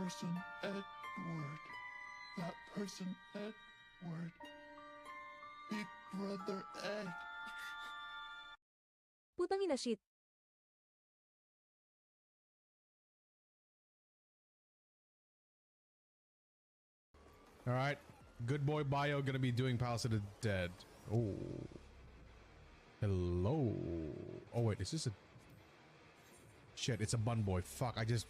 person Edward. That person Edward. Big brother Ed. Putang ina shit. Alright. Good boy bio gonna be doing Palace of the Dead. Oh. Hello. Oh wait, is this a... Shit, it's a bun boy. Fuck, I just...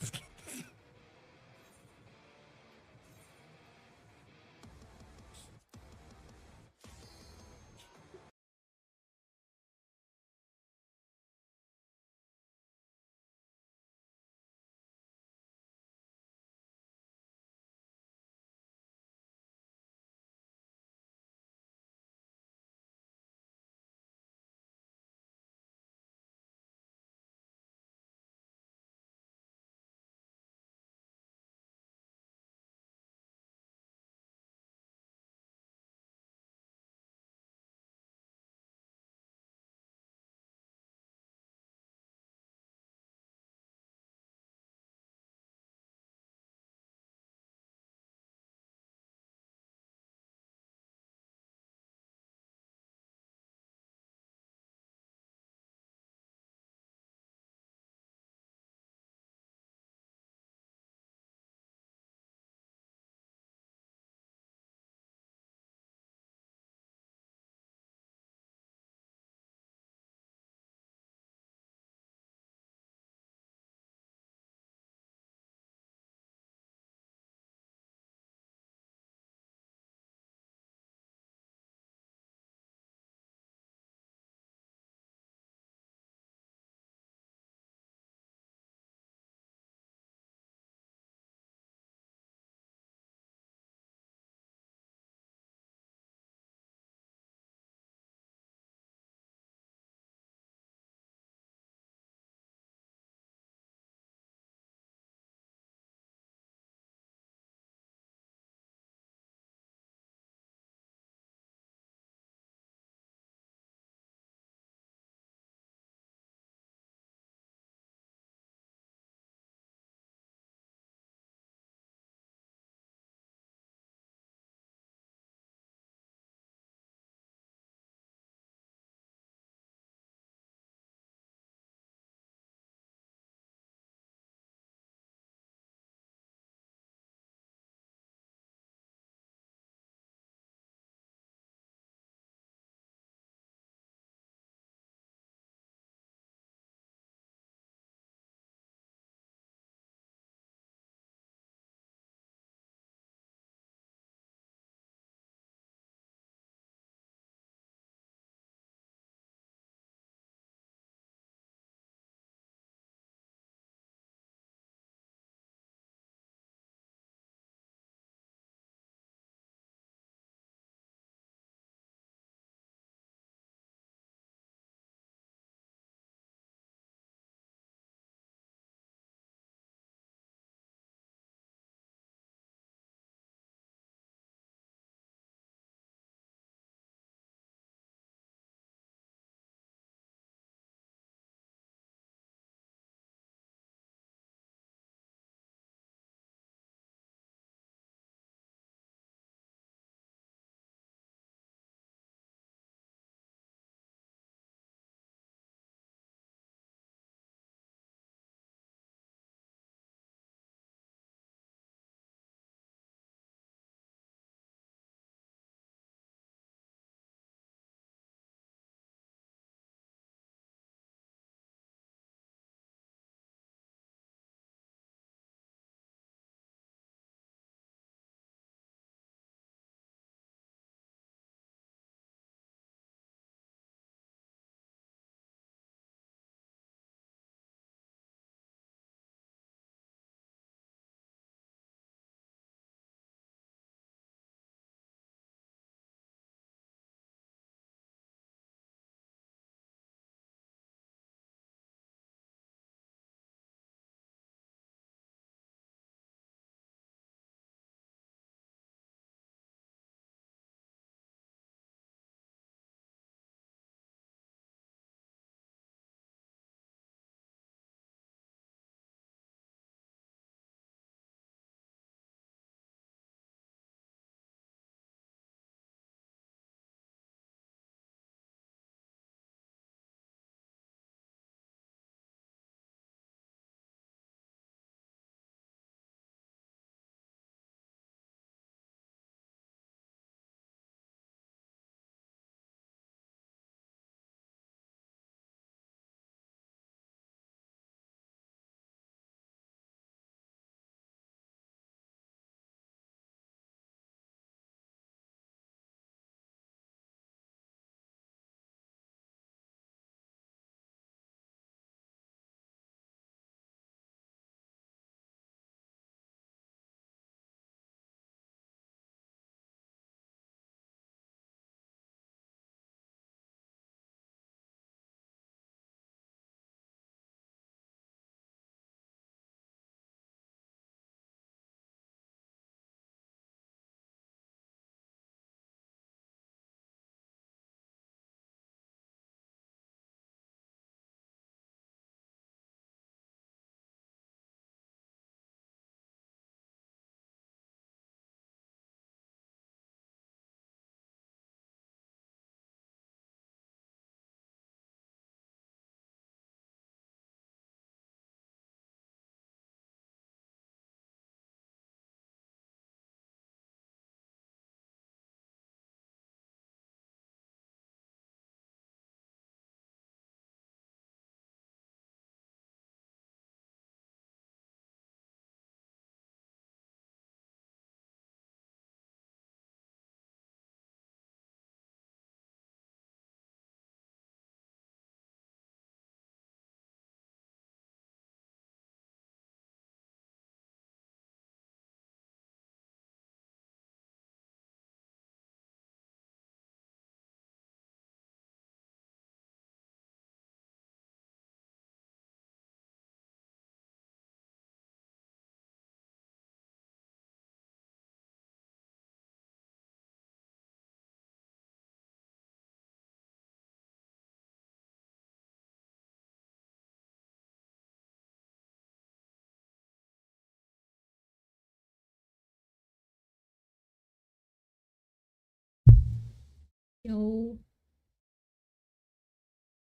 Yo.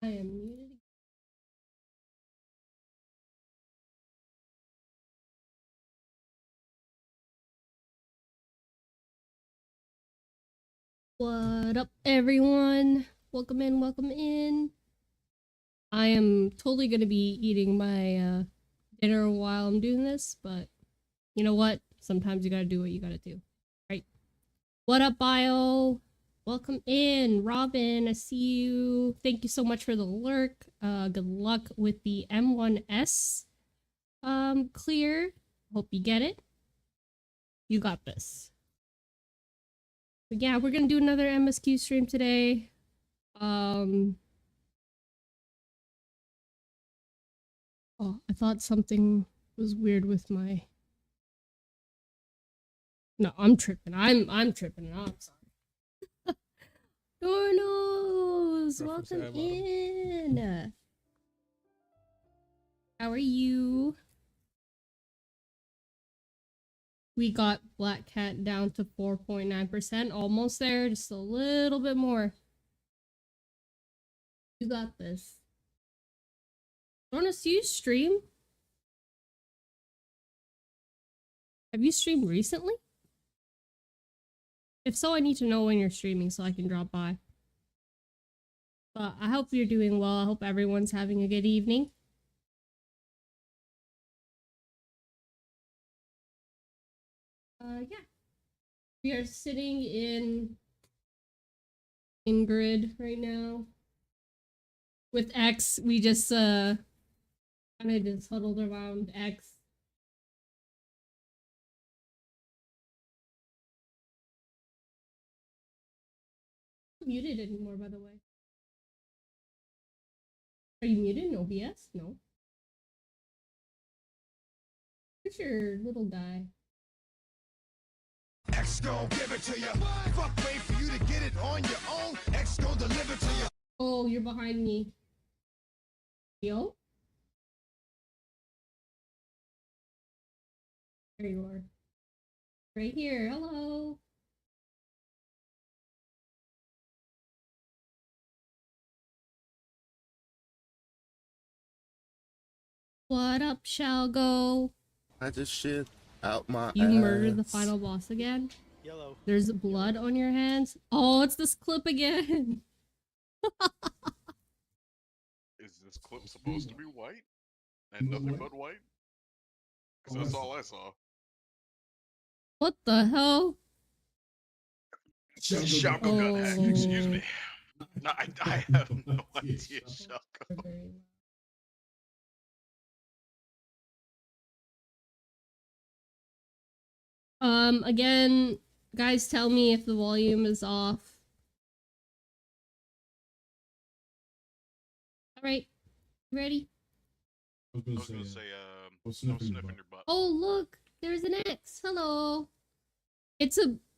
I am muted. What up, everyone? Welcome in, welcome in. I am totally gonna be eating my dinner while I'm doing this, but you know what? Sometimes you gotta do what you gotta do, right? What up, Bio? Welcome in, Robin. I see you. Thank you so much for the lurk. Good luck with the M1S clear. Hope you get it. You got this. But yeah, we're gonna do another MSQ stream today. Oh, I thought something was weird with my. No, I'm tripping. I'm tripping. I'm sorry. Dornos, welcome in. How are you? We got Black Cat down to 4.9%, almost there, just a little bit more. You got this. Dornos, do you stream? Have you streamed recently? If so, I need to know when you're streaming so I can drop by. But I hope you're doing well. I hope everyone's having a good evening. Yeah. We are sitting in Ingrid right now. With X, we just kind of just huddled around X. Muted anymore, by the way. Are you muted in OBS? No. Where's your little guy? X gon' give it to you. Fuck, wait for you to get it on your own. X gon' deliver to you. Oh, you're behind me. Yo? There you are. Right here. Hello. What up, Shalgo? I just shit out my You ass. murdered the final boss again? Yellow. There's blood on your hands? Oh, it's this clip again. Is this clip supposed to be white? And nothing but white? Because that's all I saw. What the hell? Shalco got hacked, excuse me. No, I have no idea, Shalco. Again, guys, tell me if the volume is off. Alright, ready? I was gonna say, no sniffing your butt. Oh, look, there's an X. Hello.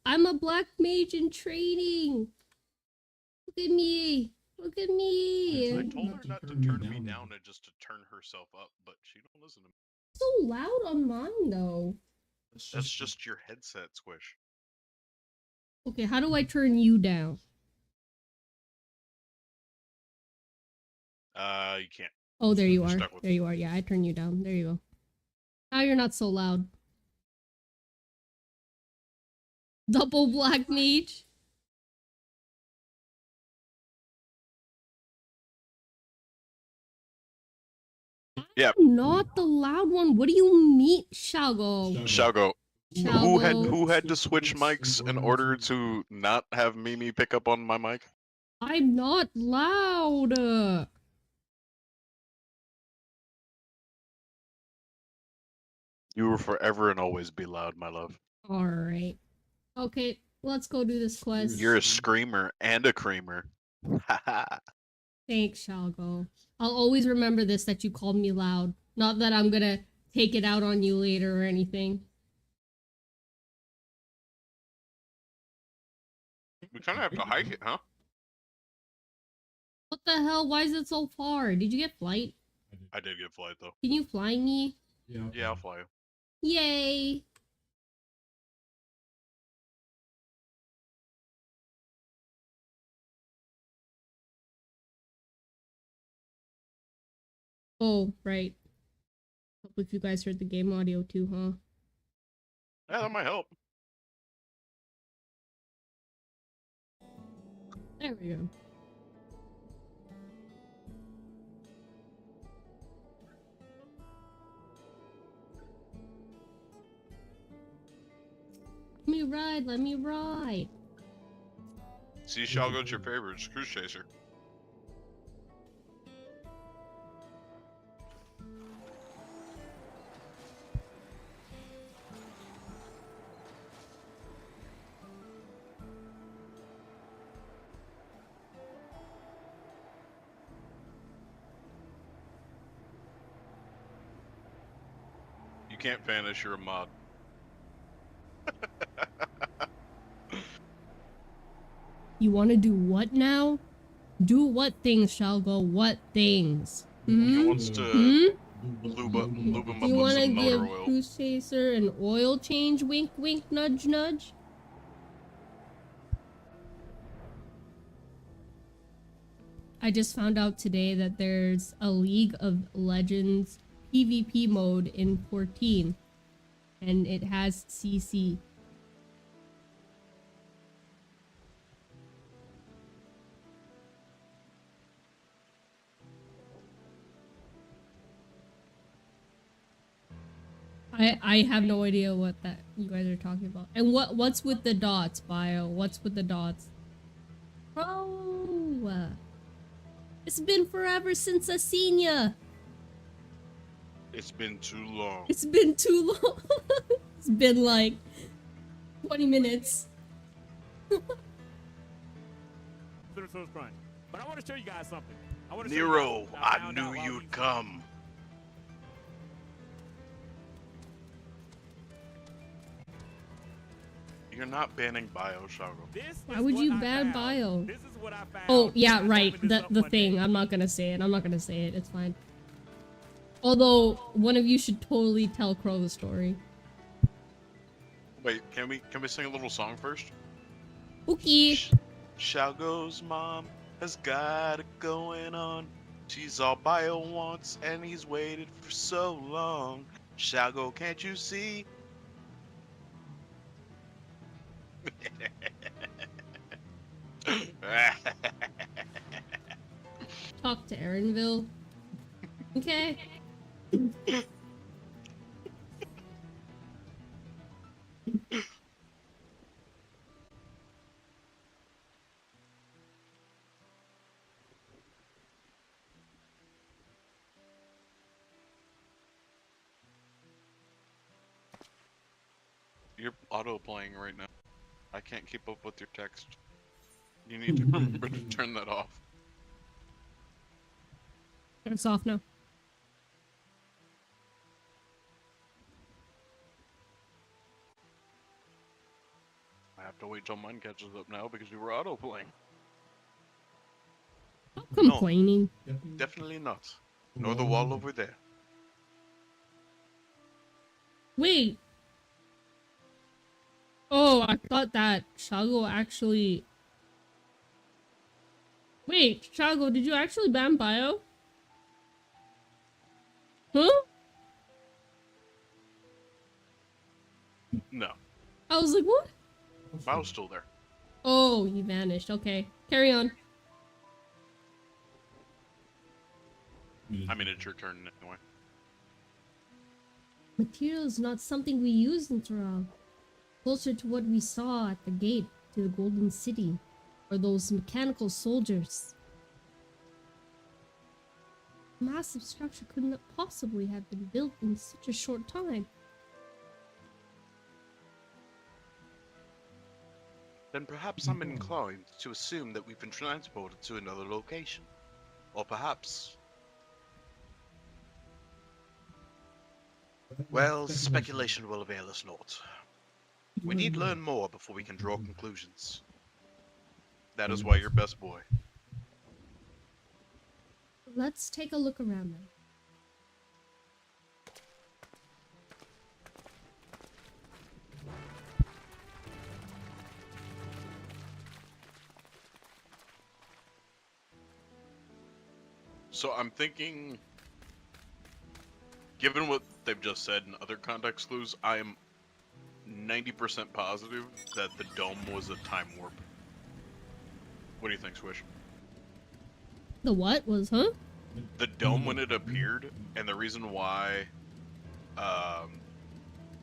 I'm a black mage in training. Look at me. Look at I me. told her not to turn me down and just to turn herself up, but she don't listen to me. So loud on mine, though. That's just your headset, Squish. Okay, how do I turn you down? You can't. Oh, there you You're are. stuck with There you are. Yeah, I turned you down. There you go. Now you're not so loud. Double black mage. Yeah. I'm not the loud one. What do you mean, Shalgo? Shalgo. Shalgo. Who had to switch mics in order to not have Mimi pick up on my mic? I'm not loud. You will forever and always be loud, my love. Alright. Okay, let's go do this quest. You're a screamer and a creamer. Thanks, Shalgo. I'll always remember this, that you called me loud. Not that I'm gonna take it out on you later or anything. We kind of have to hike it, huh? What the hell? Why is it so far? Did you get flight? I did get flight though. Can you fly me? Yeah, I'll fly you. Yay! Oh, right. Hope if you guys heard the game audio too, huh? Yeah, that might help. There we go. Let me ride, let me ride. See, Shalgo's your favorite. It's Cruise Chaser. You can't vanish, you're a mod. You want to do what now? Do what things, shall go? What things? He Hmm? wants to Hmm? lube him up You with want to some give motor oil. Cruise Chaser an oil change? Wink, wink, nudge, nudge. I just found out today that there's a League of Legends PvP mode in 14, and it has CC. I have no idea what that you guys are talking about. And what's with the dots, Bio? What's with the dots? Oh, it's been forever since I seen ya. It's been too long. It's been too long. It's been like 20 minutes. But I want to show you guys something. Nero, I knew you'd come. You're not banning Bio, Shalgo. Why would you ban Bio? Oh, yeah, right. The thing. I'm not gonna say it. I'm not gonna say it. It's fine. Although, one of you should totally tell Crow the story. Wait, can we sing a little song first? Okay. Shalgo's mom has got it going on. She's all Bio wants, and he's waited for so long. Shalgo, can't you see? Talk to Aaronville. Okay. You're auto playing right now. I can't keep up with your text. You need to remember to turn that off. It's off now. I have to wait till mine catches up now because you were auto playing. Stop complaining. Definitely not. Nor the wall over there. Wait. Oh, I thought that Shago actually... Wait, Shago, did you actually ban Bio? Huh? No. I was like, what? Bio's still there. Oh, he vanished. Okay, carry on. I mean, it's your turn anyway. Material is not something we use in Toronto. Closer to what we saw at the gate to the Golden City, or those mechanical soldiers. A massive structure could not possibly have been built in such a short time. Then perhaps I'm inclined to assume that we've been transported to another location. Or perhaps... Well, speculation will avail us naught. We need to learn more before we can draw conclusions. That is why you're best boy. Let's take a look around now. So I'm thinking Given what they've just said and other context clues, I am 90% positive that the dome was a time warp. What do you think, Swish? The what was, huh? The dome when it appeared, and the reason why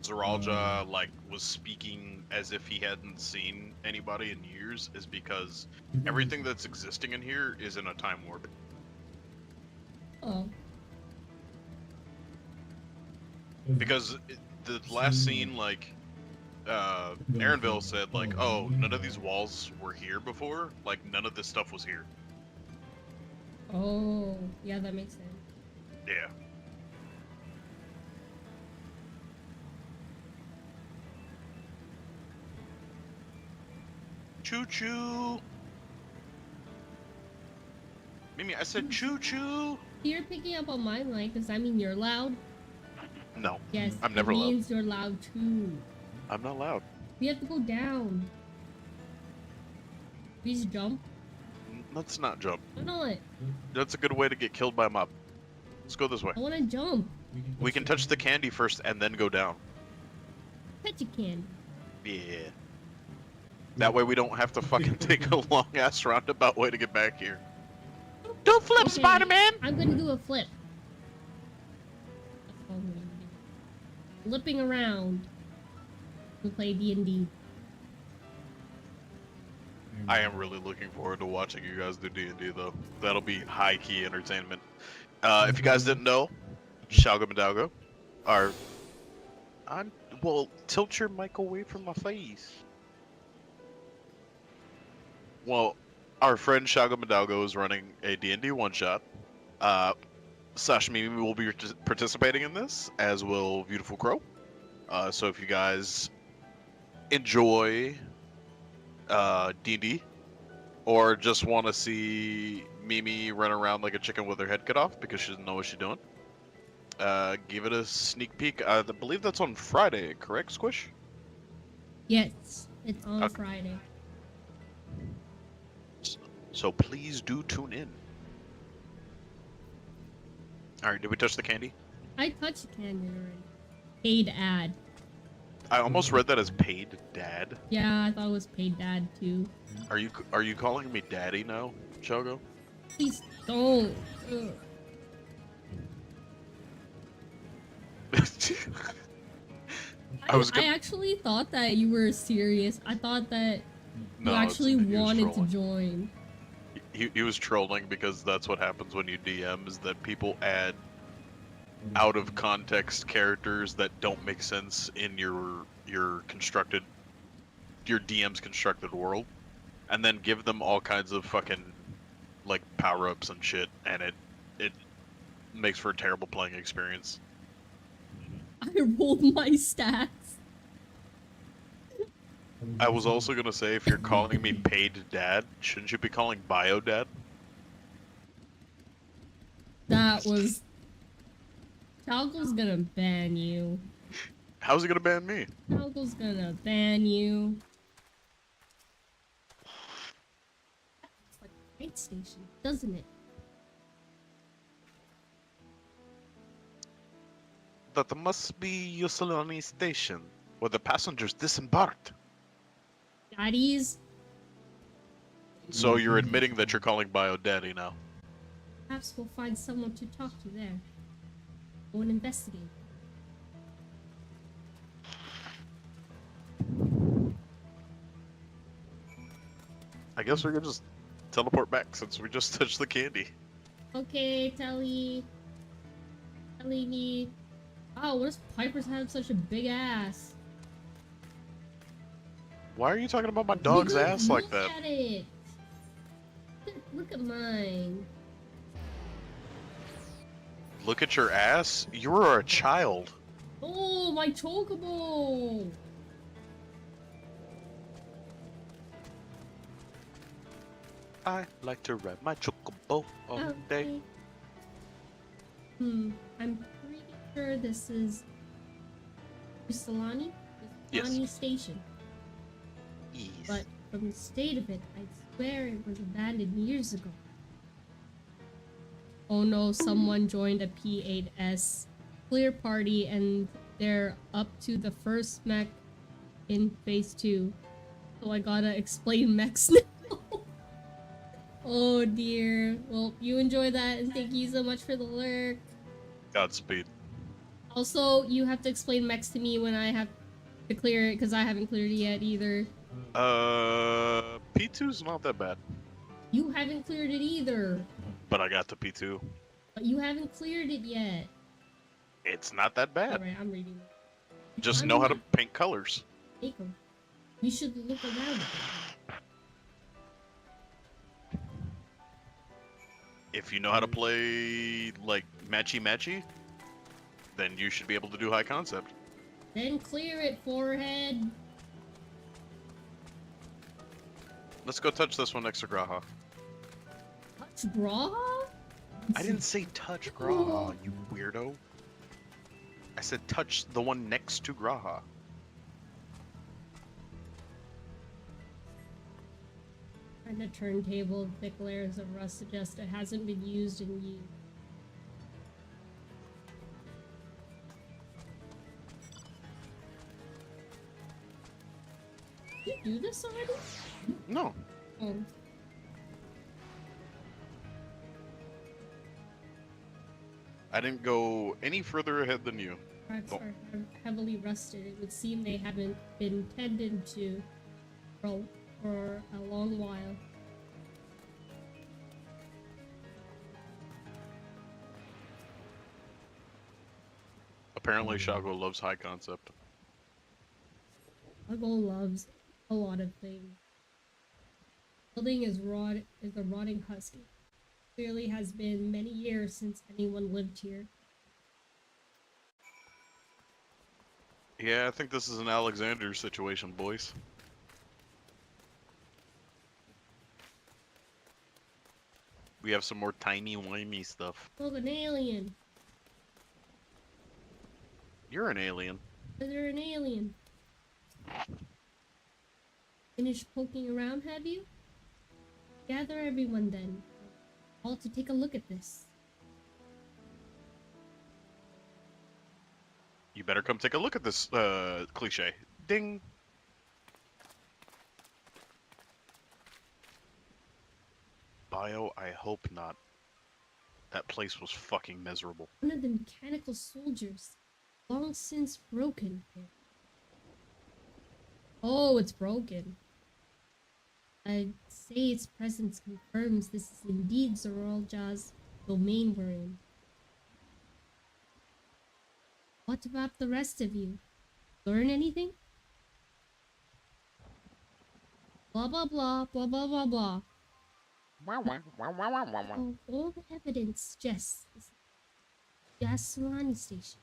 Zeralja was speaking as if he hadn't seen anybody in years is because everything that's existing in here is in a time warp. Oh. Because the last scene, Aaronville said, oh, none of these walls were here before. Like, none of this stuff was here. Oh, yeah, that makes sense. Yeah. Choo-choo! Mimi, I said choo-choo! You're picking up on my mic. Does that mean you're loud? No. Yes, I'm never it loud. means you're loud too. I'm not loud. We have to go down. Please jump. Let's not jump. Why not? That's a good way to get killed by a mob. Let's go this way. I want to jump. We can touch the candy first and then go down. Touch a candy. Yeah. That way we don't have to fucking take a long ass roundabout way to get back here. Don't flip, Okay, Spider-Man! I'm gonna do a flip. That's all I'm gonna do. Flipping around. We play D&D. I am really looking forward to watching you guys do D&D though. That'll be high-key entertainment. If you guys didn't know, Shalga Madalgo are... Well, tilt your mic away from my face. Well, our friend Shalga Madalgo is running a D&D one-shot. Sashmimi will be participating in this, as will Beautiful Crow. So if you guys enjoy D&D, or just want to see Mimi run around like a chicken with her head cut off because she doesn't know what she's doing, give it a sneak peek. I believe that's on Friday, correct, Squish? Yes, it's on Okay. Friday. So please do tune in. Alright, did we touch the candy? I touched the candy already. Paid ad. I almost read that as paid dad. Yeah, I thought it was paid dad too. Are you calling me daddy now, Shogo? Please don't. Ugh. I actually thought that you were serious. I thought that No, you actually he was wanted to trolling. join. He was trolling because that's what happens when you DM, is that people add out of context characters that don't make sense in your DM's constructed world, and then give them all kinds of fucking power-ups and shit, and it makes for a terrible playing experience. I rolled my stats. I was also gonna say, if you're calling me paid dad, shouldn't you be calling bio dad? That was... Chalco's gonna ban you. How's he gonna ban me? Chalco's gonna ban you. It's like a train station, doesn't it? That must be Yusolani Station, where the passengers disembarked. Daddies, So you're admitting that you're calling bio daddy now. perhaps we'll find someone to talk to there. Go and investigate. I guess we could just teleport back since we just touched the candy. Okay, Telly. Telly me. Oh, what does Piper's have such a big ass? Why are you talking about my dog's Look ass like that? Look at it. Look at mine. Look at your ass? You are a child. Oh, my chocobo. I like to ride my chocobo all day. Okay. I'm pretty sure this is Usalani? Yes. Usalani Station. Yes. But from the state of it, I swear it was abandoned years ago. Oh no, someone joined a P8S clear party and they're up to the first mech in phase 2. So I gotta explain mechs now. Oh dear. Well, you enjoy that and thank you so much for the lurk. Godspeed. Also, you have to explain mechs to me when I have to clear it because I haven't cleared it yet either. P2's not that bad, You haven't cleared it either. but I got the P2. But you haven't cleared it yet. It's not that bad. Alright, I'm reading it. Just know how to paint colors. Take 'em. We should look around. If you know how to play, like, matchy-matchy, then you should be able to do high concept. Then clear it, forehead. Let's go touch this one next to Graha. Touch Graha? I didn't say touch Graha, you weirdo. I said touch the one next to Graha. And a turntable, thick layers of rust suggest it hasn't been used in years. Did you do this already? No. Oh. I didn't go any further ahead than you. Cracks Oh. are heavily rusted. It would seem they haven't been tended to for a long while. Apparently, Shago loves high concept. Huggle loves a lot of things. Building is a rotting husk. Clearly has been many years since anyone lived here. Yeah, I think this is an Alexander situation, boys. We have some more timey-wimey stuff. Look, an alien. You're an alien. They're an alien. Finished poking around, have you? Gather everyone then. All to take a look at this. You better come take a look at this, cliche. Ding! Bio, I hope not. That place was fucking miserable. One of the mechanical soldiers. Long since broken. Oh, it's broken. I'd say its presence confirms this is indeed Zoralja's domain we're in. What about the rest of you? Learn anything? Blah blah blah, blah blah blah blah. Oh, all the evidence suggests this is Yasrani station.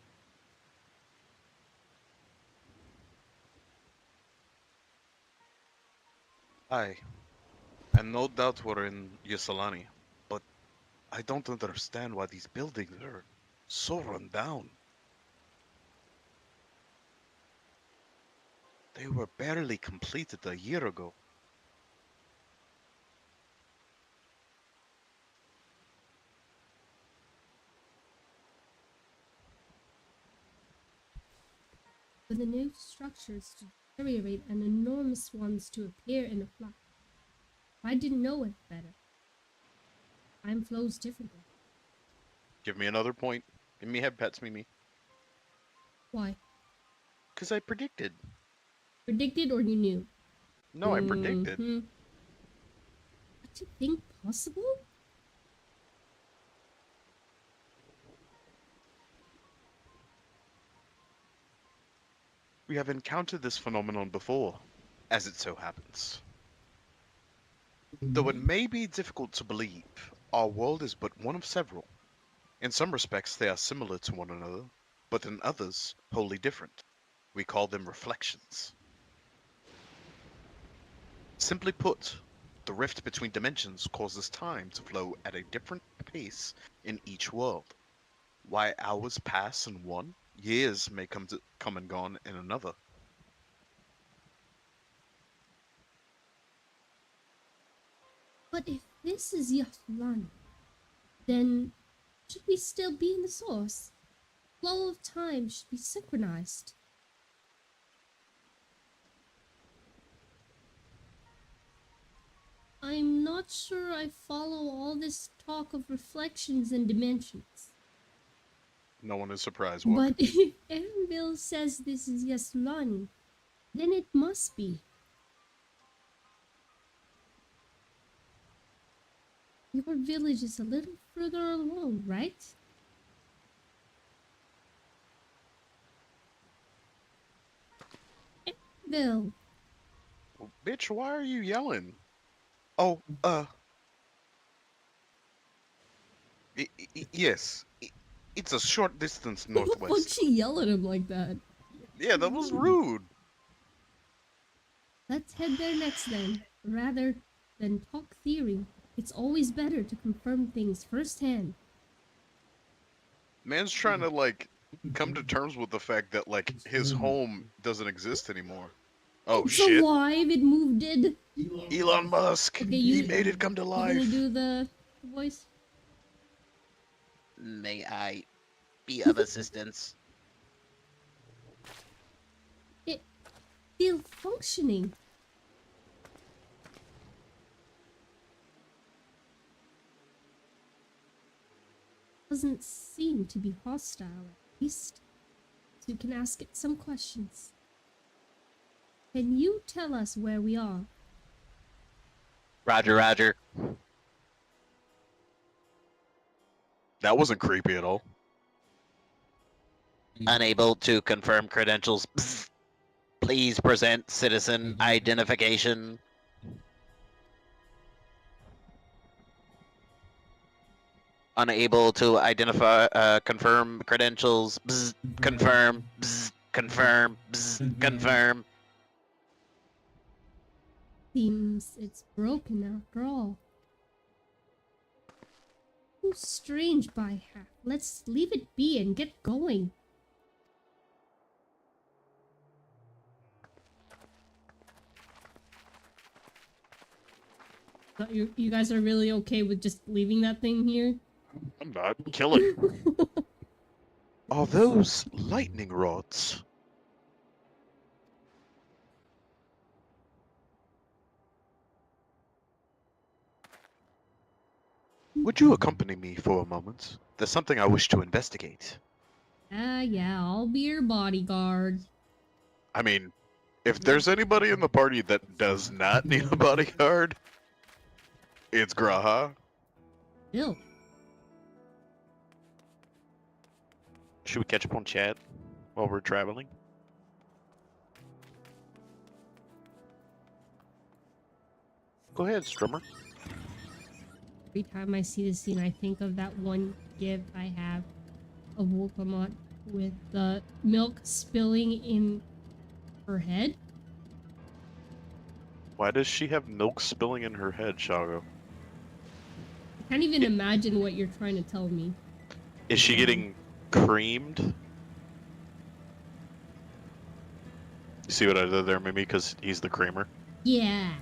Aye. And no doubt we're in Yasalani, but I don't understand why these buildings are so run down. They were barely completed a year ago. For the new structures to deteriorate and enormous ones to appear in a flash. I didn't know it better. Time flows differently. Give me another point. Give me head pets, Mimi. Why? Because I predicted. Predicted or you knew? No, I predicted. Mhm. What do you think possible? We have encountered this phenomenon before, as it so happens. Though it may be difficult to believe, our world is but one of several. In some respects, they are similar to one another, but in others, wholly different. We call them reflections. Simply put, the rift between dimensions causes time to flow at a different pace in each world. Why hours pass in one, years may come and gone in another. But if this is Yasulani, then should we still be in the source? flow of time should be synchronized. I'm not sure I follow all this talk of reflections and dimensions. No one is surprised. But if Anvil says this is Yasulani, then it must be. Your village is a little further along, right? Anvil! Bitch, why are you yelling? Oh, yes. It's a short distance Why the fuck she yell at him like that? Yeah, that was rude. Let's head there next then. Rather than talk theory, it's always better to confirm things firsthand. Man's trying to, like, come to terms with the fact that, like, his home doesn't exist anymore. Oh, it's shit. alive, it moved it. Elon Musk. Okay, He made it come to life. You gonna do the voice? May I be of assistance? It still functioning. Doesn't seem to be hostile, at least. So you can ask it some questions. Can you tell us where we are? Roger, roger. That wasn't creepy at all. Unable to confirm credentials. Psst. Please present citizen identification. Unable to identify, confirm credentials. Bzz, confirm. Bzz, confirm. Bzz, confirm. Seems it's broken after all. Too strange by half. Let's leave it be and get going. You guys are really okay with just leaving that thing here? I'm not. Kill it. Are those lightning rods? Would you accompany me for a moment? There's something I wish to investigate. Yeah, I'll be your bodyguard. I mean, if there's anybody in the party that does not need a bodyguard, it's Graha. Bill. Should we catch up on chat while we're traveling? Go ahead, Strummer. Every time I see this scene, I think of that one gif I have of Wolfamot with the milk spilling in her head. Why does she have milk spilling in her head, Shago? I can't even imagine what you're trying to tell me. Is she getting creamed? You see what I did there, Mimi? Because he's the creamer. Yeah.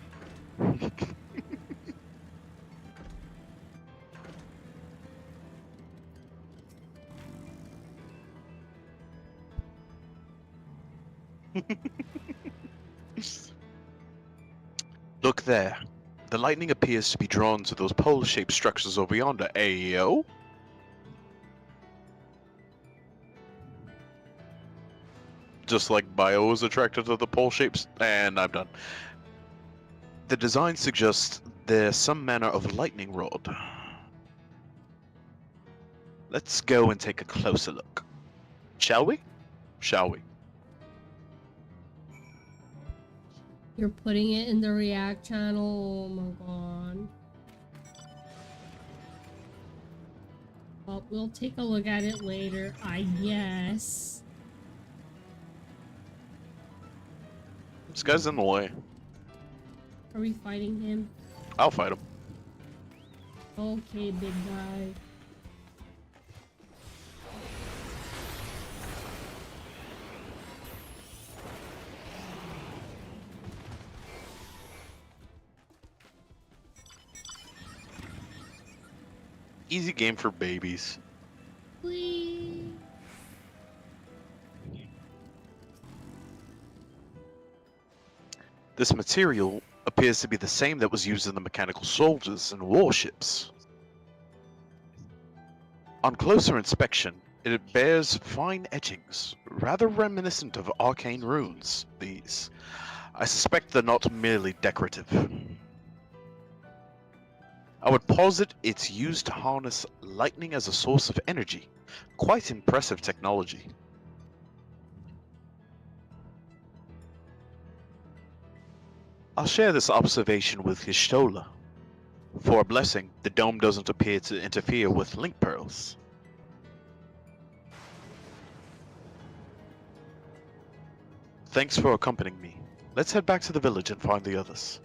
Look there. The lightning appears to be drawn to those pole-shaped structures over yonder. Ayo? Just like Bio was attracted to the pole shapes, and I'm done. The design suggests there's some manner of lightning rod. Let's go and take a closer look. Shall we? Shall we? You're putting it in the React channel. Oh my god. Well, we'll take a look at it later, I guess. This guy's in the way. Are we fighting him? I'll fight him. Okay, big guy. Easy game for babies. Please. This material appears to be the same that was used in the mechanical soldiers and warships. On closer inspection, it bears fine etchings, rather reminiscent of arcane runes, these. I suspect they're not merely decorative. I would posit it's used to harness lightning as a source of energy. Quite impressive technology. I'll share this observation with Hishtola. For a blessing, the dome doesn't appear to interfere with link pearls. Thanks for accompanying me. Let's head back to the village and find the others.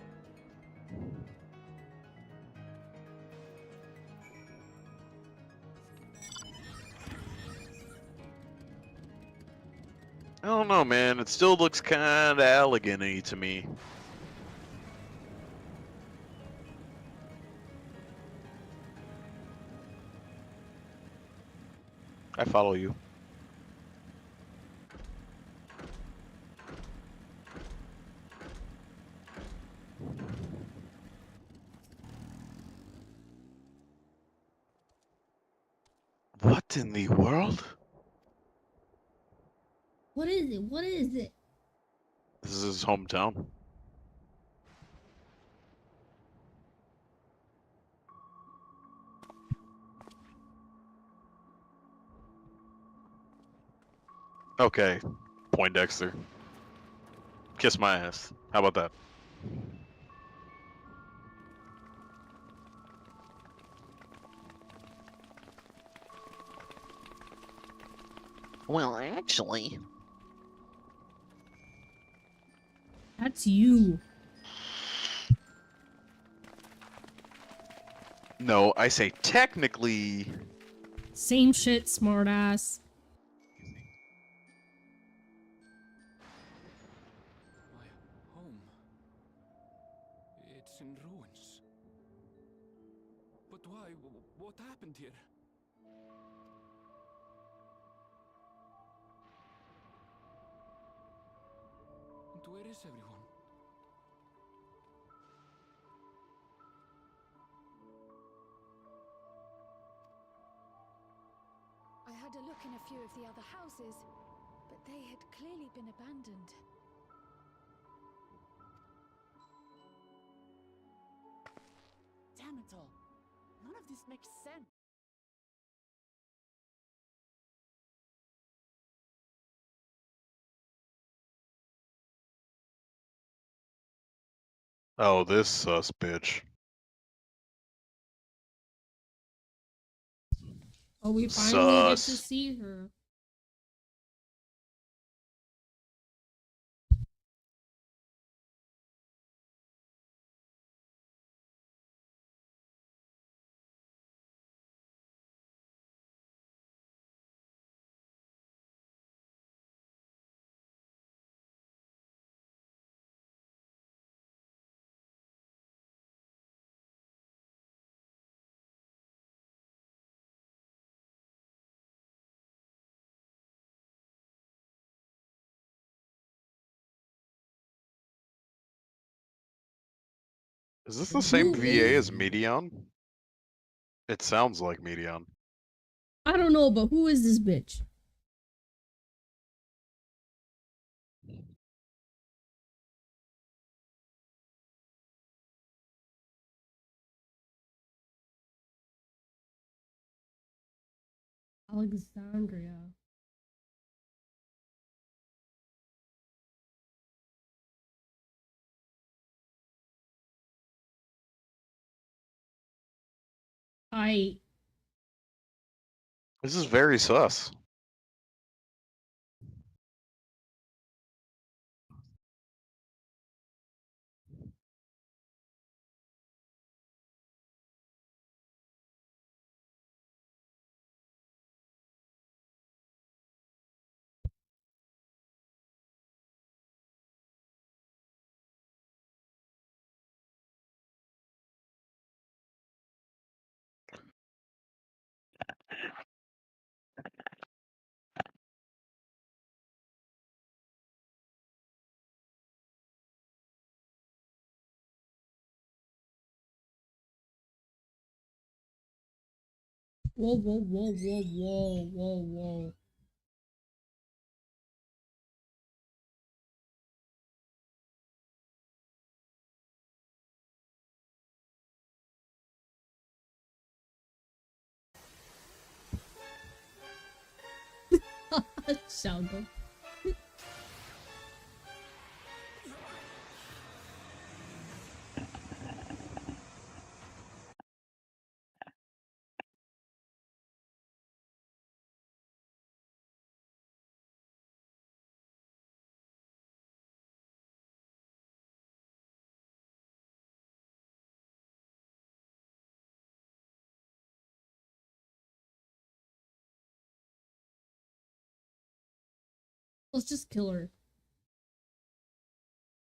I don't know, man. It still looks kinda elegant-y to me. I follow you. What in the world? What is it? What is it? This is his hometown. Okay, Poindexter. Kiss my ass. How about that? Well, actually, That's you. No, I say technically. Same shit, smartass. My home. It's in ruins. But why? What happened here? And where is everyone? I had a look in a few of the other houses, but they had clearly been abandoned. Damn it all. None of this makes sense. Oh, this sus bitch. Oh, we finally get to Sus. see her. Is this the same Who VA is? as Medion? It sounds like Medion. I don't know, but who is this bitch? Alexandria. I This is very sus. Whoa, whoa, whoa, whoa, whoa, whoa, whoa. Shalgo. Let's just kill her.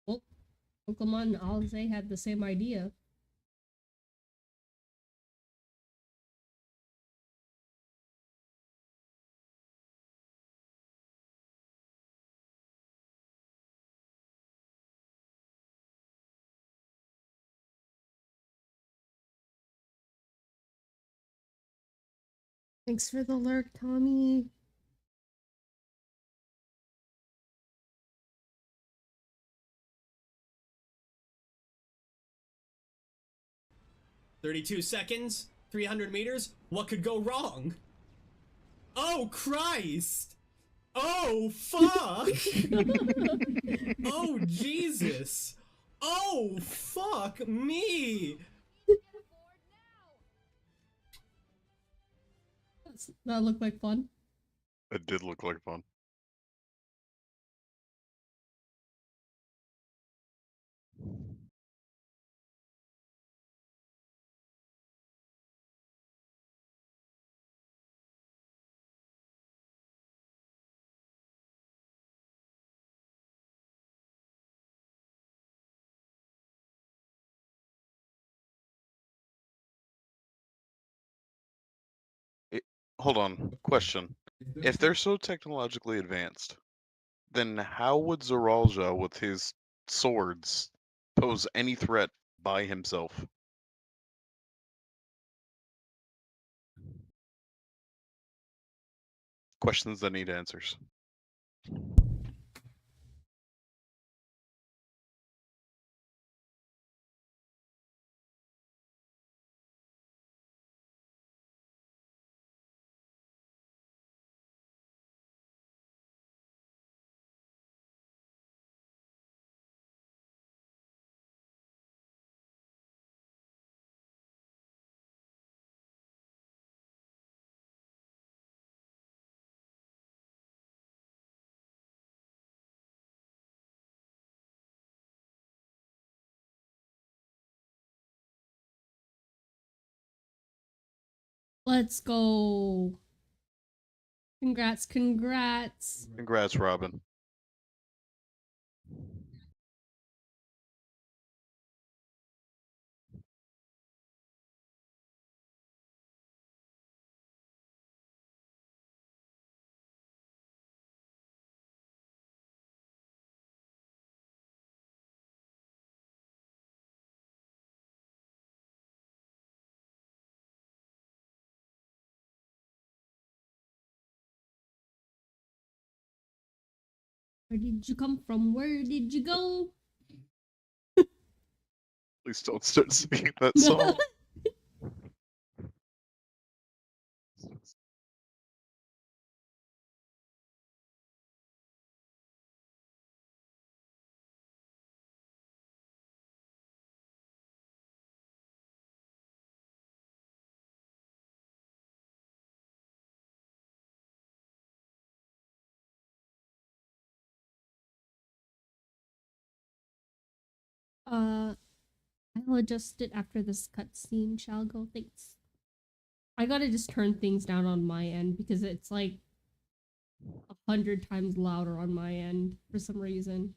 Well, Pokemon and Alize had the same idea. Thanks for the lurk, Tommy. "32 seconds, 300 meters. What could go wrong? Oh, Christ! Oh, fuck! Oh, Jesus! Oh, fuck me! That looked like fun. It did look like fun. Hold on. Question. If they're so technologically advanced, then how would Zoralja with his swords pose any threat by himself? Questions that need answers. Let's go. Congrats, congrats. Congrats, Robin. Where did you come from? Where did you go? Please don't start singing that song. I'll adjust it after this cutscene, shall go. Thanks. I gotta just turn things down on my end because it's like 100 times louder on my end for some reason.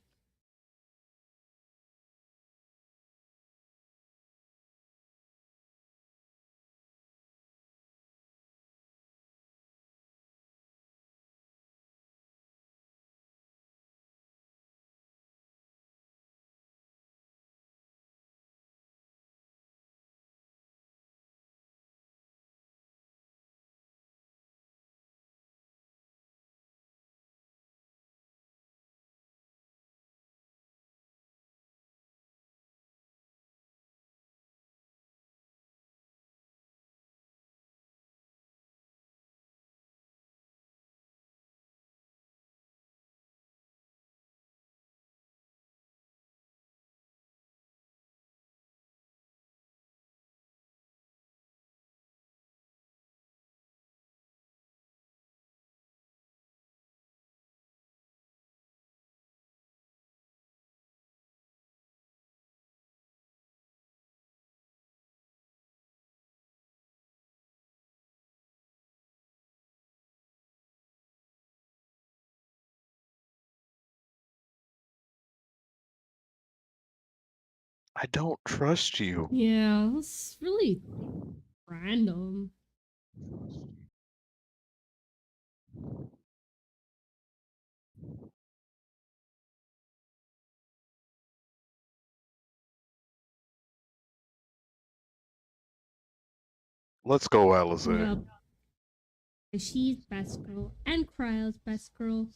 I don't trust you. Yeah, that's really random. Let's go, Alize. Yep. She's best girl and Kryle's best girl.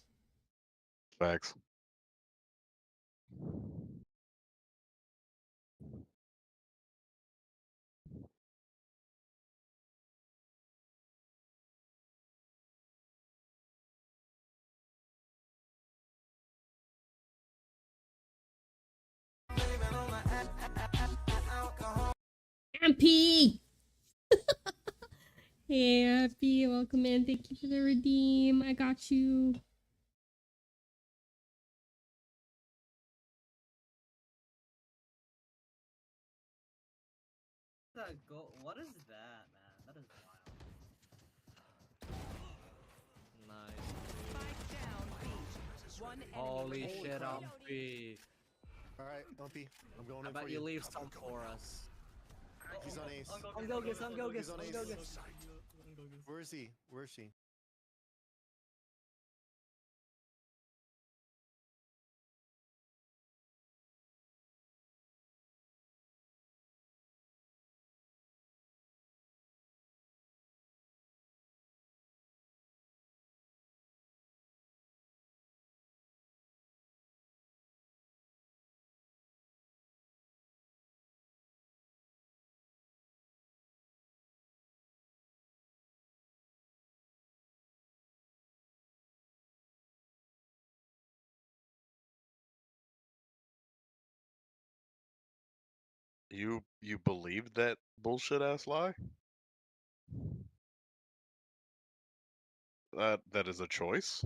Facts. MP! Hey, Happy, welcome in. Thank you for the redeem. I got you. What is that, man? That is wild. Nice. Holy shit, I'm B. Alright, Lumpy, I'm going How in for about you. you leave some for us? He's on ace. On Gogus, on Gogus, He's on on ace. Gogus. Where is he? Where is she? You believe that bullshit ass lie? That is a choice.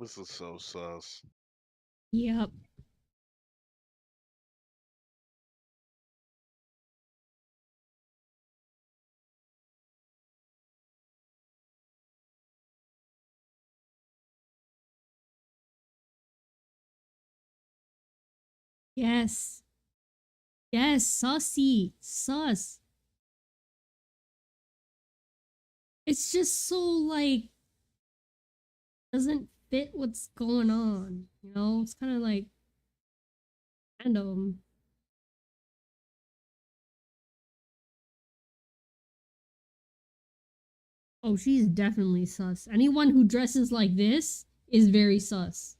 This is so sus. Yep. Yes. Yes, saucy. Sus. It's just so, like, doesn't fit what's going on. You know? It's kind of like random. Oh, she's definitely sus. Anyone who dresses like this is very sus.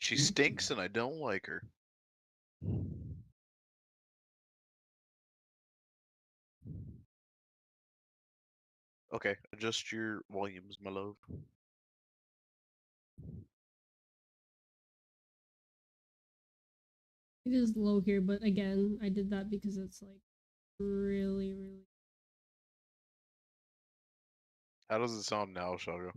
She stinks and I don't like her. Okay, adjust your volumes, my love. It is low here, but again, I did that because it's like really, really. How does it sound now, Shago?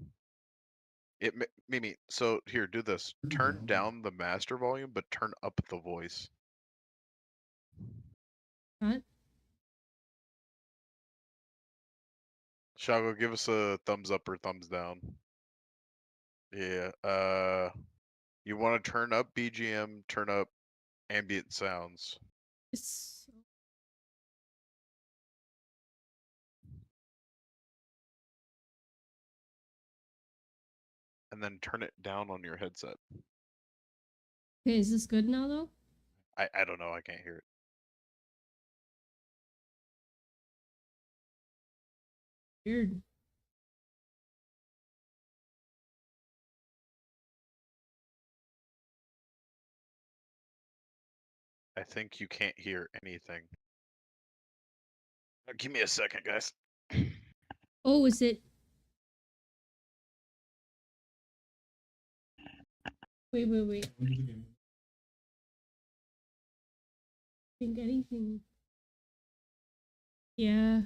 Mimi, so here, do this. Turn down the master volume, but turn up the voice. What? Shago, give us a thumbs up or thumbs down. Yeah. You want to turn up BGM, turn up ambient sounds. It's And then turn it down on your headset. okay. Is this good now though? I don't know. I can't hear it. Weird. I think you can't hear anything. Give me a second, guys. Oh, is it? Wait. Think anything? Yeah.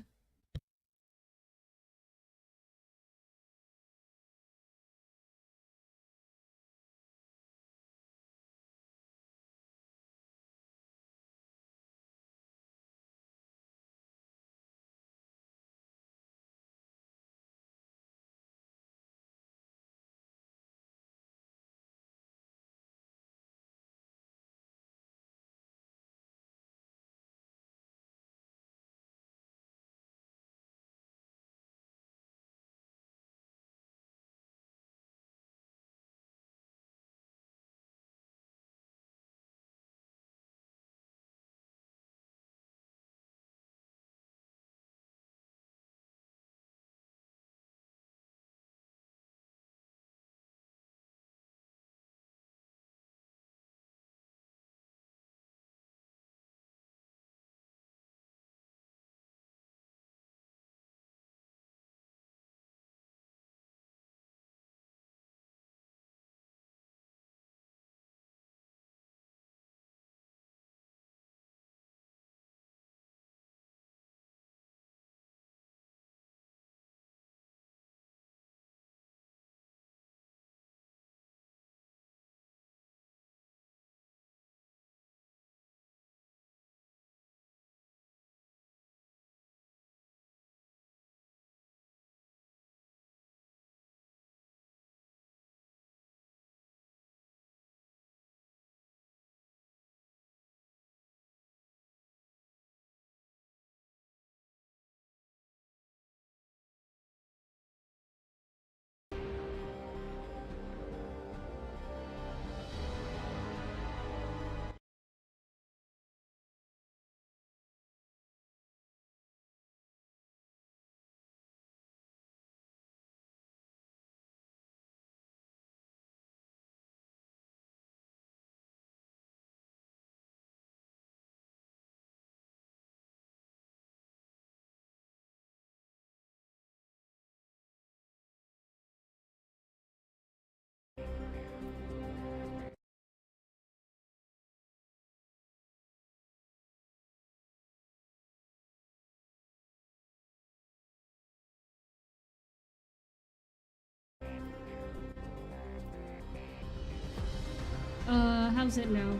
How's it now?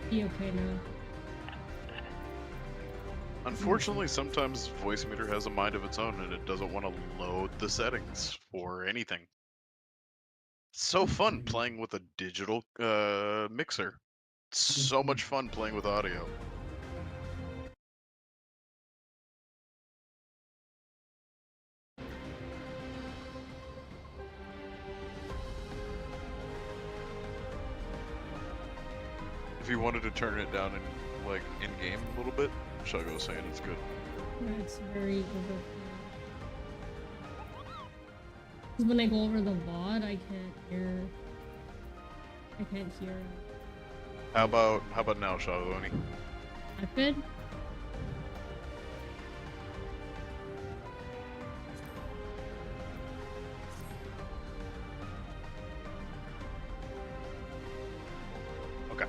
Be okay now. Unfortunately, sometimes Voice Meter has a mind of its own and it doesn't want to load the settings for anything. It's so fun playing with a digital mixer. It's so much fun playing with audio. If you wanted to turn it down in like in game a little bit, Shuggo was saying it's good. That's very overpowered. Because when I go over the VOD, I can't hear. How about now, Shuggo? That good? Okay.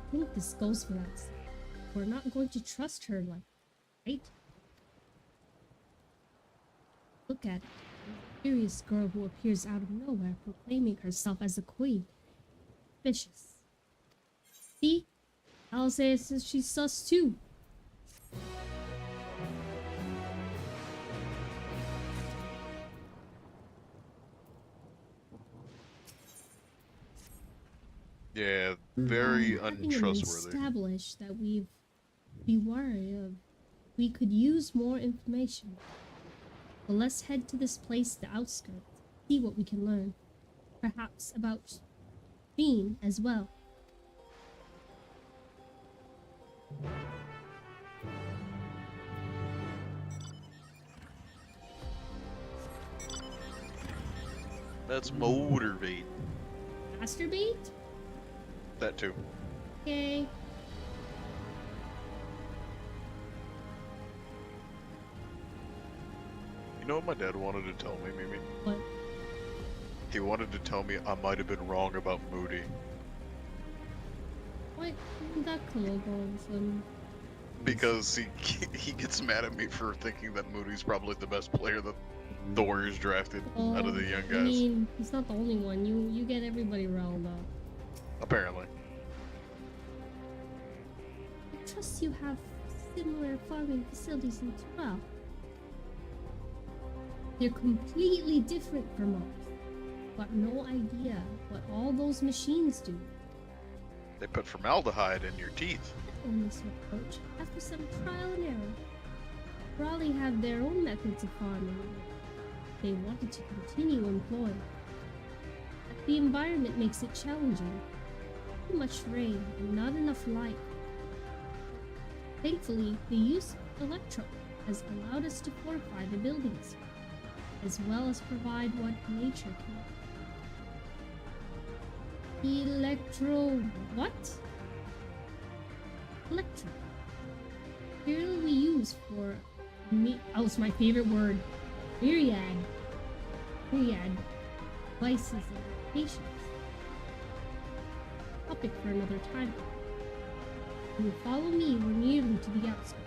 I think this goes for that. We're not going to trust her, like, right? Look at it. Mysterious girl who appears out of nowhere proclaiming herself as a queen. Vicious. See? I'll say she's sus too. Yeah, very Having untrustworthy. established that we've be wary of, we could use more information. But let's head to this place, the outskirts, see what we can learn. Perhaps about Fiend as well. That's motivate. Masturbate? That too. Okay. You know what my dad wanted to tell me, Mimi? What? He wanted to tell me I might have been wrong about Moody. Why did that come up all of a sudden? Because he gets mad at me for thinking that Moody's probably the best player that the Warriors drafted out of the young guys. I mean, he's not the only one. You get everybody riled up. Apparently. I trust you have similar farming facilities in Terrell. They're completely different from ours. Got no idea what all those machines do. They put formaldehyde in your teeth. On this approach, after some trial and error, Raleigh had their own methods of farming. They wanted to continue employing. But the environment makes it challenging. Too much rain and not enough light. Thankfully, the use of electro has allowed us to fortify the buildings, as well as provide what nature can. Electro... what? Electro. Material we use for... oh, it's my favorite word. Myriad devices and applications. Topic for another time. When you follow me, we're nearly to the outskirts.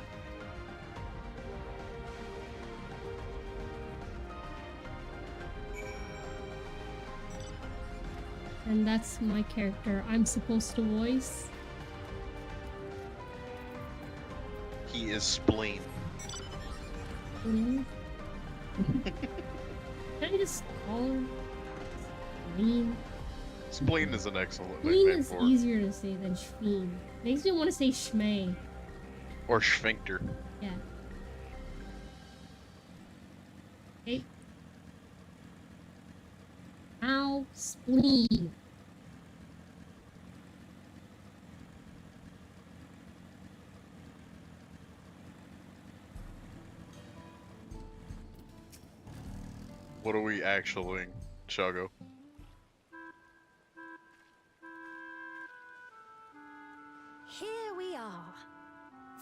And that's my character I'm supposed to voice. He is Spleen. Spleen? Can I just call her Spleen? Spleen is an excellent Spleen nickname is for it. easier to say than Shfeen. Makes me want to say Shmay. Or Sphincter. Yeah. Okay. Ow, spleen. What are we actually, Chago? Here we are.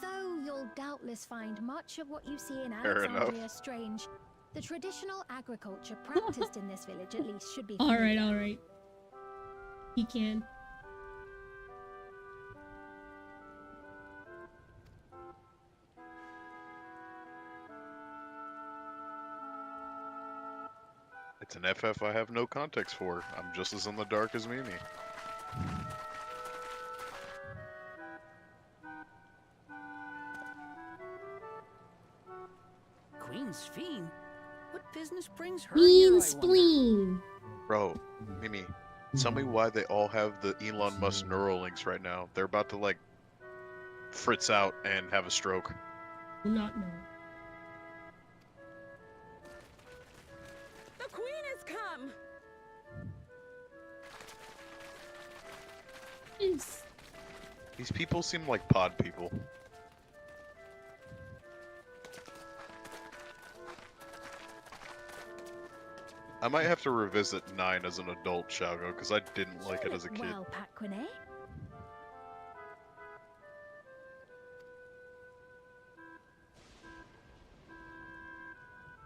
Though you'll doubtless find much of what you see in Fair enough. Alexandria strange, the traditional agriculture practiced in this village at least should be Alright, familiar. alright. He can. It's an FF I have no context for. I'm just as in the dark as Mimi. Queen's Fiend? What business brings her Mean here, I wonder? spleen. Bro, Mimi, tell me why they all have the Elon Musk Neuralinks right now. They're about to, like, fritz out and have a stroke. Do not know. The queen has come! Is These people seem like pod people. I might have to revisit 9 as an adult, Shago, because I didn't like it as a kid. Well, Paquine.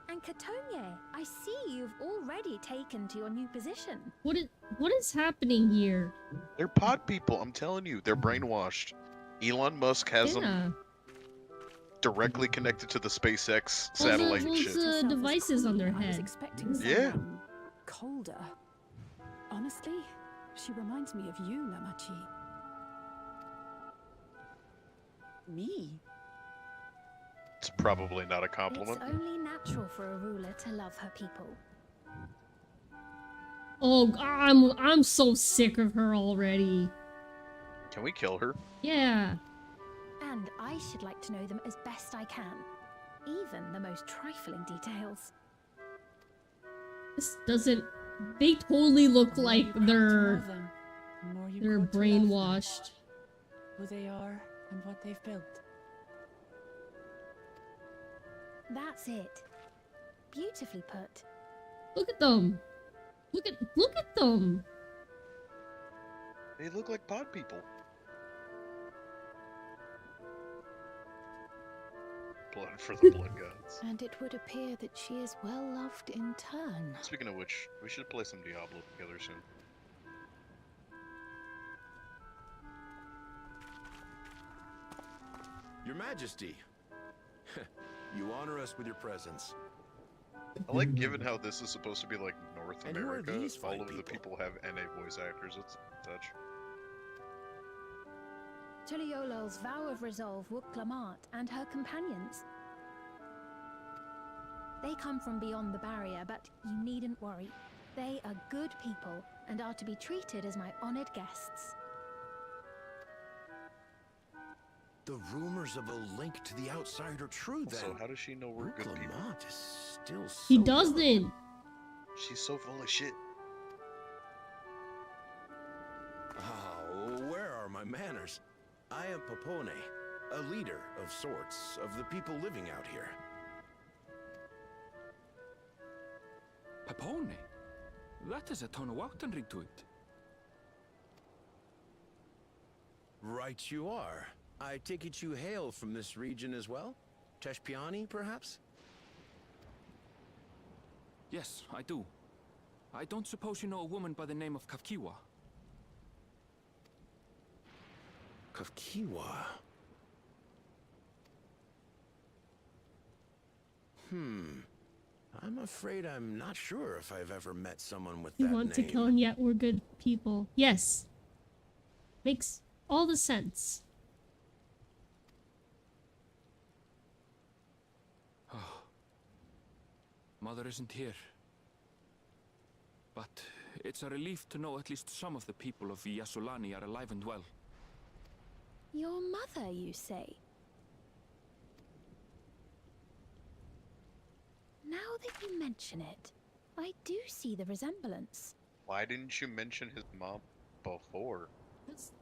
And Catonia, I see you've already taken to your new position. what is happening here? They're pod people, I'm telling you. They're brainwashed. Elon Musk has them. Yeah. directly connected to the SpaceX All satellite and those shit. devices on their I was head. expecting Yeah. someone colder. Honestly, she reminds me of you, Namachi. Me? It's probably not a compliment. It's only natural for a ruler to love her people. Oh, I'm so sick of her already. Can we kill her? Yeah. And I should like to know them as best I can. Even the most trifling details. This doesn't... They totally look The more like you come to they're... know them, the more you They're grow to love them. brainwashed. Who they are and what they've built. That's it. Beautifully put. Look at them. Look at them. They look like pod people. Blood for the blood gods. And it would appear that she is well loved in turn. Speaking of which, we should play some Diablo together soon. Your Majesty, you honor us with your presence. I like given how this is supposed to be like North And who are America, these all fine of the people? people have NA voice actors. It's such. Tuliolol's vow of resolve would Clamart and her companions. They come from beyond the barrier, but you needn't worry. They are good people and are to be treated as my honored guests. The rumors of a link to the outside are true then. So how does she know we're good people? Clement is still so He young. doesn't. She's so full of shit. Oh, where are my manners? I am Popone, a leader of sorts of the people living out here. Papone? That has a ton of Waughton ring to it. Right you are. I take it you hail from this region as well? Teshpiani, perhaps? Yes, I do. I don't suppose you know a woman by the name of Kafkiwa. Kafkiwa? I'm afraid I'm not sure if I've ever met someone with We that want to name. kill and yet we're good people. Yes. Makes all the sense. Mother isn't here. But it's a relief to know at least some of the people of Yasulani are alive and well. Your mother, you say? Now that you mention it, I do see the resemblance. Why didn't you mention his mom before? That's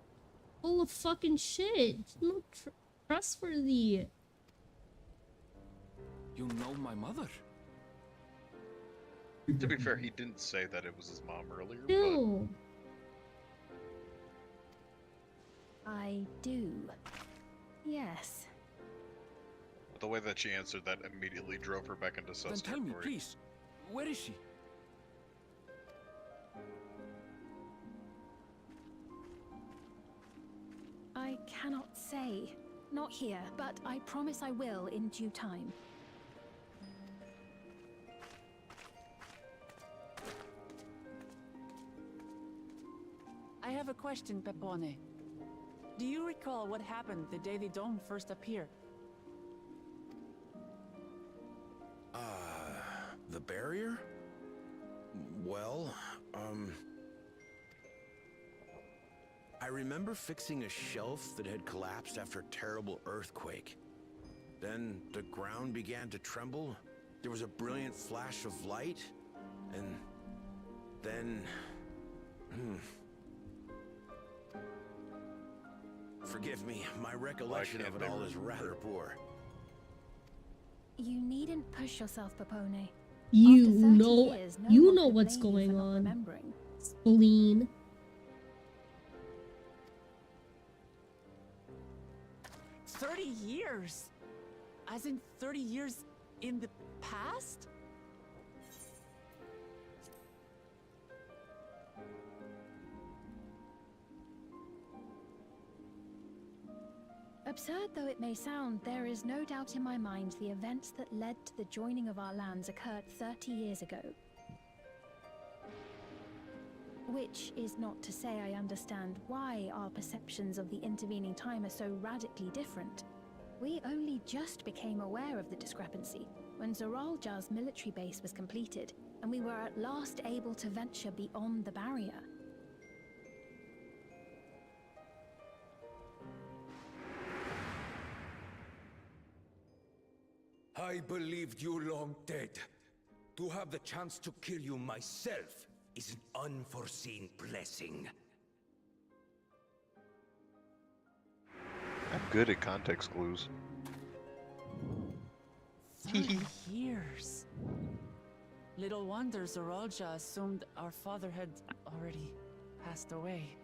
full of fucking shit. It's not trustworthy. You know my mother? To be fair, he didn't say that it was his mom earlier, No. I do. Yes. but the way that she answered that immediately drove her back into Then sus tell me, territory. please. Where is she? I cannot say. Not here, but I promise I will in due time. I have a question, Pepone. Do you recall what happened the day the dome first appeared? The barrier? Well, I remember fixing a shelf that had collapsed after a terrible earthquake. Then the ground began to tremble. There was a brilliant flash of light, and then... Forgive me, my recollection of it all is rather poor. You needn't push yourself, Popone. You After 30 know, years, no you one know could what's blame you going for not on. remembering. Spleen. $30 As in 30 years in the past? A Absurd though it may sound, there is no doubt in my mind the events that led to the joining of our lands occurred 30 years ago. Which is not to say I understand why our perceptions of the intervening time are so radically different. We only just became aware of the discrepancy when Zoralja's military base was completed, and we were at last able to venture beyond the barrier. I believed you long dead. To have the chance to kill you myself is an unforeseen blessing. I'm good at context clues. 30 years. Little wonder Zoralja assumed our father had already passed away.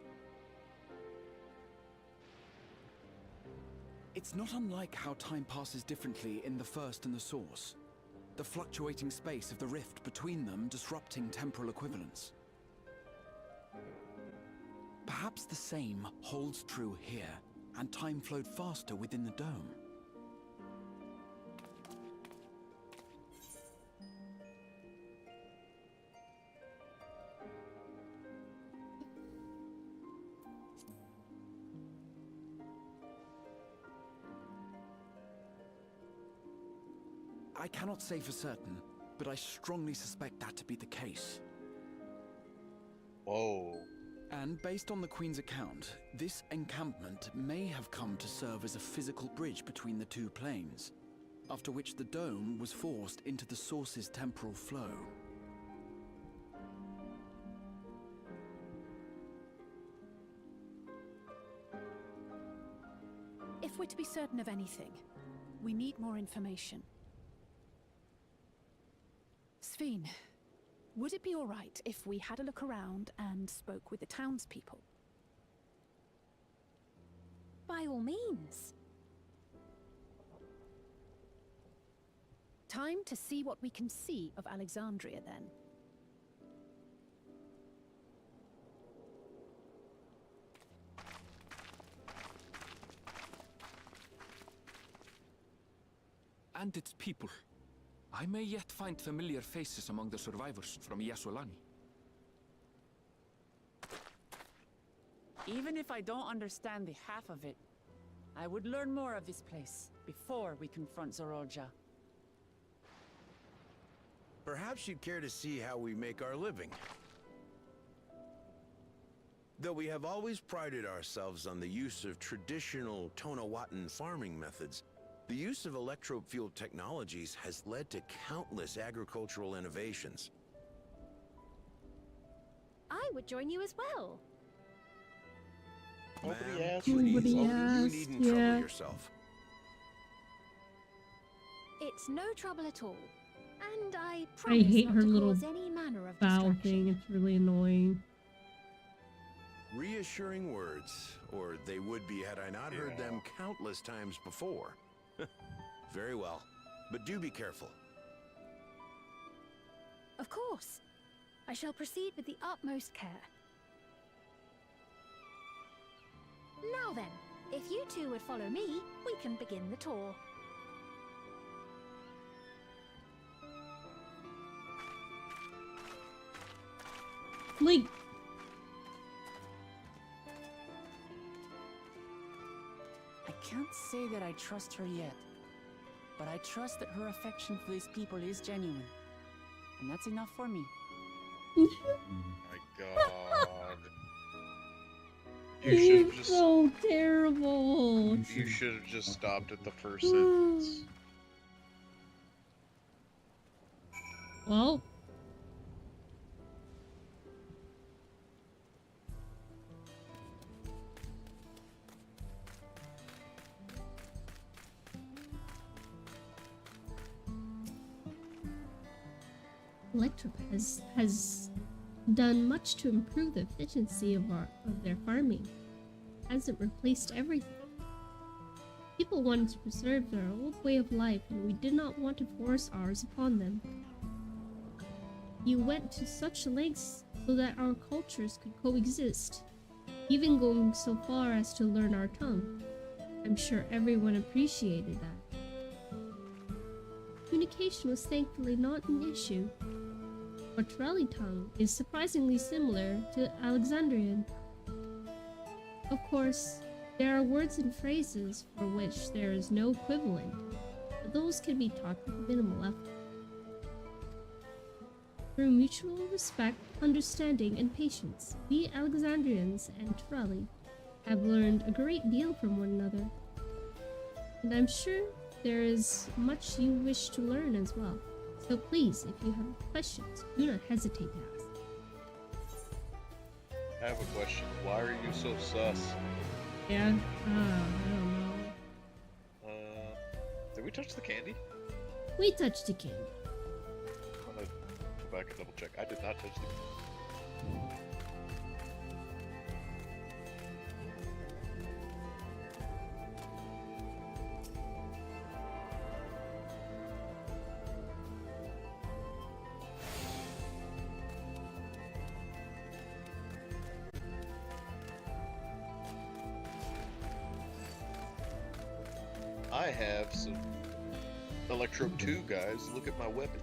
It's not unlike how time passes differently in the First and the Source. The fluctuating space of the rift between them disrupting temporal equivalence. Perhaps the same holds true here, and time flowed faster within the dome. I cannot say for certain, but I strongly suspect that to be the case. Whoa. And based on the Queen's account, this encampment may have come to serve as a physical bridge between the two planes, after which the dome was forced into the Source's temporal flow. If we're to be certain of anything, we need more information. Sphene, would it be all right if we had a look around and spoke with the townspeople? By all means. Time to see what we can see of Alexandria, then. And its people. I may yet find familiar faces among the survivors from Yasolani. Even if I don't understand the half of it, I would learn more of this place before we confront Zoralja. Perhaps you'd care to see how we make our living. Though we have always prided ourselves on the use of traditional Tonawatan farming methods, the use of electro-fueled technologies has led to countless agricultural innovations. I would join you as well. Nobody asked. please, Nobody you asked, needn't yeah. trouble yourself. It's no trouble at all. And I I promise hate not her to little cause any manner of bow distraction. thing. It's really annoying. Reassuring words, or they would be had I not heard them countless times before. Very well, but do be careful. Of course. I shall proceed with the utmost care. Now then, if you two would follow me, we can begin the tour. Like, I can't say that I trust her yet, but I trust that her affection for these people is genuine. And that's enough for me. My God. You he's should have just. so terrible. You should have just stopped at the first sentence. Well. Electrop has done much to improve the efficiency of their farming. Hasn't replaced everything. People wanted to preserve their old way of life, and we did not want to force ours upon them. You went to such lengths so that our cultures could coexist, even going so far as to learn our tongue. I'm sure everyone appreciated that. Communication was thankfully not an issue. Portrelli tongue is surprisingly similar to Alexandrian. Of course, there are words and phrases for which there is no equivalent, but those can be taught with minimal effort. Through mutual respect, understanding, and patience, we Alexandrians and Torelli have learned a great deal from one another. And I'm sure there is much you wish to learn as well. So please, if you have questions, do not hesitate to ask. I have a question. Why are you so sus? Yeah? I don't know. Did we touch the candy? We touched the candy. I'm gonna go back and double check. I did not touch the candy. I have some Electro 2 guys. Look at my weapon.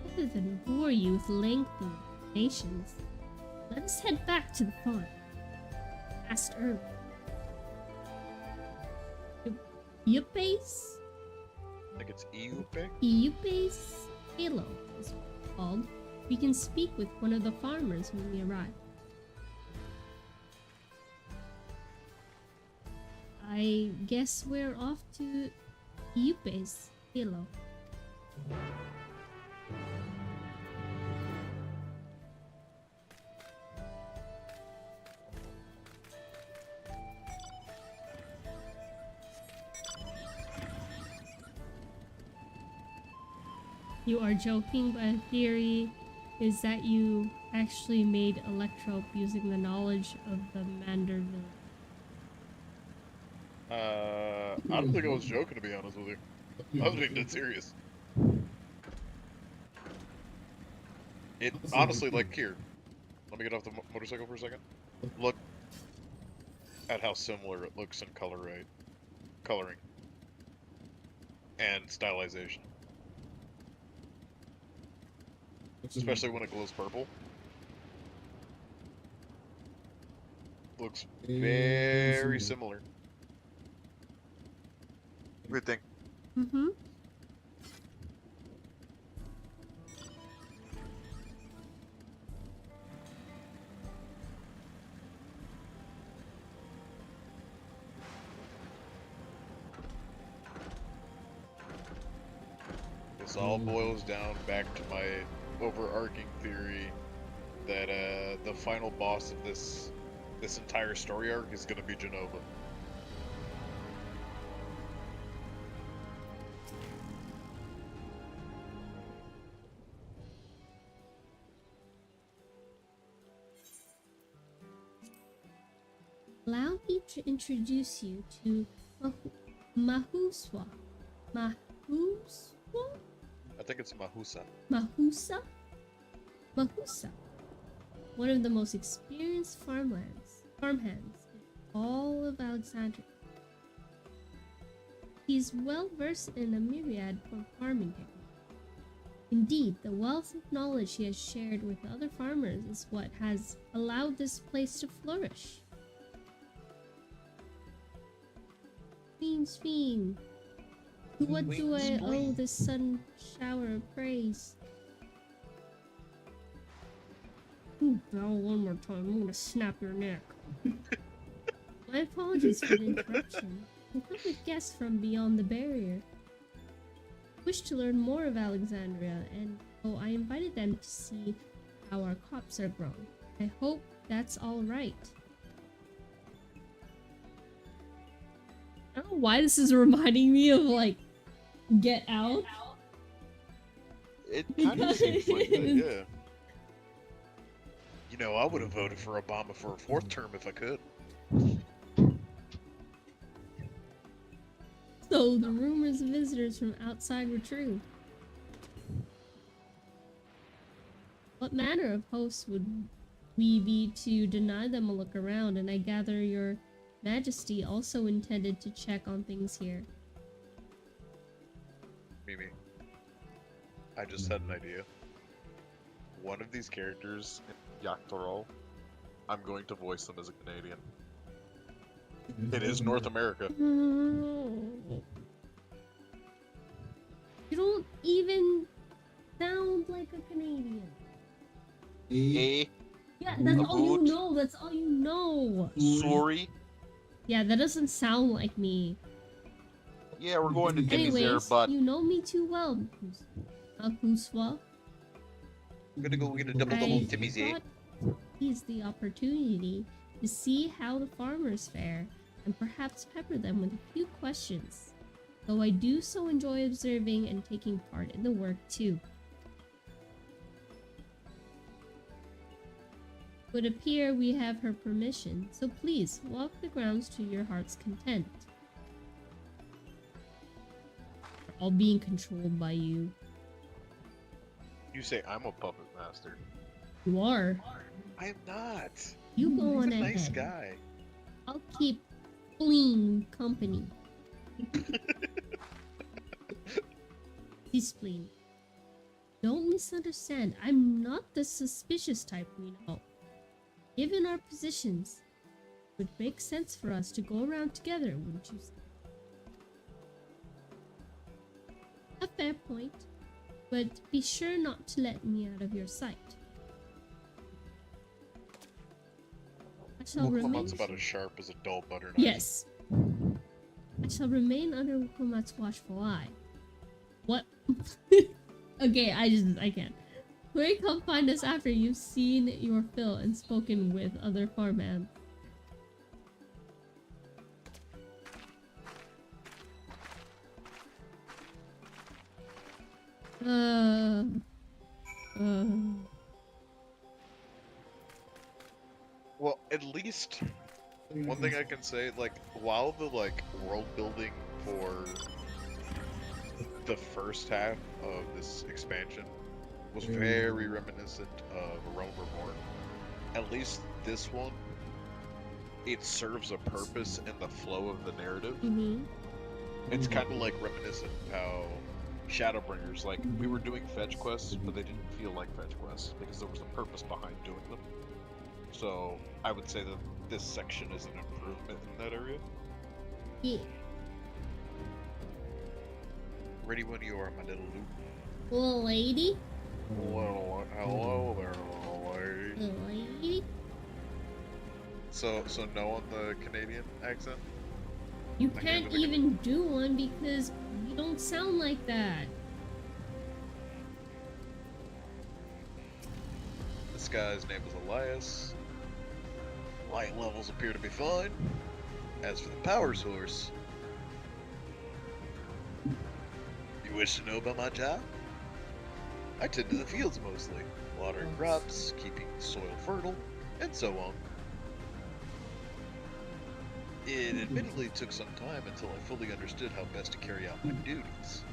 Rather than bore you with lengthy explanations, let us head back to the farm. Past early. Iupes? I think it's Iupe? Iupes Halo is called. We can speak with one of the farmers when we arrive. I guess we're off to Iupes Halo. You are joking, but a theory is that you actually made Electrope using the knowledge of the Mander village. I don't think I was joking, to be honest with you. I was being dead serious. It honestly, like, here. Let me get off the motorcycle for a second. Look at how similar it looks in coloring and stylization. Especially when it glows purple. Looks very similar. What do you think? Mm-hmm. This all boils down back to my overarching theory that the final boss of this entire story arc is going to be Genova. Allow me to introduce you to Mahuswa. Mahuswa? I think it's Mahusa. Mahusa? Mahusa. One of the most experienced farmhands in all of Alexandria. He's well versed in a myriad of farming techniques. Indeed, the wealth of knowledge he has shared with other farmers is what has allowed this place to flourish. Fiend. To what do I owe this sudden shower of praise? Ooh, Bell, one more time, I'm gonna snap your neck. My apologies for the interruption. I'm come with guests from beyond the barrier. I wish to learn more of Alexandria, and I invited them to see how our crops are grown. I hope that's all right. I don't know why this is reminding me of, like, Get Out. It kind of seems like that, yeah. You know, I would have voted for Obama for a 4th term if I could. So the rumors of visitors from outside were true. What manner of hosts would we be to deny them a look around, and I gather your majesty also intended to check on things here. Mimi, I just had an idea. One of these characters in Yaktoro, I'm going to voice them as a Canadian. It is North America. You don't even sound like a Canadian. Eh? Yeah, that's all you know. That's all you know. Sorry. Yeah, that doesn't sound like me. Yeah, we're going to Timmy's there, Anyways, but you know me too well, Kuswa. I'm gonna go get a double Timmy's here. Seize the opportunity to see how the farmers fare, and perhaps pepper them with a few questions. Though I do so enjoy observing and taking part in the work too. It would appear we have her permission, so please walk the grounds to your heart's content. We're all being controlled by you. You say I'm a puppet master. You are. I am not. You go He's on a ahead. nice guy. I'll keep Spleen company. Spleen. Don't misunderstand. I'm not the suspicious type, we know. Given our positions, it would make sense for us to go around together, wouldn't you say? A fair point, but be sure not to let me out of your sight. I shall remain. Wokomat's about as sharp as a dull butter knife. Yes. I shall remain under Wokomat's watchful eye. What? Okay, I can't. Hurry, come find us after you've seen your fill and spoken with other farmhands. Well, at least one thing I can say, like, while the world building for the first half of this expansion was very reminiscent of A Realm Reborn, at least this one, it serves a purpose in the flow of the narrative. It's kind of like reminiscent of how Shadowbringers, like, we were doing fetch quests, but they didn't feel like fetch quests because there was a purpose behind doing them. So I would say that this section is an improvement in that area. Yeah. Ready when you are, my little loop. Little lady? Hello there, little lady. Little lady? So no on the Canadian accent? You can't even do one because you don't sound like that. This guy's name is Elias. Light levels appear to be fine. As for the power source, you wish to know about my job? I tend to the fields mostly, watering crops, keeping the soil fertile, and so on. It admittedly took some time until I fully understood how best to carry out my duties.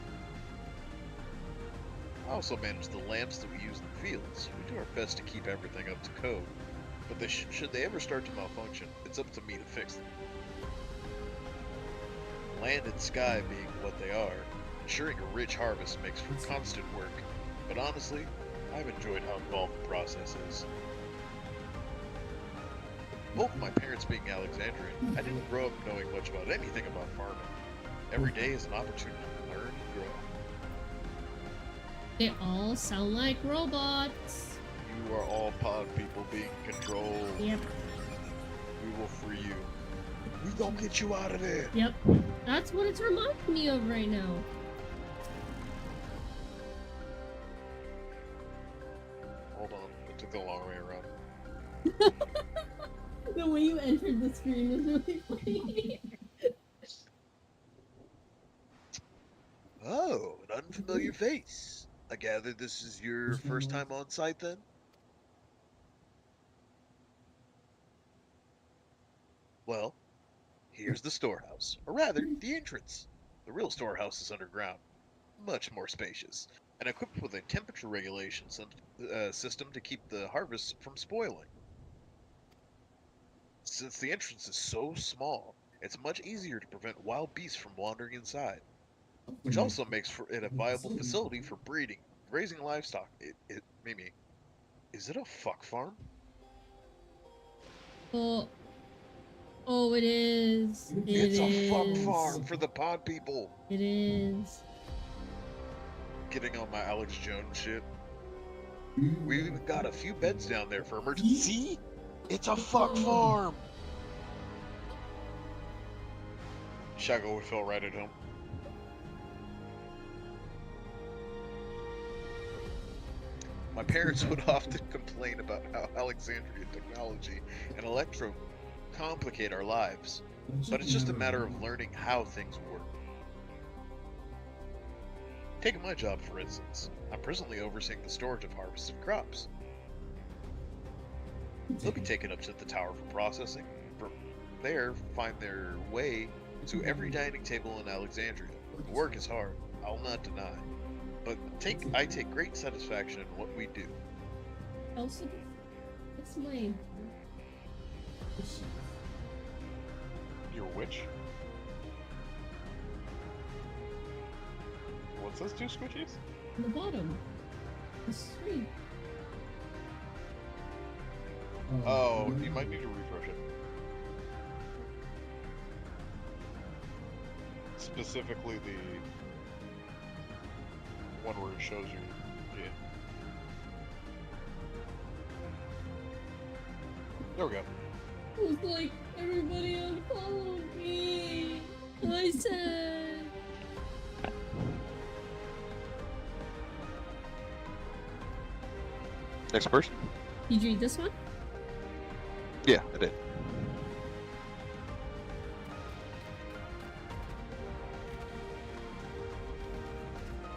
I also manage the lamps that we use in the fields. We do our best to keep everything up to code, but should they ever start to malfunction, it's up to me to fix them. Land and sky being what they are, ensuring a rich harvest makes for constant work, but honestly, I've enjoyed how involved the process is. Both my parents being Alexandrian, I didn't grow up knowing much about anything about farming. Every day is an opportunity to learn and grow. They all sound like robots. You are all pod people being controlled. Yep. We will free you. We gonna get you out of there. Yep. That's what it's reminding me of right now. Hold on, it took the long way around. The way you entered the screen was really funny. Oh, an unfamiliar face. I gather this is your first time on site then? Well, here's the storehouse, or rather, the entrance. The real storehouse is underground, much more spacious, and equipped with a temperature regulation system to keep the harvest from spoiling. Since the entrance is so small, it's much easier to prevent wild beasts from wandering inside, which also makes for it a viable facility for breeding, raising livestock. Mimi, is it a fuck farm? Oh, oh, it is. It's a fuck farm for the pod people. It is. Getting on my Alex Jones shit. We even got a few beds down there for emergency. See? It's a fuck farm. Shago would feel right at home. My parents would often complain about how Alexandria technology and electro complicate our lives, but it's just a matter of learning how things work. Take my job, for instance. I'm presently overseeing the storage of harvested crops. They'll be taken up to the tower for processing. From there, find their way to every dining table in Alexandria. The work is hard, I'll not deny, but I take great satisfaction in what we do. Also, explain. You're a witch? What's those two squishies? On the bottom. There's 3. Oh, you might need to refresh it. Specifically the one where it shows you. Yeah. There we go. It was like, everybody unfollowed me. I said. Next person? Did you read this one? Yeah, I did.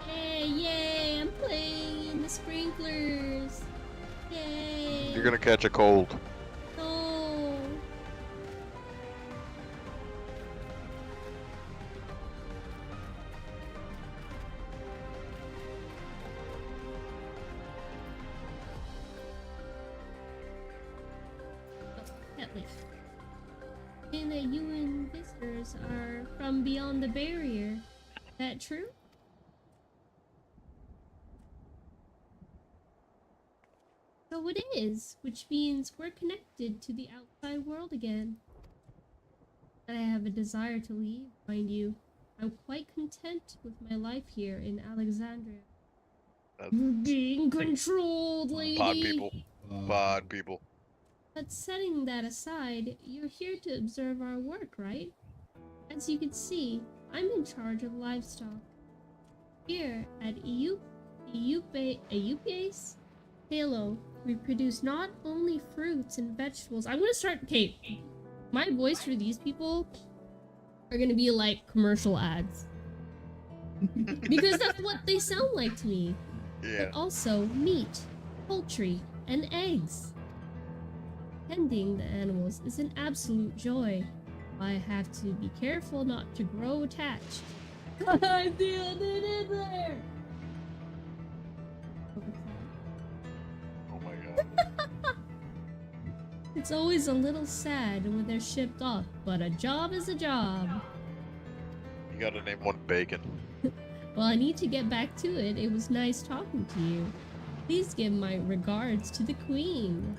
Hey, yay, I'm playing in the sprinklers. Yay. You're gonna catch a cold. No. And that you and visitors are from beyond the barrier. Is that true? So it is, which means we're connected to the outside world again. I have a desire to leave, mind you. I'm quite content with my life here in Alexandria. You're being controlled, lady! Pod people. Pod people. But setting that aside, you're here to observe our work, right? As you can see, I'm in charge of livestock. Here at Eupace Halo, we produce not only fruits and vegetables. I'm gonna start. Okay, my voice for these people are gonna be like commercial ads. Because that's what they sound like to me. Yeah. But also meat, poultry, and eggs. Tending the animals is an absolute joy. I have to be careful not to grow attached. I feel it in there! Oh my god. It's always a little sad when they're shipped off, but a job is a job. You gotta name one bacon. Well, I need to get back to it. It was nice talking to you. Please give my regards to the Queen.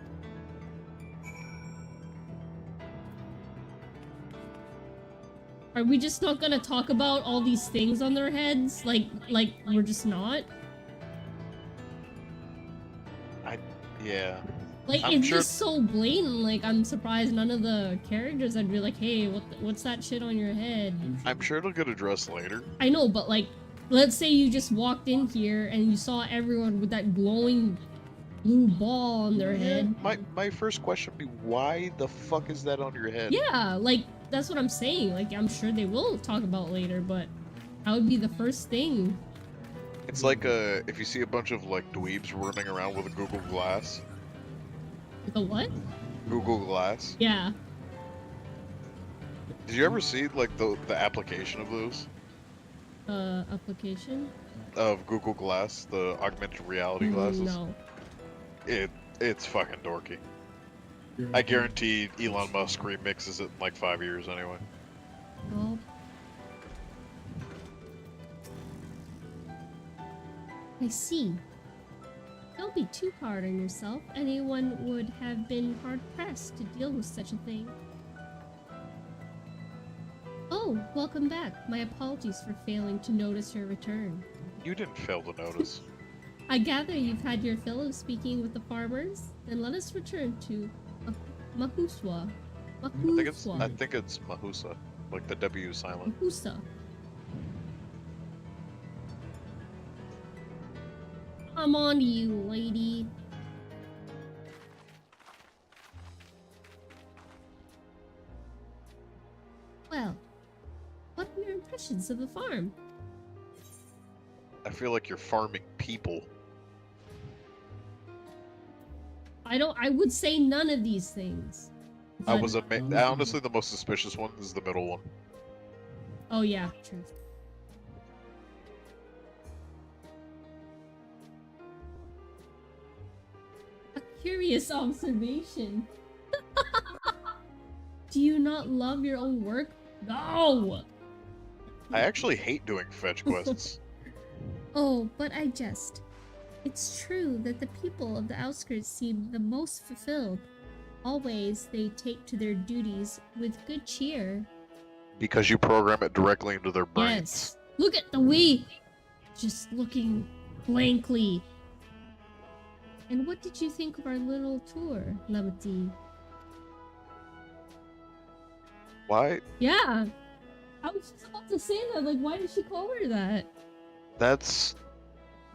Are we just not gonna talk about all these things on their heads? Like we're just not? Yeah. Like, it's just so blatant. Like, I'm surprised none of the characters would be like, hey, what's that shit on your head? I'm sure it'll get addressed later. I know, but like, let's say you just walked in here and you saw everyone with that glowing blue ball on their head. My first question would be, why the fuck is that on your head? Yeah, like, that's what I'm saying. Like, I'm sure they will talk about later, but that would be the first thing. It's like if you see a bunch of like dweebs running around with a Google Glass. The what? Google Glass. Yeah. Did you ever see like the application of those? Application? Of Google Glass, the augmented reality glasses? No. It's fucking dorky. I guarantee Elon Musk remixes it in like 5 years anyway. Well, I see. Don't be too hard on yourself. Anyone would have been hard-pressed to deal with such a thing. Oh, welcome back. My apologies for failing to notice your return. You didn't fail to notice. I gather you've had your fill of speaking with the farmers? Then let us return to Mahuswa. I think it's Mahusa, like the W silent. Mahusa. Come on to you, lady. Well, what are your impressions of the farm? I feel like you're farming people. I would say none of these things. Honestly, the most suspicious one is the middle one. Oh yeah, true. A curious observation. Do you not love your own work? No! I actually hate doing fetch quests. Oh, but I jest. It's true that the people of the outskirts seem the most fulfilled. Always they take to their duties with good cheer. Because you program it directly into their brains. Yes. Look at the we just looking blankly. And what did you think of our little tour, Lemity? Why? Yeah. I was just about to say that. Like, why did she call her that? That's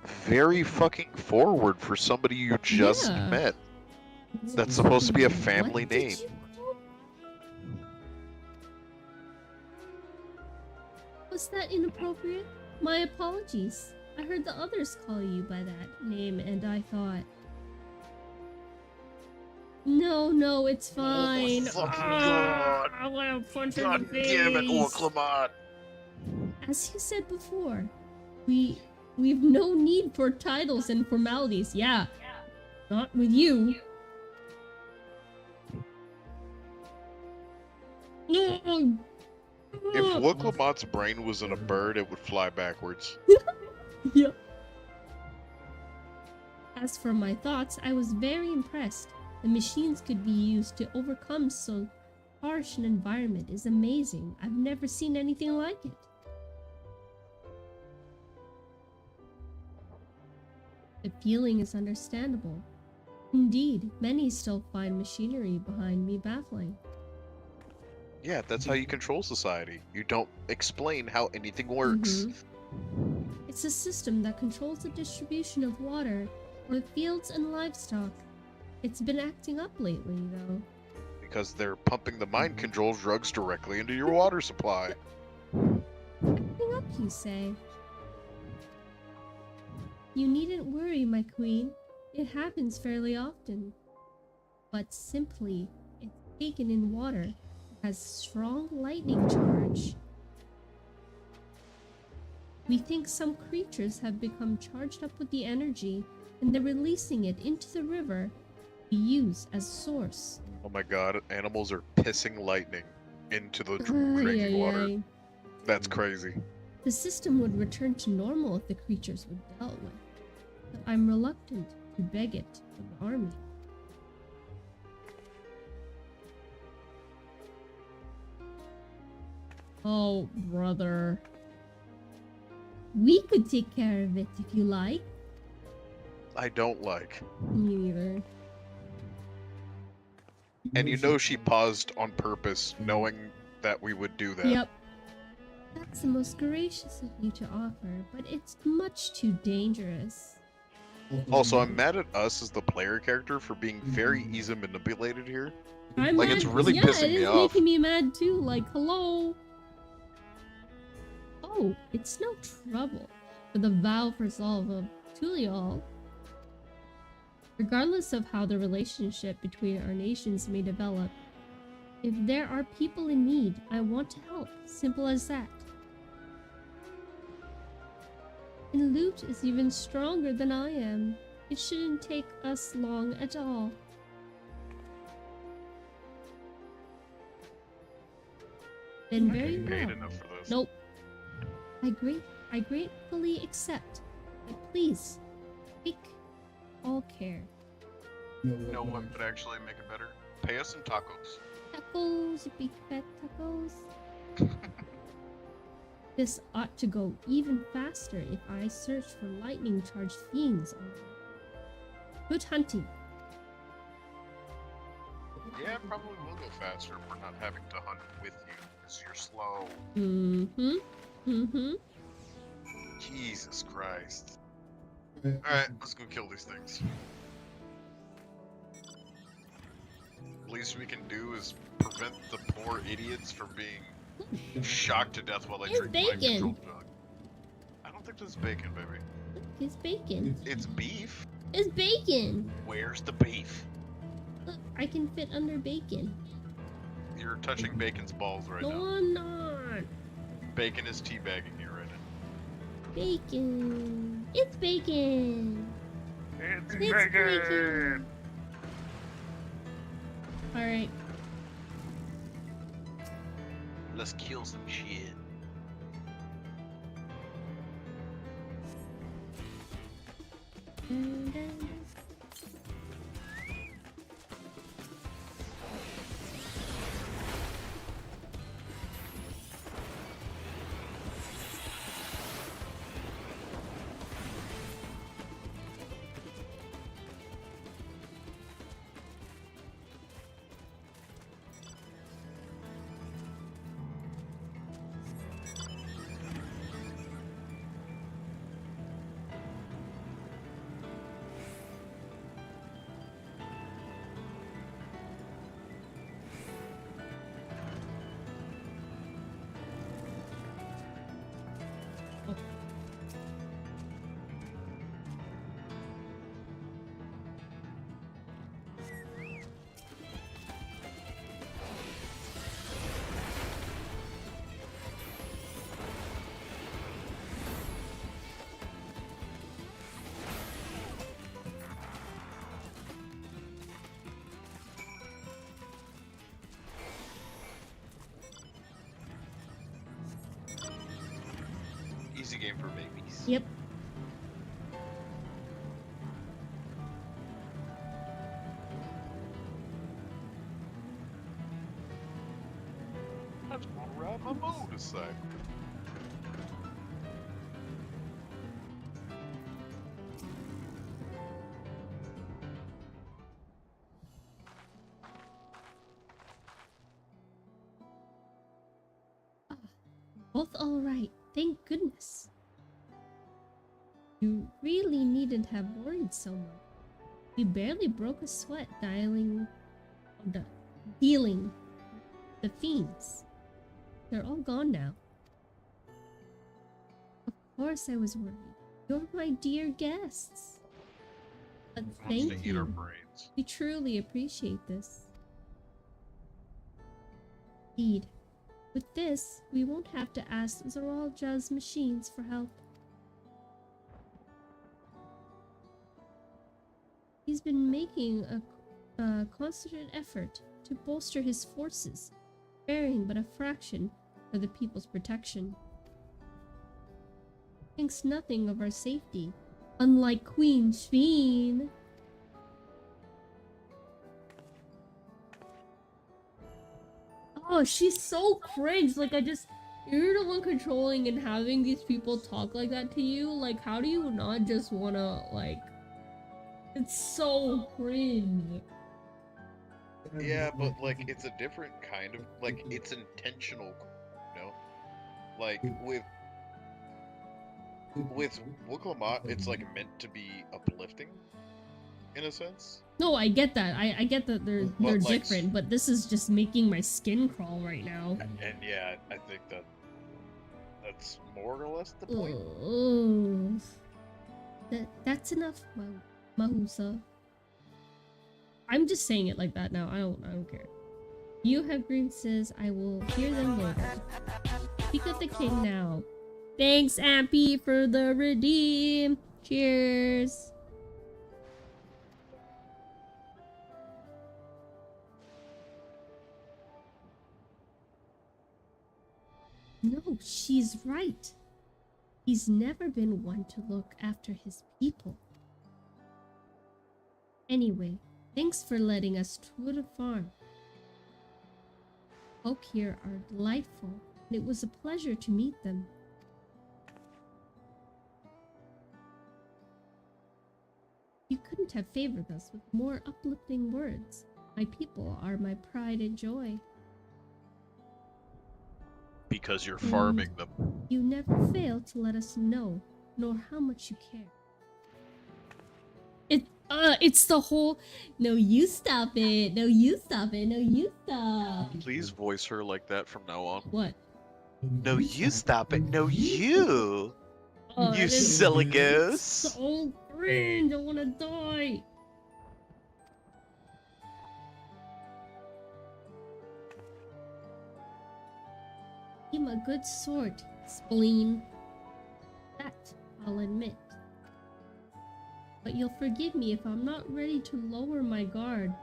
very fucking forward for somebody you just met. That's supposed to be a family name. Was that inappropriate? My apologies. I heard the others call you by that name, and I thought... No, it's fine. I want to punch her in the face. Damn it, Orclamont. As you said before, we've no need for titles and formalities. Yeah, not with you. No. If Orclamont's brain was in a bird, it would fly backwards. Yep. As for my thoughts, I was very impressed. The machines could be used to overcome so harsh an environment is amazing. I've never seen anything like it. The feeling is understandable. Indeed, many still find machinery behind me baffling. Yeah, that's how you control society. You don't explain how anything works. It's a system that controls the distribution of water for fields and livestock. It's been acting up lately, though. Because they're pumping the mind control drugs directly into your water supply. Acting up, you say? You needn't worry, my queen. It happens fairly often. But simply, it's taken in water. It has strong lightning charge. We think some creatures have become charged up with the energy, and they're releasing it into the river to use as source. Oh my god, animals are pissing lightning into the drinking water. That's crazy. The system would return to normal if the creatures were dealt with. But I'm reluctant to beg it from the army. Oh, brother. We could take care of it if you like. I don't like. Me neither. And you know she paused on purpose, knowing that we would do that. Yep. That's the most gracious of you to offer, but it's much too dangerous. Also, I'm mad at us as the player character for being very easy manipulated here. I'm like, mad. it's really yeah, pissing it me is off. making me mad too. Like, hello. Oh, it's no trouble for the vow for resolve of Tulial. Regardless of how the relationship between our nations may develop, if there are people in need, I want to help. Simple as that. And Loot is even stronger than I am. It shouldn't take us long at all. Then I very get paid well. enough for this. Nope. I gratefully accept. But please, take all care. No one could actually make it better. Pay us in tacos. Tacos, big fat tacos. This ought to go even faster if I search for lightning-charged fiends. Good hunting. Yeah, it probably will go faster if we're not having to hunt with you, because you're slow. Jesus Christ. Alright, let's go kill these things. Least we can do is prevent the poor idiots from being shocked to death while they It's drink bacon. mind-controlled jug. I don't think that's bacon, baby. It's bacon. It's beef. It's bacon. Where's the beef? Look, I can fit under bacon. You're touching bacon's balls right No, now. I'm not. Bacon is teabagging you right now. Bacon. It's bacon. It's bacon. Alright. Let's kill some shit. Easy game for babies. Yep. I just want to ride my motorcycle. Both alright, thank goodness. You really needn't have worried so much. We barely broke a sweat dealing the fiends. They're all gone now. Of course I was worried. You're my dear guests. But Wants to thank eat our you. brains. We truly appreciate this. Indeed. With this, we won't have to ask Zoralja's machines for help. He's been making a concerted effort to bolster his forces, sparing but a fraction for the people's protection. Thinks nothing of our safety, unlike Queen Shveen. Oh, she's so cringe. Like, you're the one controlling and having these people talk like that to you. Like, how do you not just wanna, like... It's so cringe. Yeah, but like it's a different kind of like it's intentional, you know? Like with Wuklamat, it's like meant to be uplifting in a sense. No, I get that. I get that they're But, like, different, but this is just making my skin crawl right now. And yeah, I think that's more or less the point. Oh, that's enough, Mahusa. I'm just saying it like that now. I don't care. You have grievances. I will hear them later. Speak of the king now. Thanks, Ampy, for the redeem. Cheers. No, she's right. He's never been one to look after his people. Anyway, thanks for letting us tour the farm. Folk here are delightful, and it was a pleasure to meet them. You couldn't have favored us with more uplifting words. My people are my pride and joy. Because you're farming them. You never fail to let us know, nor how much you care. It's the whole, no you stop it, no you stop it, no you stop. Please voice her like that from now on. What? No, you stop it. No, you. Oh, You that is silly goose. so cringe, I wanna die. I'm a good sort, spleen. That I'll admit. But you'll forgive me if I'm not ready to lower my guard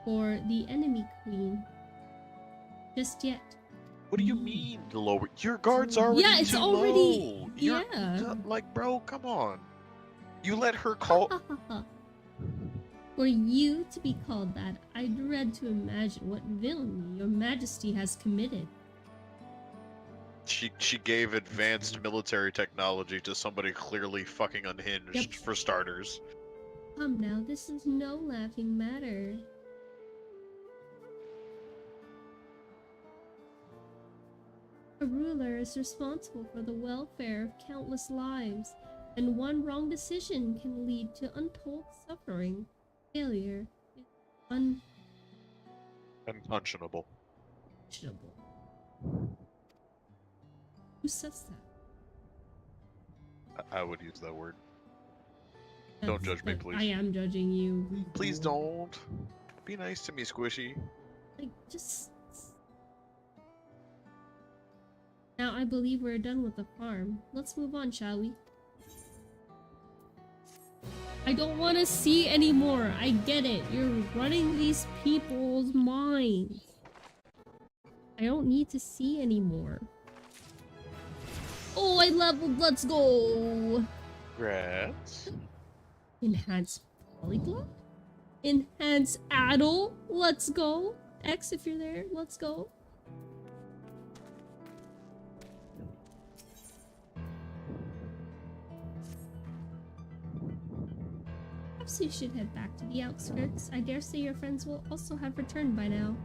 for the enemy queen just yet. What do you mean lower? Your guard's already Yeah, it's too already low. yeah. Like, bro, come on. You let her call. For you to be called that, I dread to imagine what villainy your majesty has committed. She gave advanced military technology to somebody clearly fucking unhinged, Yep. for starters. Come now, this is no laughing matter. A ruler is responsible for the welfare of countless lives, and one wrong decision can lead to untold suffering. Failure is Unconscionable. unconscionable. Who says that? I would use that word. Don't judge me, please. I am judging you. Please don't. Be nice to me, Squishy. Like, just... Now I believe we're done with the farm. Let's move on, shall we? I don't want to see anymore. I get it. You're running these people's minds. I don't need to see anymore. Oh, I leveled. Let's go. Congrats. Enhance polyglot? Enhance addle? Let's go. X if you're there. Let's go. Perhaps you should head back to the outskirts. I dare say your friends will also have returned by now.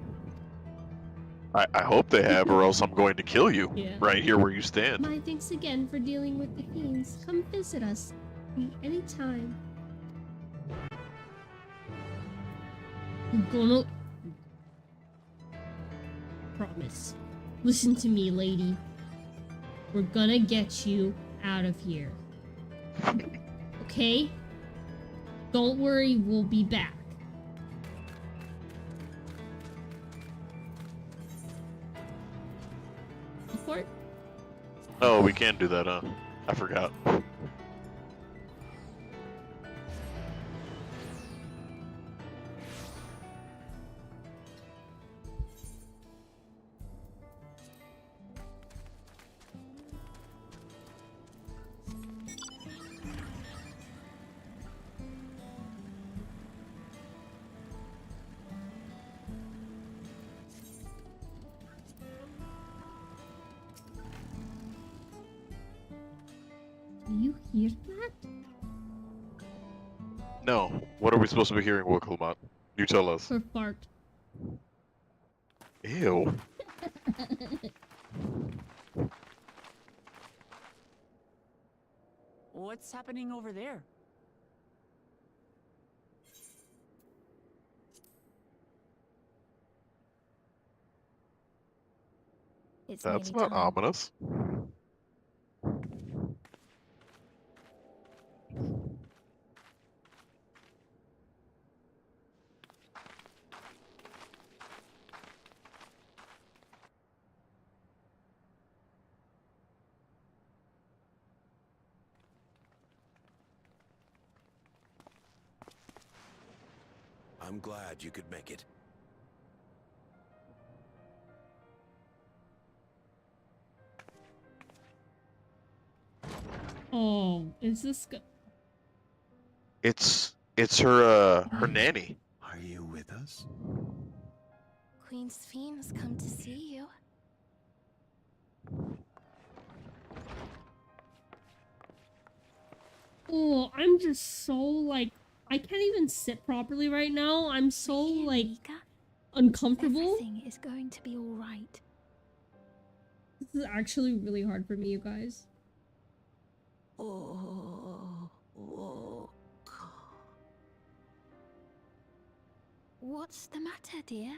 I hope they have, or else I'm going to kill you. Yeah. Right here where you stand. My thanks again for dealing with the fiends. Come visit us anytime. I'm gonna... Promise. Listen to me, lady. We're gonna get you out of here. Okay? Don't worry, we'll be back. Report? Oh, we can do that, huh? I forgot. Do you hear that? No. What are we supposed to be hearing, Wooklamat? You tell us. Her fart. Ew. What's happening over there? It's That's nearly not time. ominous. I'm glad you could make it. Oh, is this go- It's her her nanny. Are you with us? Queen Sphene has come to see you. Oh, I'm just so like I can't even sit properly right now. I'm so like uncomfortable. Everything is going to be all right. This is actually really hard for me, you guys. What's the matter, dear?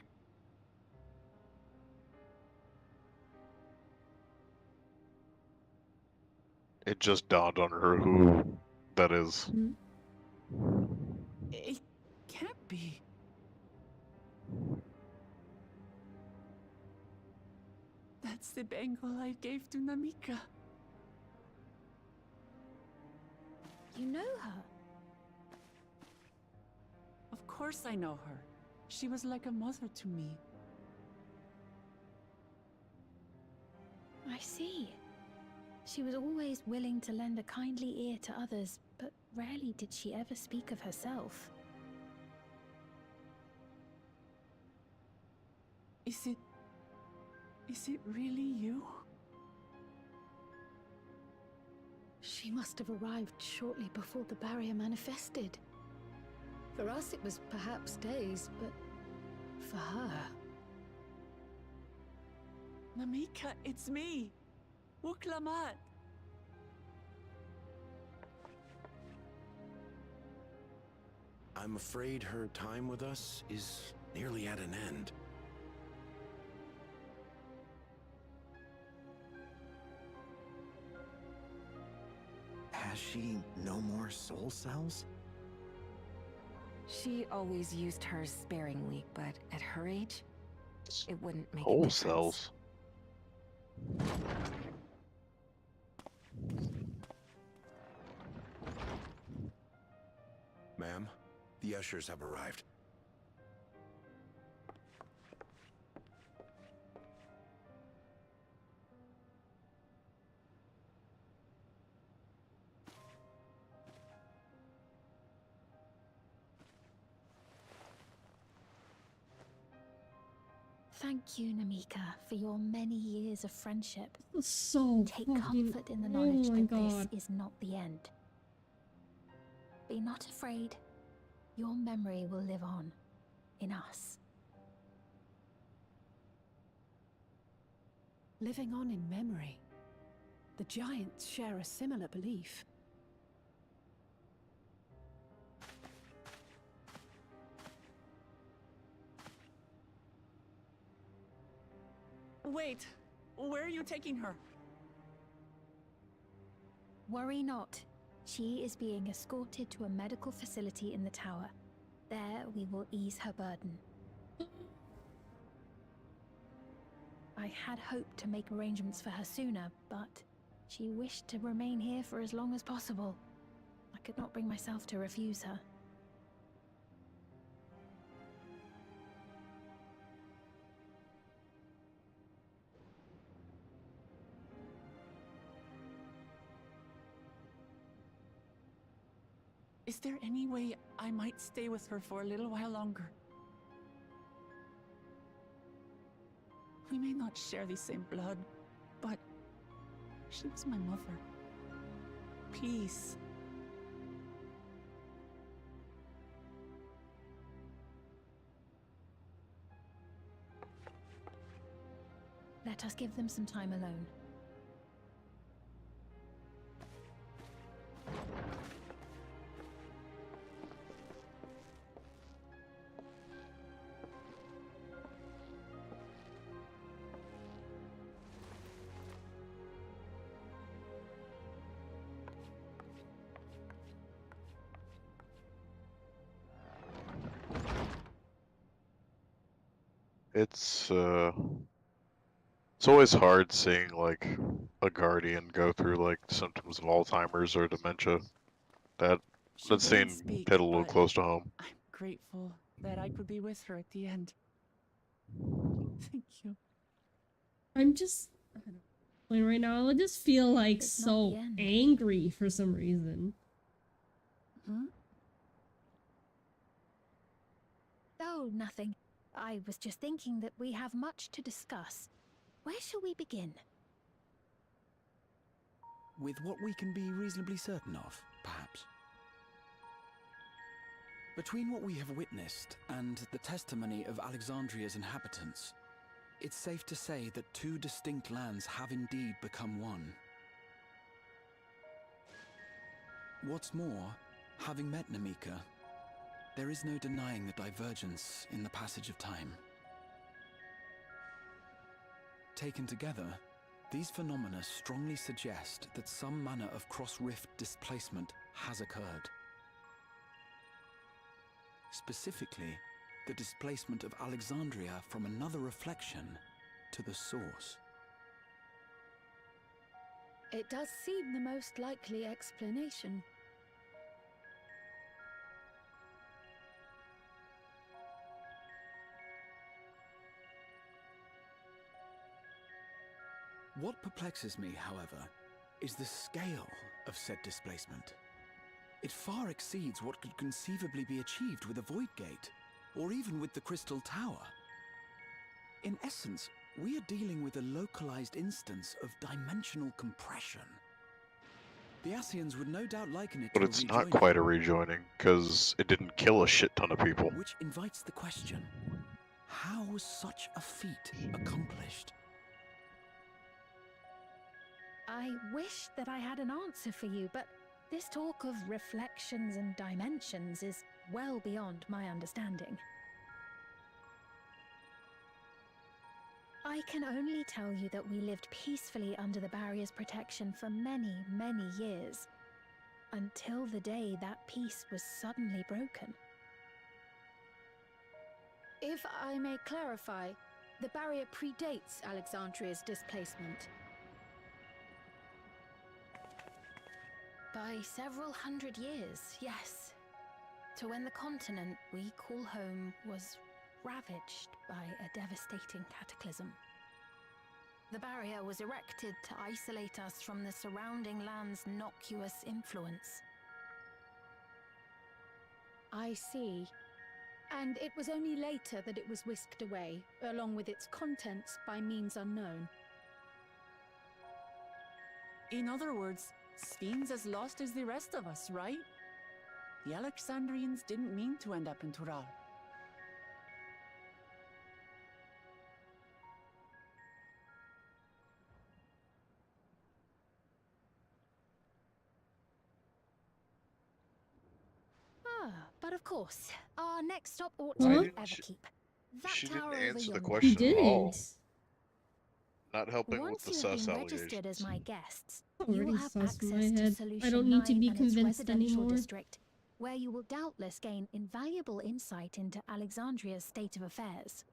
It just dawned on her who that is. It can't be. That's the bangle I gave to Namika. You know her? Of course I know her. She was like a mother to me. I see. She was always willing to lend a kindly ear to others, but rarely did she ever speak of herself. Is it really you? She must have arrived shortly before the barrier manifested. For us, it was perhaps days, but for her... Namika, it's me! Wuklamat! I'm afraid her time with us is nearly at an end. Has she no more soul cells? She always used hers sparingly, but at her age, it wouldn't make a Soul difference. cells. Ma'am, the ushers have arrived. Thank you, Namika, for your many years of friendship. So take fucking- comfort in the knowledge oh my that God. this is not the end. Be not afraid. Your memory will live on in us. Living on in memory. The giants share a similar belief. Wait, where are you taking her? Worry not. She is being escorted to a medical facility in the tower. There we will ease her burden. I had hoped to make arrangements for her sooner, but she wished to remain here for as long as possible. I could not bring myself to refuse her. Is there any way I might stay with her for a little while longer? We may not share the same blood, but she was my mother. Please. Let us give them some time alone. It's always hard seeing like a guardian go through like symptoms of Alzheimer's or dementia. That scene speak, hit a little but close to home. I'm grateful that I could be with her at the end. Thank you. I'm just happening right now. I just feel like It's not so the end. angry for some reason. Hmm? Oh, nothing. I was just thinking that we have much to discuss. Where shall we begin? With what we can be reasonably certain of, perhaps. Between what we have witnessed and the testimony of Alexandria's inhabitants, it's safe to say that two distinct lands have indeed become one. What's more, having met Namika, there is no denying the divergence in the passage of time. Taken together, these phenomena strongly suggest that some manner of cross-rift displacement has occurred. Specifically, the displacement of Alexandria from another reflection to the source. It does seem the most likely explanation. What perplexes me, however, is the scale of said displacement. It far exceeds what could conceivably be achieved with a Void Gate, or even with the Crystal Tower. In essence, we are dealing with a localized instance of dimensional compression. The Ascians would no doubt liken it But to it's a not rejoining, quite a rejoining, because it didn't kill a shit ton of people. which invites the question, how was such a feat accomplished? I wish that I had an answer for you, but this talk of reflections and dimensions is well beyond my understanding. I can only tell you that we lived peacefully under the barrier's protection for many, many years, until the day that peace was suddenly broken. If I may clarify, the barrier predates Alexandria's displacement. By several hundred years, yes. To when the continent we call home was ravaged by a devastating cataclysm. The barrier was erected to isolate us from the surrounding land's noxious influence. I see. And it was only later that it was whisked away, along with its contents, by means unknown. In other words, Sphin's as lost as the rest of us, right? The Alexandrians didn't mean to end up in Tural. But of course, our next stop ought Why to didn't be she- Everkeep. That She didn't tower over answer the yonder. question He at all. didn't. Not helping with Once the you have sus been registered as allegations. my guests, Already you will have sus in my access to head. Solution I don't need to 9 be and its convinced residential anymore. district, where you will doubtless gain invaluable insight into Alexandria's state of affairs.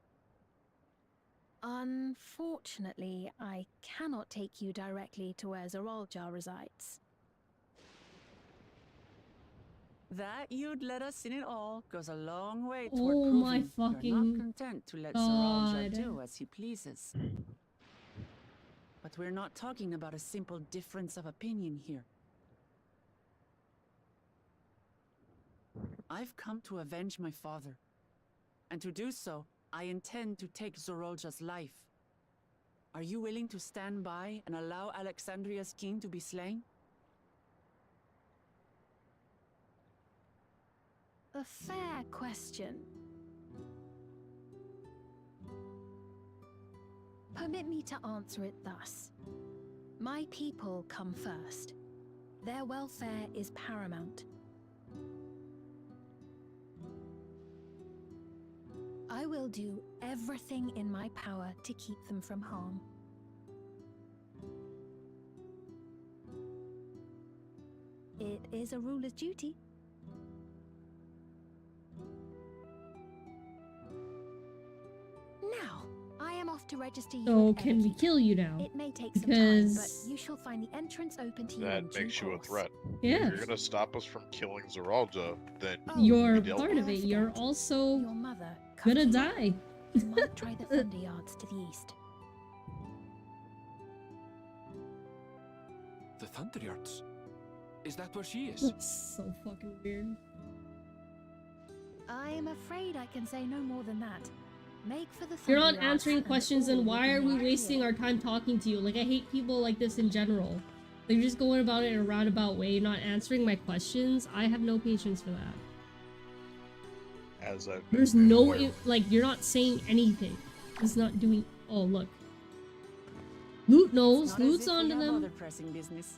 Unfortunately, I cannot take you directly to where Zoraljar resides. That you'd let us in it all goes a long way toward Oh proving my you're not fucking content to let Zoralja God. do as he pleases. But we're not talking about a simple difference of opinion here. I've come to avenge my father. And to do so, I intend to take Zoralja's life. Are you willing to stand by and allow Alexandria's king to be slain? A fair question. Permit me to answer it thus. My people come first. Their welfare is paramount. I will do everything in my power to keep them from harm. It is a ruler's duty. Now, I am off to register you. So at can we Everkeep. kill you now? It may take some time, Because but you shall find the entrance open to you in That due makes you a course. threat. Yeah. If you're gonna stop us from killing Zoralja, then You're we dealt part with of it. it. You're also Your mother gonna comes die. You might try the Thunder Yards to the east. The Thunderyards? Is that where she is? That's so fucking weird. I'm afraid I can say no more than that. Make for the If you're not Thunderyards answering and questions, all then will why be are we right wasting here. our time talking to you? Like, I hate people like this in general. They're just going about it in a roundabout way, not answering my questions. I have no patience for that. As I've There's no, like, you're not saying anything. He's not doing. Oh, look. Loot knows. Not as Loot's if we onto have them. other pressing business.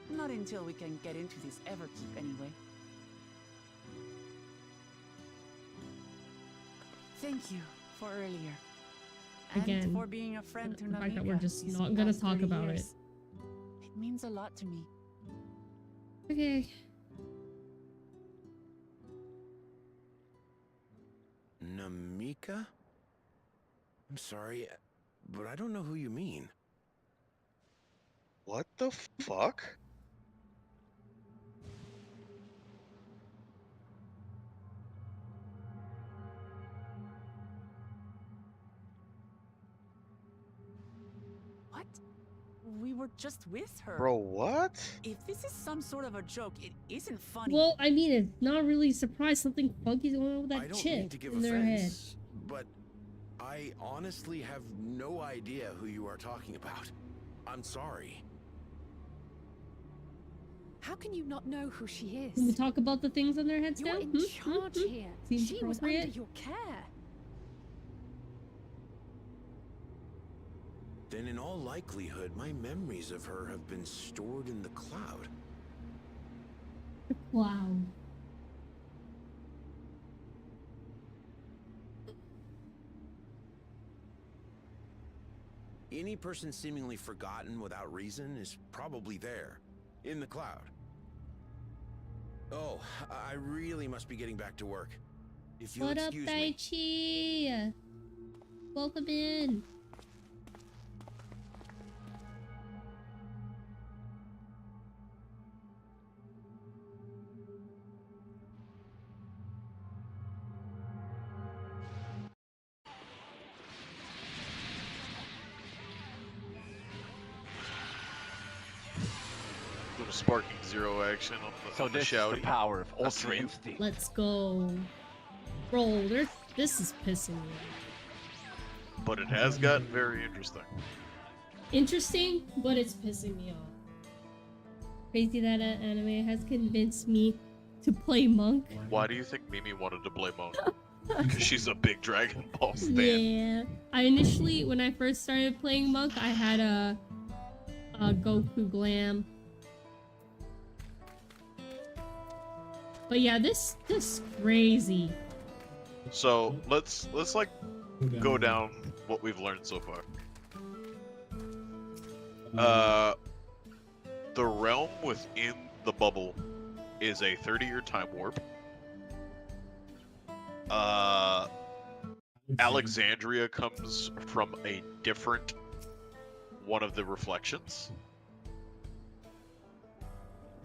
Not until we can get into this Everkeep anyway. Thank you for earlier. Again, and for being a friend to the fact that we're Namika just these not gonna past talk 30 about years. It means a lot to me. Okay. Namika? I'm sorry, but I don't know who you mean. What the fuck? What? We were just with her. Bro, what? If this is some sort of a joke, it isn't funny. Well, I mean, it's not really a surprise. Something funky's going on with I that don't mean chip to give in their head. offense, but I honestly have no idea who you are talking about. I'm sorry. How can you not know who she Can we is? talk about the things on their heads You're now? in charge here. Seems She was under appropriate. your care. Then in all likelihood, my memories of her have been stored in the cloud. Wow. Any person seemingly forgotten without reason is probably there, in the cloud. Oh, I really must be getting back to work. If you'll What up, excuse me. Daichi? Welcome in. Little sparking zero action on the, on the shouty. power of Ultra Ultra Instinct. Let's go. Bro, this is pissing me off. But it has gotten very interesting. Interesting, but it's pissing me off. Crazy that anime has convinced me to play Monk. Why do you think Mimi wanted to play Monk? Because she's a big Dragon Ball stan. Yeah. I initially, when I first started playing Monk, I had a Goku Glam. But yeah, this crazy. So let's like go down what we've learned so far. The realm within the bubble is a 30-year time warp. Alexandria comes from a different one of the reflections.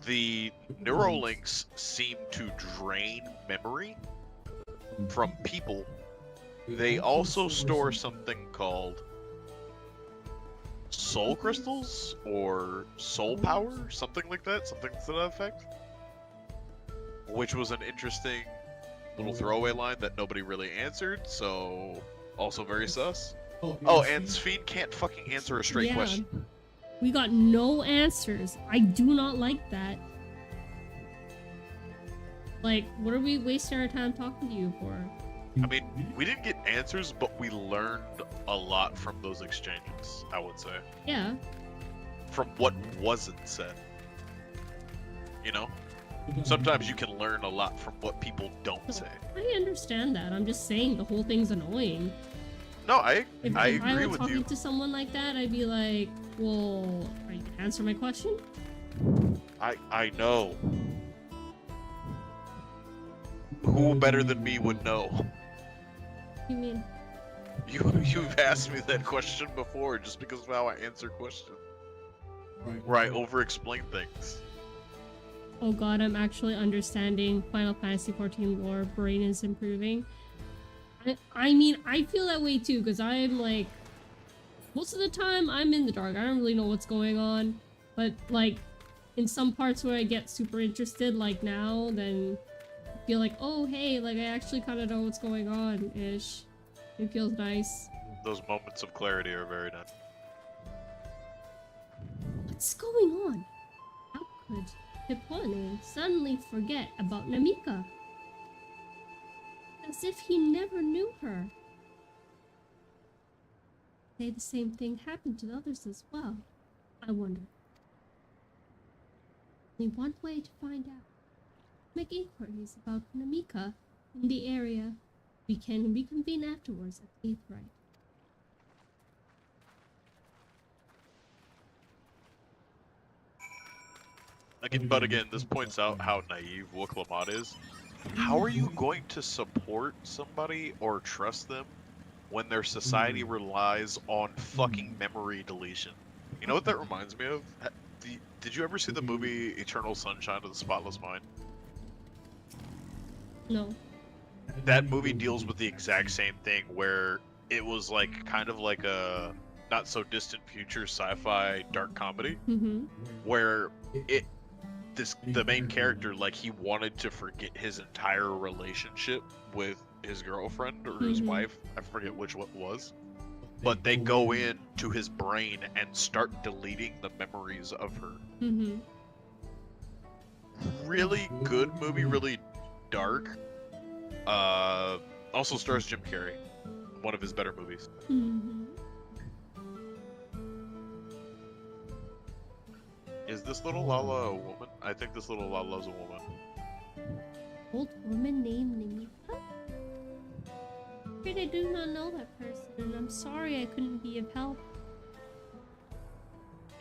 The Neurolinks seem to drain memory from people. They also store something called soul crystals or soul power, something like that, something to that effect. Which was an interesting little throwaway line that nobody really answered, so also very sus. Oh, and Sphene can't fucking answer a straight question. We got no answers. I do not like that. Like, what are we wasting our time talking to you for? I mean, we didn't get answers, but we learned a lot from those exchanges, I would say. Yeah. From what wasn't said. You know? Sometimes you can learn a lot from what people don't say. I understand that. I'm just saying the whole thing's annoying. No, I If agree were with talking you. to someone like that, I'd be like, well, are you gonna answer my question? I know. Who better than me would know? You mean? You've asked me that question before just because of how I answer questions. Where I over-explain things. Oh god, I'm actually understanding Final Fantasy XIV lore. Brain is improving. I mean, I feel that way too, because I'm like, most of the time I'm in the dark. I don't really know what's going on. But like, in some parts where I get super interested, like now, then I feel like, oh hey, like I actually kind of know what's going on ish. It feels nice. Those moments of clarity are very nice. What's going on? How could Hipone suddenly forget about Namika? As if he never knew her. Say the same thing happened to the others as well. I wonder. Only one way to find out. Make inquiries about Namika in the area. We can reconvene afterwards at the 8th right. But again, this points out how naive Wuklamad is. How are you going to support somebody or trust them when their society relies on fucking memory deletion? You know what that reminds me of? Did you ever see the movie Eternal Sunshine of the Spotless Mind? No. That movie deals with the exact same thing, where it was like kind of like a not so distant future sci-fi dark comedy, where the main character, like, he wanted to forget his entire relationship with his girlfriend or his wife. I forget which one it was. But they go in to his brain and start deleting the memories of her. Really good movie, really dark. Also stars Jim Carrey. One of his better movies. Is this little Lala a woman? I think this little Lala's a woman. Old woman named Namika? Afraid I do not know that person, and I'm sorry I couldn't be of help.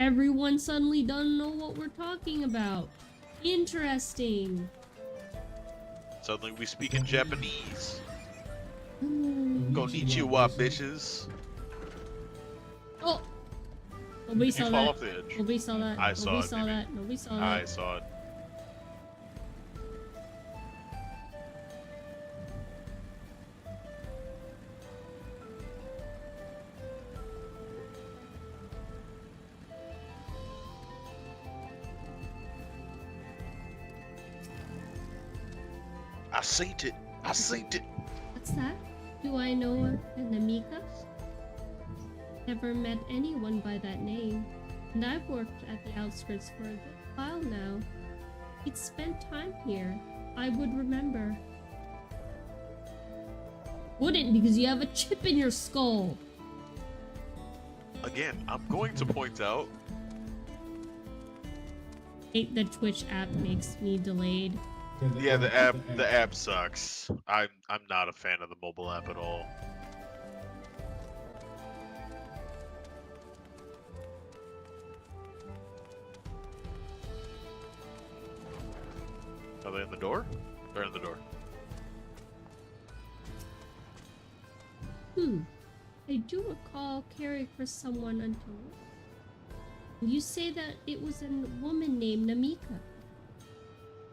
Everyone suddenly doesn't know what we're talking about. Interesting. Suddenly we speak in Japanese. Konnichiwa, bitches. Oh! Nobody Did you saw fall that. off the edge? Nobody saw that. I saw Nobody it, saw maybe. that. Nobody saw that. I saw it. I seen it. I seen it. What's that? Do I know an Namika? Never met anyone by that name, and I've worked at the outskirts for a good while now. He'd spent time here. I would remember. Wouldn't, because you have a chip in your skull. Again, I'm going to point out. The Twitch app makes me delayed. Yeah, the app sucks. I'm not a fan of the mobile app at all. Are they in the door? They're in the door. I do recall caring for someone until you say that it was a woman named Namika.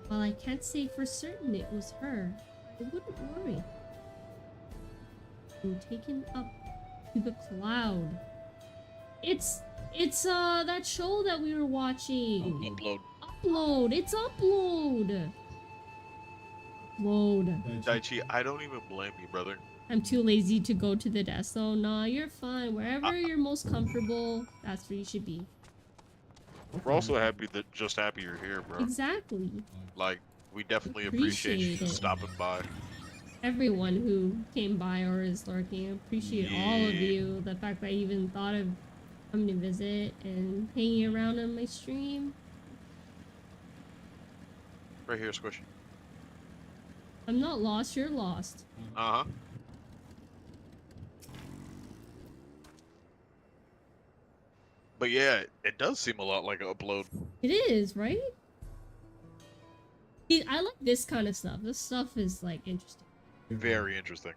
While I can't say for certain it was her, I wouldn't worry. I'm taken up to the cloud. It's that show that we were watching. Upload. It's Upload. Upload. Daichi, I don't even blame you, brother. I'm too lazy to go to the desk, so nah, you're fine. Wherever you're most comfortable, that's where you should be. We're also happy you're here, bro. Exactly. Like, we definitely appreciate you Appreciate it. stopping by. Everyone who came by or is lurking, I appreciate all of you. The fact that you even thought of coming to visit and hanging around on my stream. Right here, Squish. I'm not lost, you're lost. Uh-huh. But yeah, it does seem a lot like Upload. It is, right? See, I like this kind of stuff. This stuff is, like, interesting. Very interesting.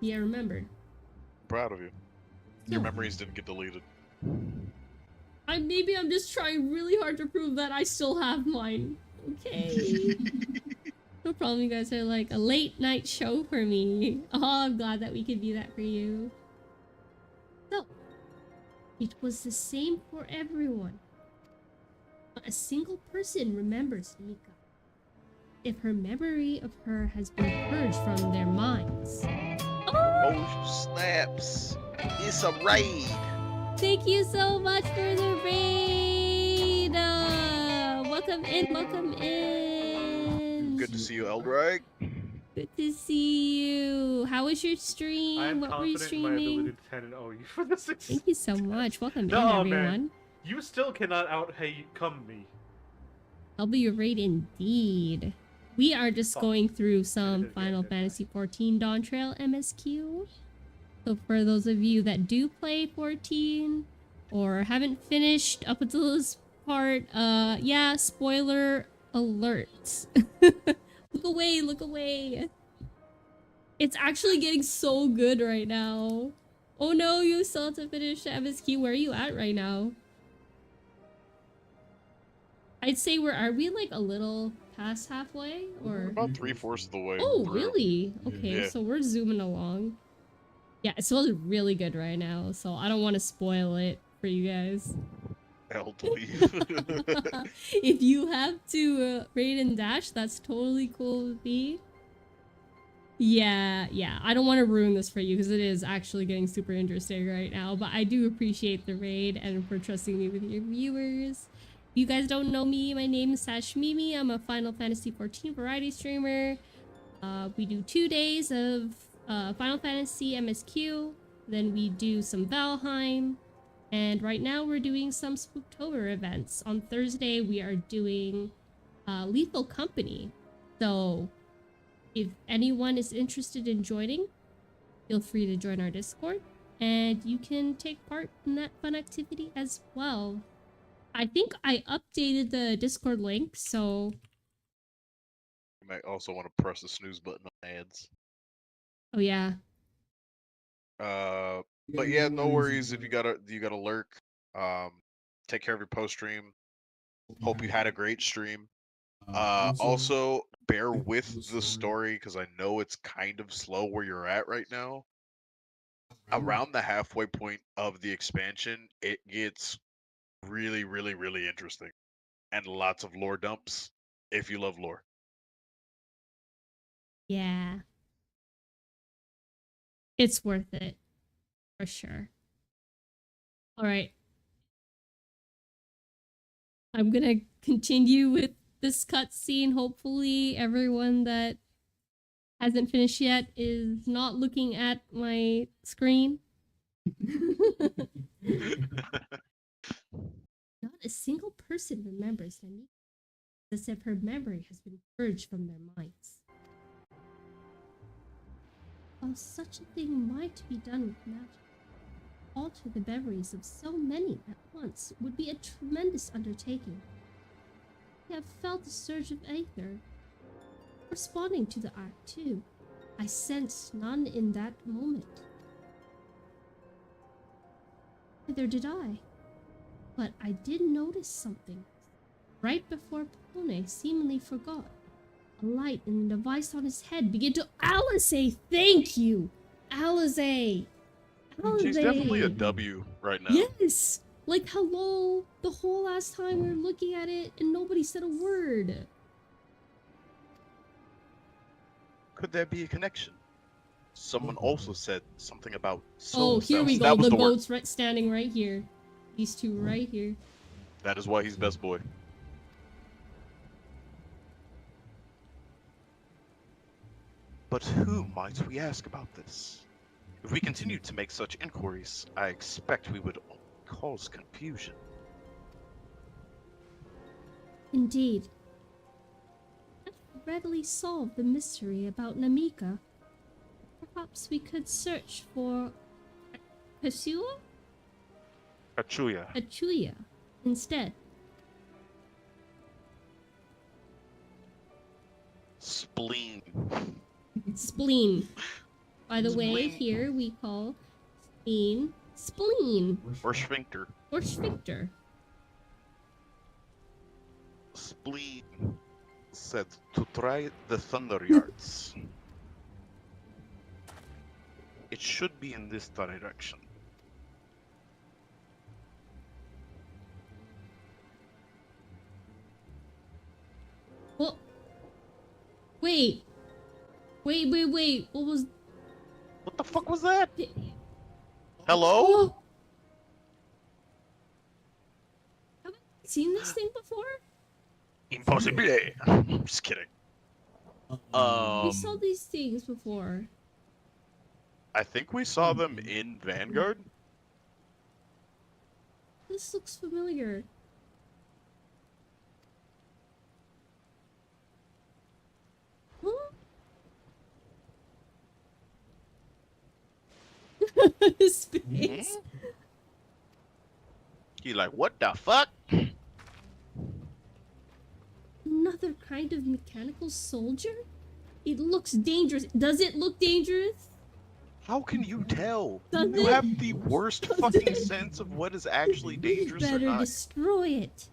Yeah, I remembered. Proud of you. Your memories didn't get deleted. Maybe I'm just trying really hard to prove that I still have mine. Okay. No problem. You guys are like a late night show for me. Oh, I'm glad that we could be that for you. So, it was the same for everyone. Not a single person remembers Mika. If her memory of her has been purged from their minds. Oh, snaps. It's a raid. Thank you so much for the raid. Welcome in, welcome in. Good to see you, Eldrag. Good to see you. How was your stream? I am What were you confident in my streaming? ability to 10 and 0 you for the success. Thank you so much. Welcome in, No, everyone. man. You still cannot out-hey-come me. W raid indeed. We are just going through some Final Fantasy XIV Dawn Trail MSQ. So for those of you that do play 14 or haven't finished up until this part, yeah, spoiler alert. Look away, look away. It's actually getting so good right now. Oh no, you still have to finish MSQ. Where are you at right now? I'd say are we like a little past halfway or About 3/4 of the way. Oh, through. really? Okay, Yeah. so we're zooming along. Yeah, it smells really good right now, so I don't want to spoil it for you guys. Elderly. If you have to raid and dash, that's totally cool with me. Yeah, I don't want to ruin this for you because it is actually getting super interesting right now, but I do appreciate the raid and for trusting me with your viewers. If you guys don't know me, my name is Sashmimi. I'm a Final Fantasy XIV variety streamer. We do 2 days of Final Fantasy MSQ, then we do some Valheim, and right now we're doing some Spooktober events. On Thursday, we are doing Lethal Company. So if anyone is interested in joining, feel free to join our Discord, and you can take part in that fun activity as well. I think I updated the Discord link, so... You might also want to press the snooze button on ads. Oh yeah. But yeah, no worries if you gotta lurk. Take care of your post stream. Hope you had a great stream. Also bear with the story because I know it's kind of slow where you're at right now. Around the halfway point of the expansion, it gets really, really, really interesting. And lots of lore dumps if you love lore. Yeah. It's worth it. For sure. Alright. I'm gonna continue with this cutscene. Hopefully everyone that hasn't finished yet is not looking at my screen. Not a single person remembers Namika, as if her memory has been purged from their minds. While such a thing might be done with magic, alter the memories of so many at once would be a tremendous undertaking. I have felt a surge of anger. Responding to the act too, I sensed none in that moment. Neither did I. But I did notice something. Right before Pone seemingly forgot, a light in the device on his head began to... Alize! Thank you! Alize! She's definitely a W right now. Yes! Like, hello! The whole last time we were looking at it and nobody said a word. Could there be a connection? Someone also said something about Oh, soul here we cells. go. That was The the word. goat's right, standing right here. These two right here. That is why he's best boy. But who might we ask about this? If we continue to make such inquiries, I expect we would only cause confusion. Indeed. That would readily solve the mystery about Namika. Perhaps we could search for Kasua? Achuya instead. Spleen. Spleen. By the way, here we call spleen spleen. Or sphincter. Or sphincter. Spleen. said to try the Thunder Yards. It should be in this direction. Well, wait. Wait. What was... What the fuck was that? Hello? Oh. Have I seen this thing before? Impossible. I'm just kidding. We saw these things before. I think we saw them in Vanguard. This looks familiar. Huh? His face. You like, what the fuck? Another kind of mechanical soldier? It looks dangerous. Does it look dangerous? How can you tell? Does You it? have the worst fucking sense of what is actually dangerous or Better not. destroy it.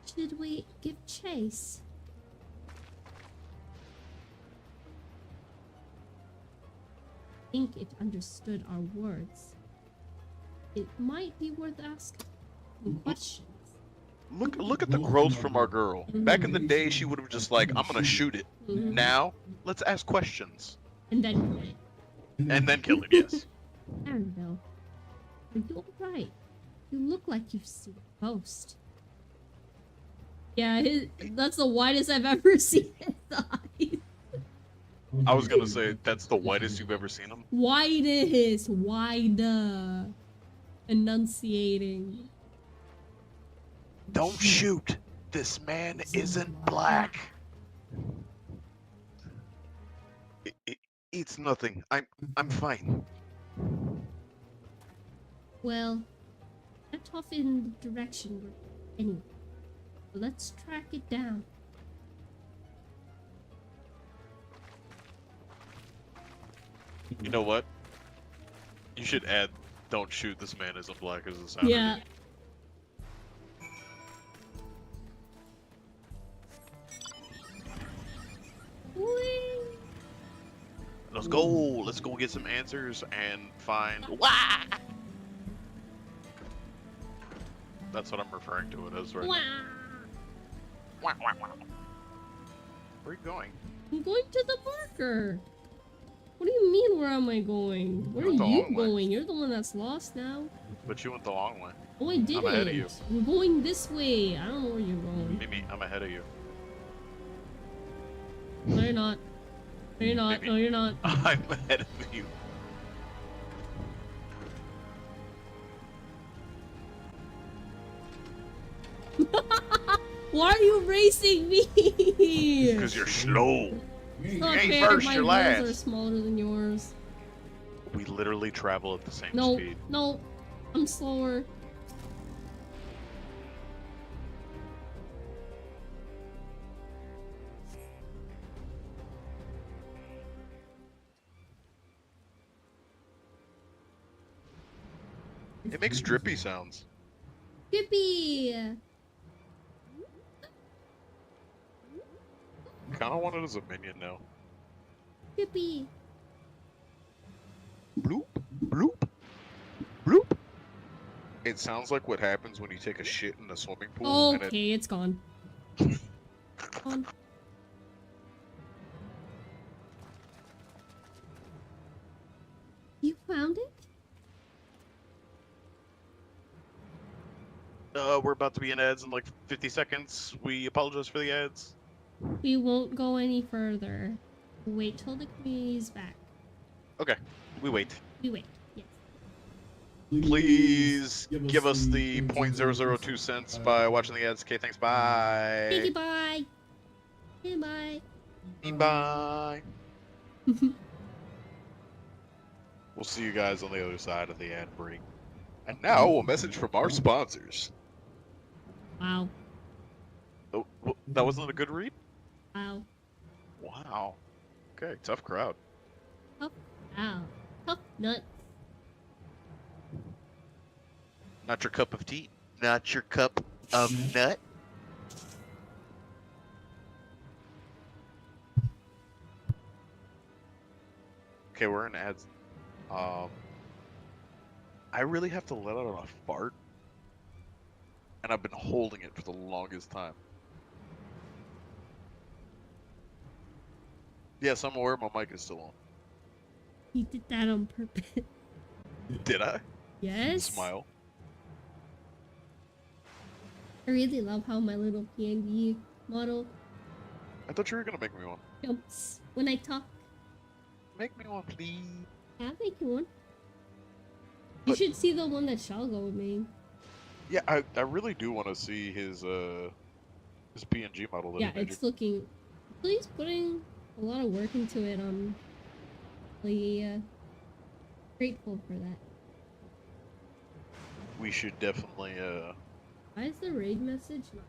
Should we give chase? I think it understood our words. It might be worth asking questions. Look at the growth from our girl. Back in the day, she would have just like, I'm gonna shoot it. Now, let's ask questions. And then kill it. And then kill it, yes. Annabelle, are you alright? You look like you've seen a ghost. Yeah, that's the widest I've ever seen his eyes. I was gonna say, that's the whitest you've ever seen him. Widest. Wider. Enunciating. Don't shoot. This man isn't black. It's nothing. I'm fine. Well, that's off in the direction we're anyway. Let's track it down. You know what? You should add, don't shoot, this man isn't black as a sound. Yeah. Let's go. Let's go get some answers and find. Wah! That's what I'm referring to it as right now. Wah, wah, wah. Where are you going? I'm going to the marker. What do you mean, where am I going? Where are went the you long way. going? You're the one that's lost now. But you went the long way. Oh, I didn't. I'm ahead of you. We're going this way. I don't know where you're going. Mimi, I'm ahead of you. No, you're not. No, you're not. Mimi, No, you're not. I'm ahead of you. Why are you racing me? Because you're slow. It's You not ain't fair. first, My you're wheels are last. smaller than yours. We literally travel at the same No, speed. no, I'm slower. It makes drippy sounds. Yippee! Kind of want it as a minion now. Yippee! Bloop, bloop, bloop. It sounds like what happens when you take a shit in a swimming pool. And Okay, it's gone. Gone. You found it? We're about to be in ads in like 50 seconds. We apologize for the ads. We won't go any further. Wait till the community's back. Okay, we wait. We wait. Yes. Please give us the 0.002 cents by watching the ads. Okay, thanks. Bye. Thank you. Bye. Bye. Bye. We'll see you guys on the other side of the ad break. And now a message from our sponsors. Wow. Oh, that wasn't a good read? Wow. Wow. Okay, tough crowd. Tough ow. Tough nut. Not your cup of tea. Not your cup of nut. Okay, we're in ads. I really have to let out a fart, and I've been holding it for the longest time. Yes, I'm aware my mic is still on. He did that on purpose. Did I? Yes. Smile. I really love how my little PNG model I thought you were gonna make me one. jumps when I talk. Make me one, please. I'll make you one. You should see the one that Shalgo made. Yeah, I really do want to see his PNG model. That Yeah, he made. it's looking. He's putting a lot of work into it. I'm really grateful for that. We should definitely Why is the raid message not?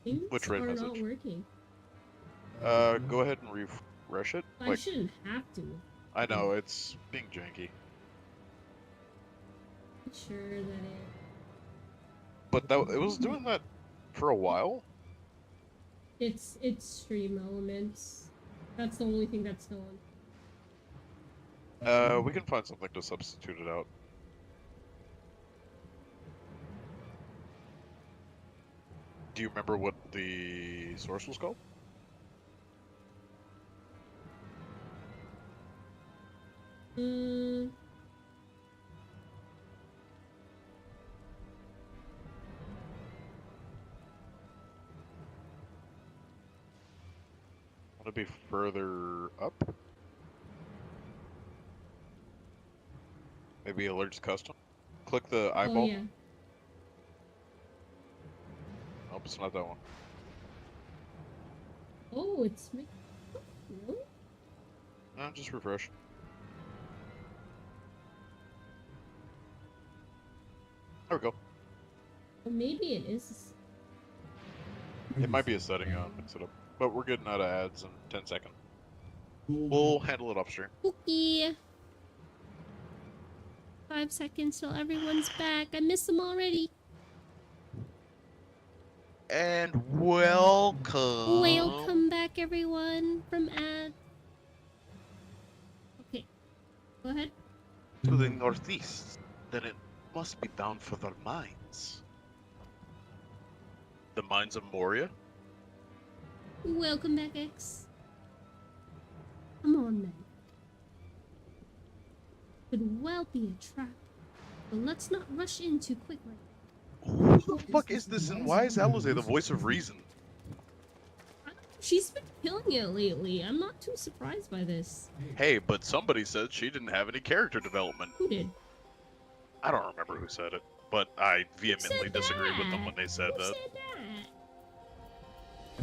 Things Which raid are message? not working. Go ahead and refresh it. I shouldn't have to. I know it's being janky, I'm sure that it. but it was doing that for a while. It's stream elements. That's the only thing that's going. We can find something to substitute it out. Do you remember what the source was called? Want to be further up? Maybe alerts custom. Click the eyeball. Oh yeah. Nope, it's not that one. Oh, it's me. Really? No, just refresh. There we go. Or maybe it is. It might be a setting on mix it up. But we're getting out of ads in 10 seconds. We'll handle it upstream. Cookie. 5 seconds till everyone's back. I miss them already. And welcome. Welcome back, everyone, from ads. Okay, go ahead. To the northeast. Then it must be bound for the mines. The mines of Moria? Welcome back, X. Come on, then. Could well be a trap, but let's not rush in too quickly. Who the fuck is this and why is Alize the voice of reason? She's been killing it lately. I'm not too surprised by this. Hey, but somebody said she didn't have any character development. Who did? I don't remember who said it, but I vehemently disagreed with them when they said that.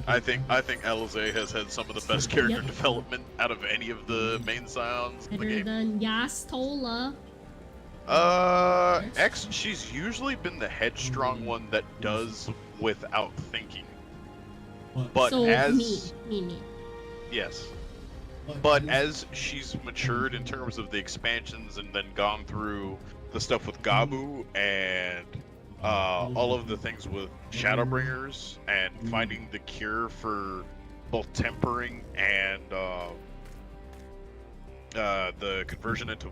I think Alize has had some of the best character development out of any of the main scions in the Better game. than Yastola. X, she's usually been the headstrong one that does without thinking. But So as me. yes, but as she's matured in terms of the expansions and then gone through the stuff with Gabu and all of the things with Shadowbringers and finding the cure for both tempering and the conversion into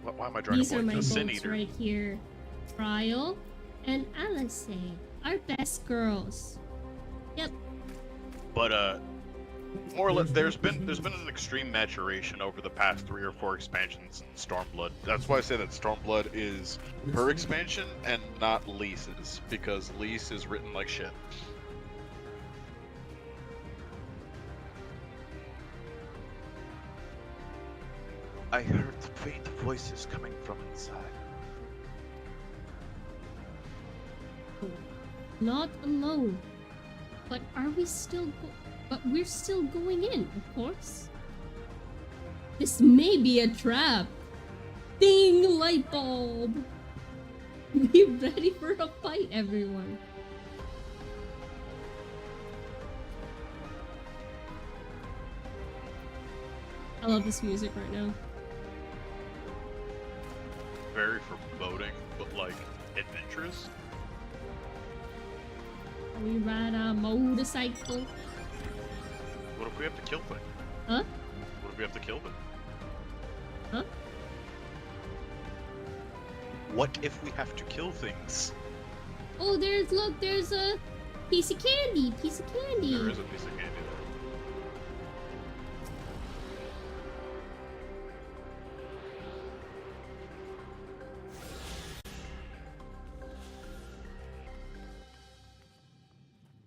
why am I drawing These a are blank? my The Sin bolts Eater. right here. Trial and Alice, our best girls. Yep. But more or less, there's been an extreme maturation over the past 3 or 4 expansions in Stormblood. That's why I say that Stormblood is her expansion and not Lisa's, because Lise is written like shit. I heard faint voices coming from inside. Not alone. But are we still but we're still going in, of course. This may be a trap. Ding, light bulb. Be ready for a fight, everyone. I love this music right now. Very foreboding, but like adventurous. We ride a motorcycle. What if we have to kill things? Huh? What if we have to kill them? Huh? What if we have to kill things? Oh, there's a piece of candy. Piece of candy. There is a piece of candy there.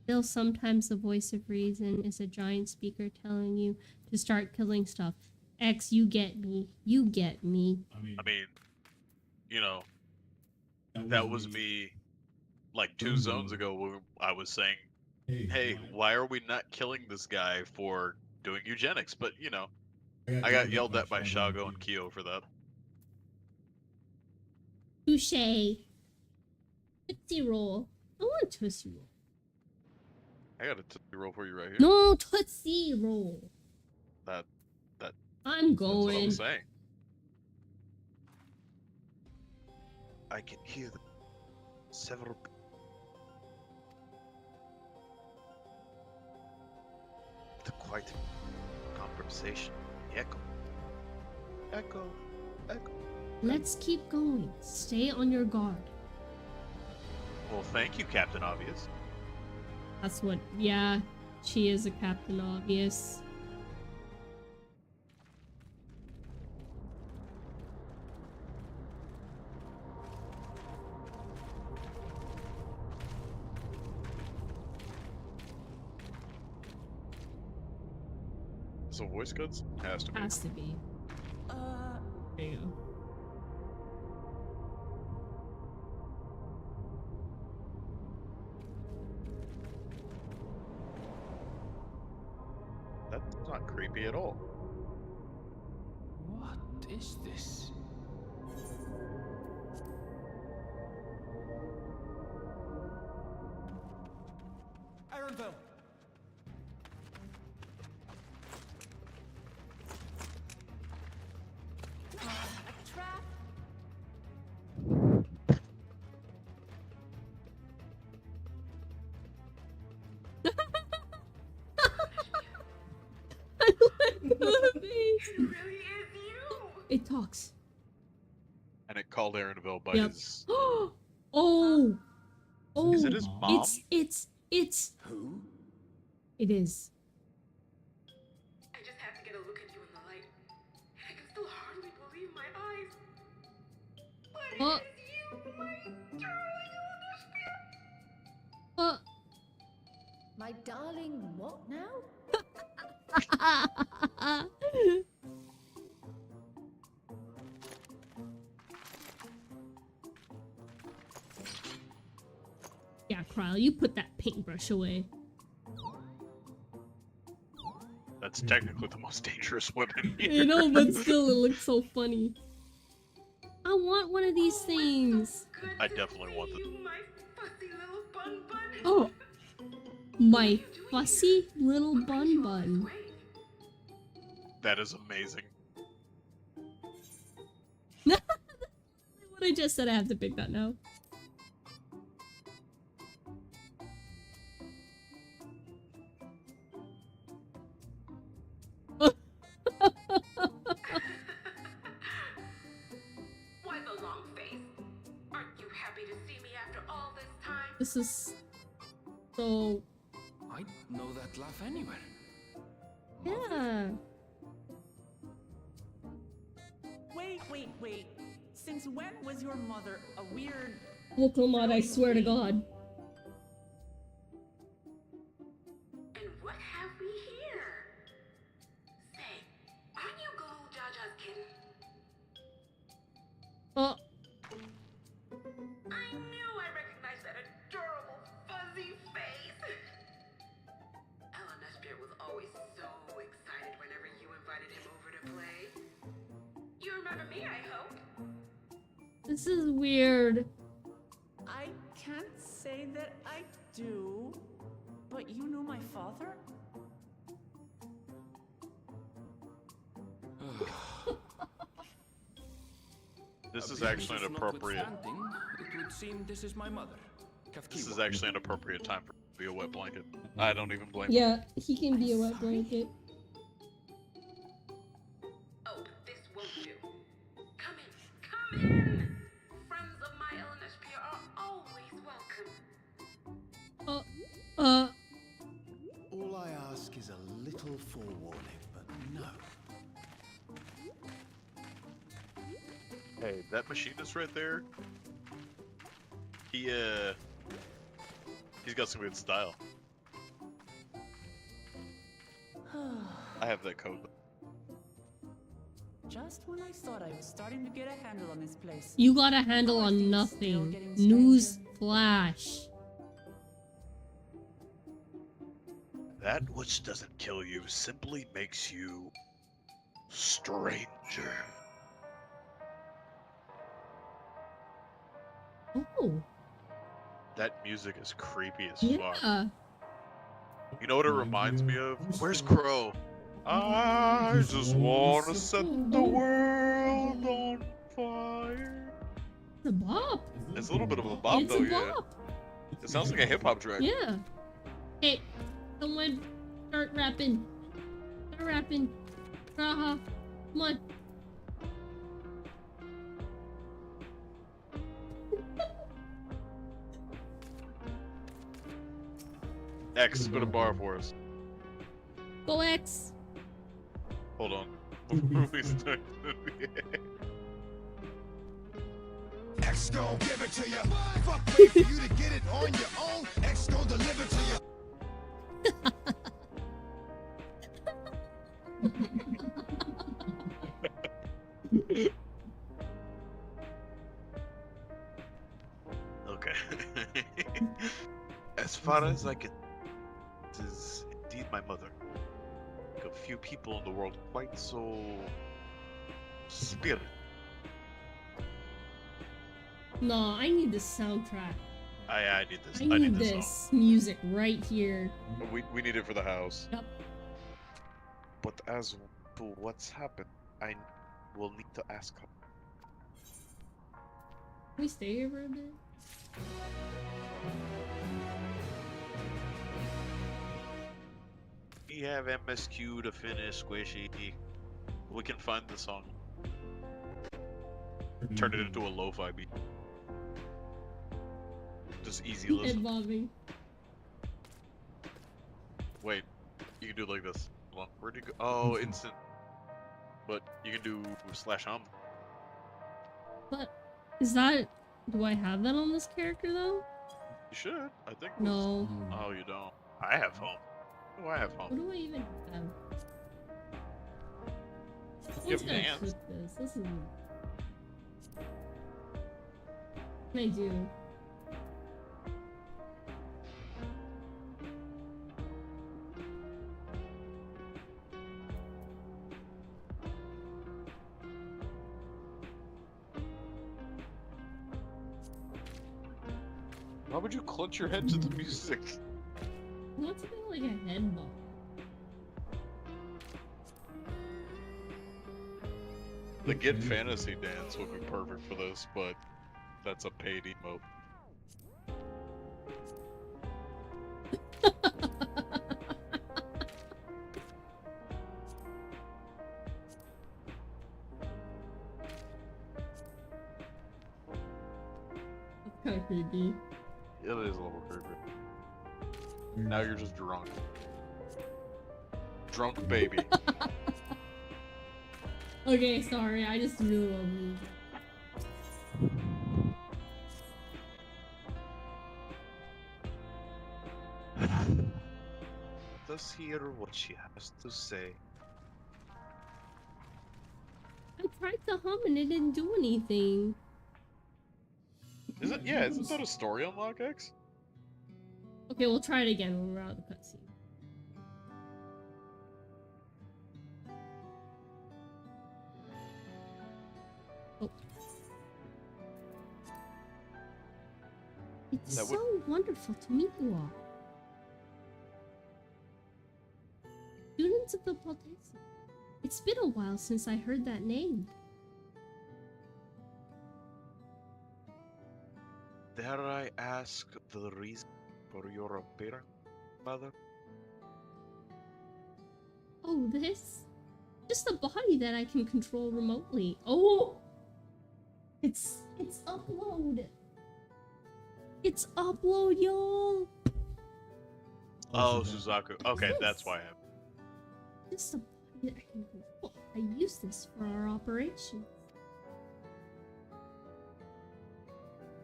Still, sometimes the voice of reason is a giant speaker telling you to start killing stuff. X, you get me. You get me. I mean, you know, that was me like 2 zones ago when I was saying, hey, why are we not killing this guy for doing eugenics? But, you know, I got yelled at by Shago and Kyo for that. Touche. Tootsie roll. I want Tootsie roll. I got a Tootsie Roll for you right here. No, Tootsie roll. That I'm That's what going. I'm saying. I can hear the several. The quiet conversation. Echo. Echo. Echo. Let's keep going. Stay on your guard. Well, thank you, Captain Obvious. That's what, yeah, she is a Captain Obvious. So voice cuts? Has to be. Has to be. There you go. That's not creepy at all. What is this? Ironville! Trap! It talks. And it called Aaronville by Yep. his. Oh! Oh! Is it his mom? It's. Who? It is. I just had to get a look at you in the light. And I can still hardly believe my eyes. But it is you, my darling Elder. My darling, what now? Yeah, Kryle, you put that paintbrush away. That's technically the most dangerous weapon here. You know, but still, it looks so funny. I want one of these things. I definitely want the. Oh, my fussy little bun bun. That is amazing. What I just said, I have to pick that now. Why the long face? Aren't you happy to see me after all this time? This is so. I'd know that laugh anywhere. Yeah. Wait. Since when was your mother a weird... Wokelmod, I swear to God. And what have we here? Say, aren't you Galoo Jaja's kitten? Oh. I knew I recognized that adorable fuzzy face. Ella Nespia was always so excited whenever you invited him over to play. You remember me, I hope? This is weird. I can't say that I do, but you knew my father? This is actually an appropriate. Notwithstanding, it would seem this is my mother. This is actually an appropriate time for to be a wet blanket. I don't even blame Yeah, he can be a wet blanket. Oh, this won't do. Come in, come in! Friends of my LNSP are always welcome. All I ask is a little forewarning, but no. Hey, that machinist right there. He's got some good style. I have that code. Just when I thought I was starting to get a handle on this place. You got a handle on nothing. News flash. That which doesn't kill you simply makes you stranger. Oh. That music is creepy as Yeah. fuck. You know what it reminds me of? Where's Crow? I just wanna set the world on fire. It's a bop. It's a little bit of a bop, It's though, a yeah. bop. It sounds like a hip hop track. Yeah. Hey, someone start rapping. Start rapping. Raha. Come on. X, spit a bar for us. Go X. Hold on. Before we start. X gon' give it to you. Fuck, wait for you to get it on your own. X gon' deliver to you. Okay. As far as I can, this is indeed my mother. Like a few people in the world quite so spirit. No, I need this soundtrack. I need this. I I need this this music right here. song. We need it for the house. Yep. But as to what's happened, I will need to ask her. Can we stay here for a bit? We have MSQ to finish Squishy. We can find the song. Turn it into a lo-fi beat. Just easy Head listen. bobbing. Wait, you can do it like this. Hold on. Where'd you go? Oh, instant. But you can do /hum. But is that? Do I have that on this character though? You should. I think. No. Oh, you don't. I have home. Oh, I have home. What do I even have? You What's have gonna dance. clip this? This is. What can I do? Why would you clutch your head to the music? I want something like a head bob. The Get Fantasy dance would be perfect for this, but that's a paid emote. It's kind of creepy. It is a little creepy. Now you're just drunk. Drunk baby. Okay, sorry. I just really love music. Let's hear what she has to say. I tried to hum and it didn't do anything. Isn't that a story unlock, X? Okay, we'll try it again when we're out of the cutscene. Oh. It's That so wonderful to meet you all. Students of the Baltesi. It's been a while since I heard that name. Dare I ask the reason for your appearance, mother? Oh, this? Just a body that I can control remotely. Oh! It's upload! It's upload, y'all! Oh, Suzaku. Okay, Yes. that's why I'm. Just a body that I can control. I use this for our operations.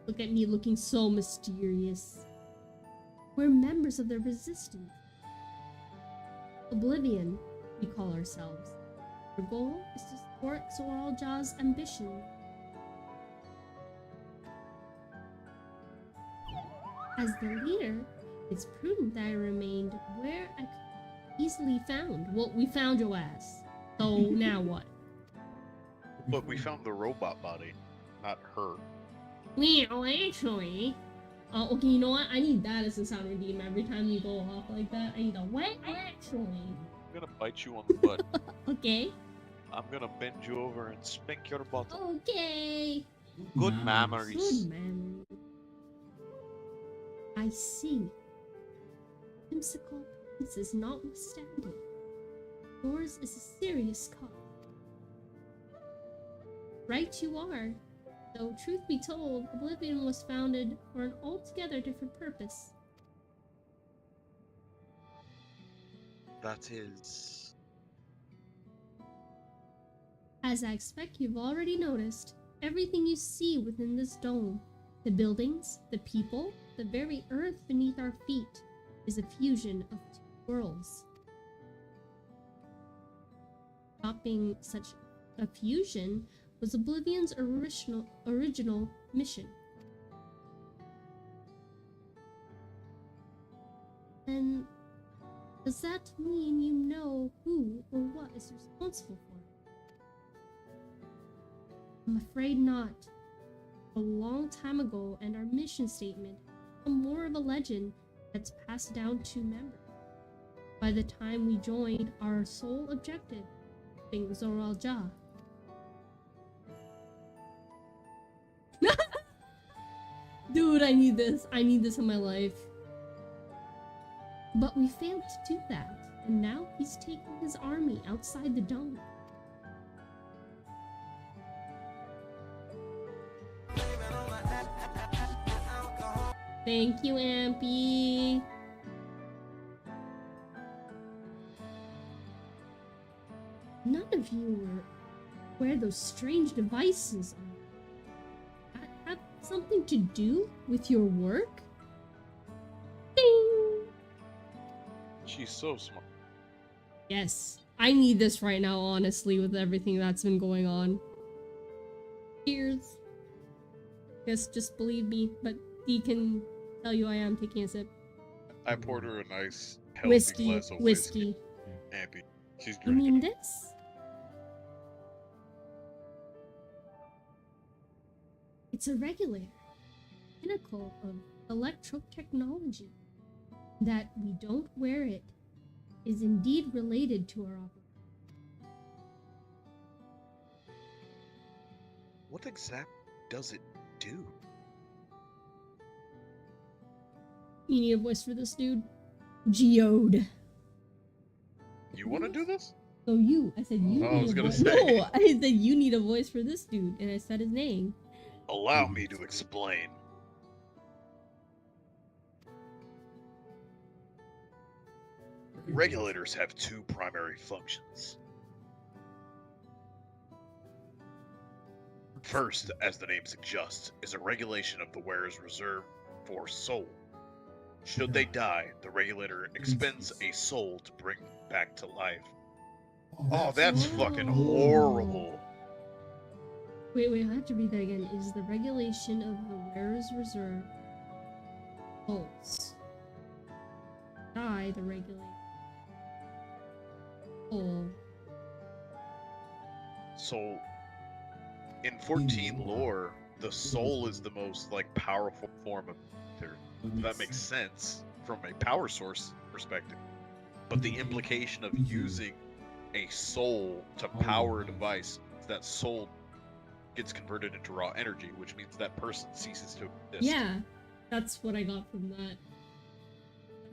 Look at me looking so mysterious. We're members of the Resistance. Oblivion, we call ourselves. Our goal is to support Zoral Jaw's ambition. As the leader, it's prudent that I remained where I could be easily found. Well, we found your ass. So now what? But we found the robot body, not her. Well, actually... okay, you know what? I need that as a sound redeem every time you go off like that. I need a what? Actually. I'm gonna bite you on the butt. Okay. I'm gonna bend you over and spank your butt. Okay. Good memories. Good memories. I see. Whimsical pieces notwithstanding. Yours is a serious cause. Right you are. Though, truth be told, Oblivion was founded for an altogether different purpose. That is... As I expect you've already noticed, everything you see within this dome, the buildings, the people, the very earth beneath our feet, is a fusion of two worlds. Stopping such a fusion was Oblivion's original mission. And does that mean you know who or what is responsible for it? I'm afraid not. A long time ago, and our mission statement became more of a legend that's passed down to members. By the time we joined, our sole objective, being Zoral Jah. Dude, I need this. I need this in my life. But we failed to do that, and now he's taking his army outside the dome. Thank you, Ampy. None of you were where those strange devices are. Have something to do with your work? Ding! She's so smart. Yes, I need this right now, honestly, with everything that's been going on. Cheers. Guess just believe me, but Dee can tell you I am taking a sip. I poured her a nice, healthy Whiskey, glass of whiskey. Ampy. She's I drinking. mean, this. It's a regulator, pinnacle of electro-technology. That we don't wear it is indeed related to our operation. What exactly does it do? You need a voice for this dude? Geode. You want to do this? So you, I said you I need was a gonna voice. say. No, I said you need a voice for this dude, and I said his name. Allow me to explain. Regulators have two primary functions. First, as the name suggests, is a regulation of the wearer's reserve for soul. Should they die, the regulator expends a soul to bring them back to life. Oh, that's fucking horrible. Wait, I have to read that again. Is the regulation of the wearer's reserve pulse. Die, the regulator. Oh. So, in 14 lore, the soul is the most, like, powerful form of ether. That makes sense from a power source perspective. But the implication of using a soul to power a device, that soul gets converted into raw energy, which means that person ceases to exist. Yeah, that's what I got from that.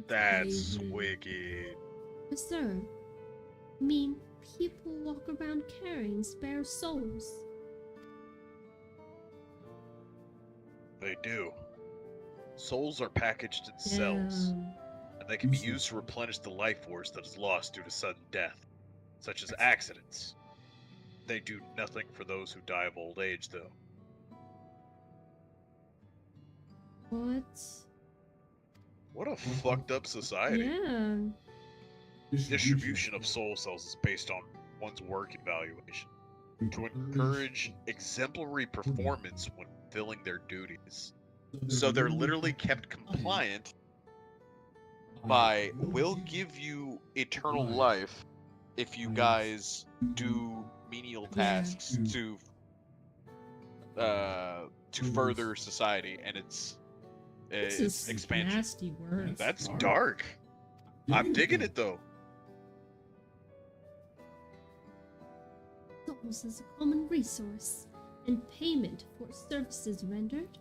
That's crazy. wicked. But sir, I mean, people walk around carrying spare souls. They do. Souls are packaged in cells, and they can be used to replenish the life force that is lost due to sudden death, such as accidents. They do nothing for those who die of old age, though. What? What a fucked up society. Yeah. Distribution of soul cells is based on one's work evaluation to encourage exemplary performance when fulfilling their duties. So they're literally kept compliant by, we'll give you eternal life if you guys do menial tasks to further society, and it's expansion. Nasty words. That's dark. I'm digging it though. Souls as a common resource and payment for services rendered.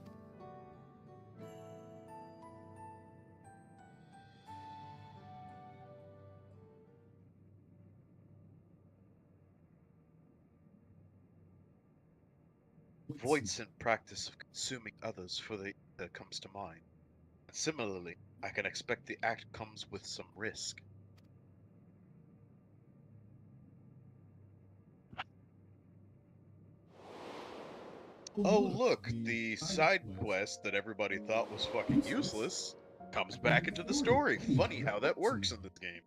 Voids practice of consuming others for the that comes to mind. And similarly, I can expect the act comes with some risk. Oh look, the side quest that everybody thought was fucking useless comes back into the story. Funny how that works in this game.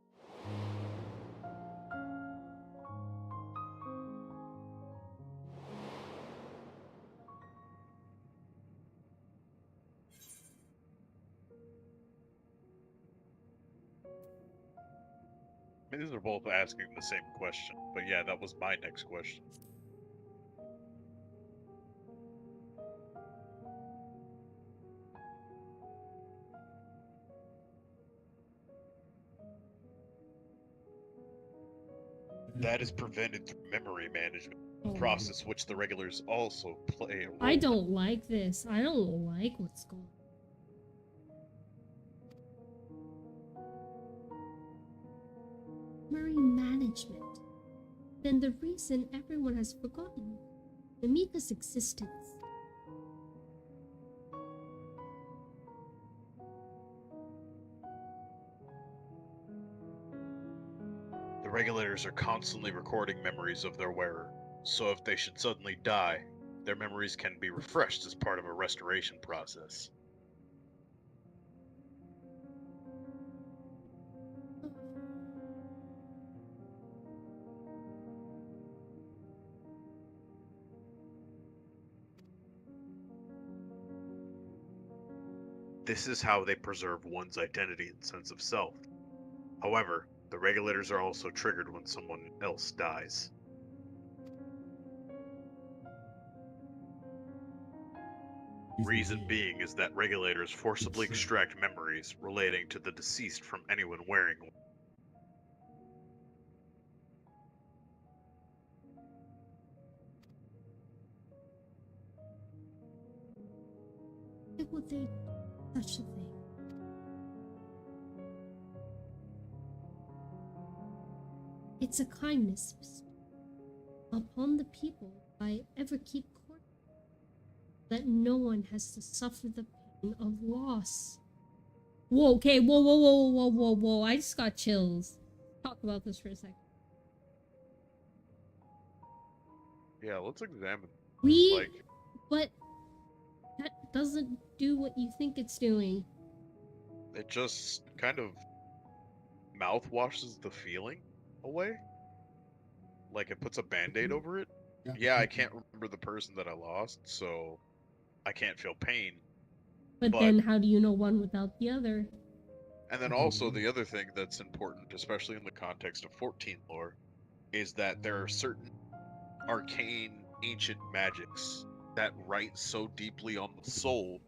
I mean, these are both asking the same question, but yeah, that was my next question. That is prevented through memory management, a process which the regulars also play a role. I don't like this. I don't like what's going on. Memory management. Then the reason everyone has forgotten Namika's existence. The regulators are constantly recording memories of their wearer, so if they should suddenly die, their memories can be refreshed as part of a restoration process. This is how they preserve one's identity and sense of self. However, the regulators are also triggered when someone else dies. Reason being is that regulators forcibly extract memories relating to the deceased from anyone wearing one. Why would they do such a thing? It's a kindness upon the people I ever keep court, that no one has to suffer the pain of loss. Whoa, okay, whoa, I just got chills. Talk about this for a second. Yeah, let's examine. But that doesn't do what you think it's doing. It just kind of mouthwashes the feeling away. Like it puts a band-aid over it. Yeah, I can't remember the person that I lost, so I can't feel pain. But then how do you know one without the other? And then also the other thing that's important, especially in the context of 14 lore, is that there are certain arcane ancient magics that write so deeply on the soul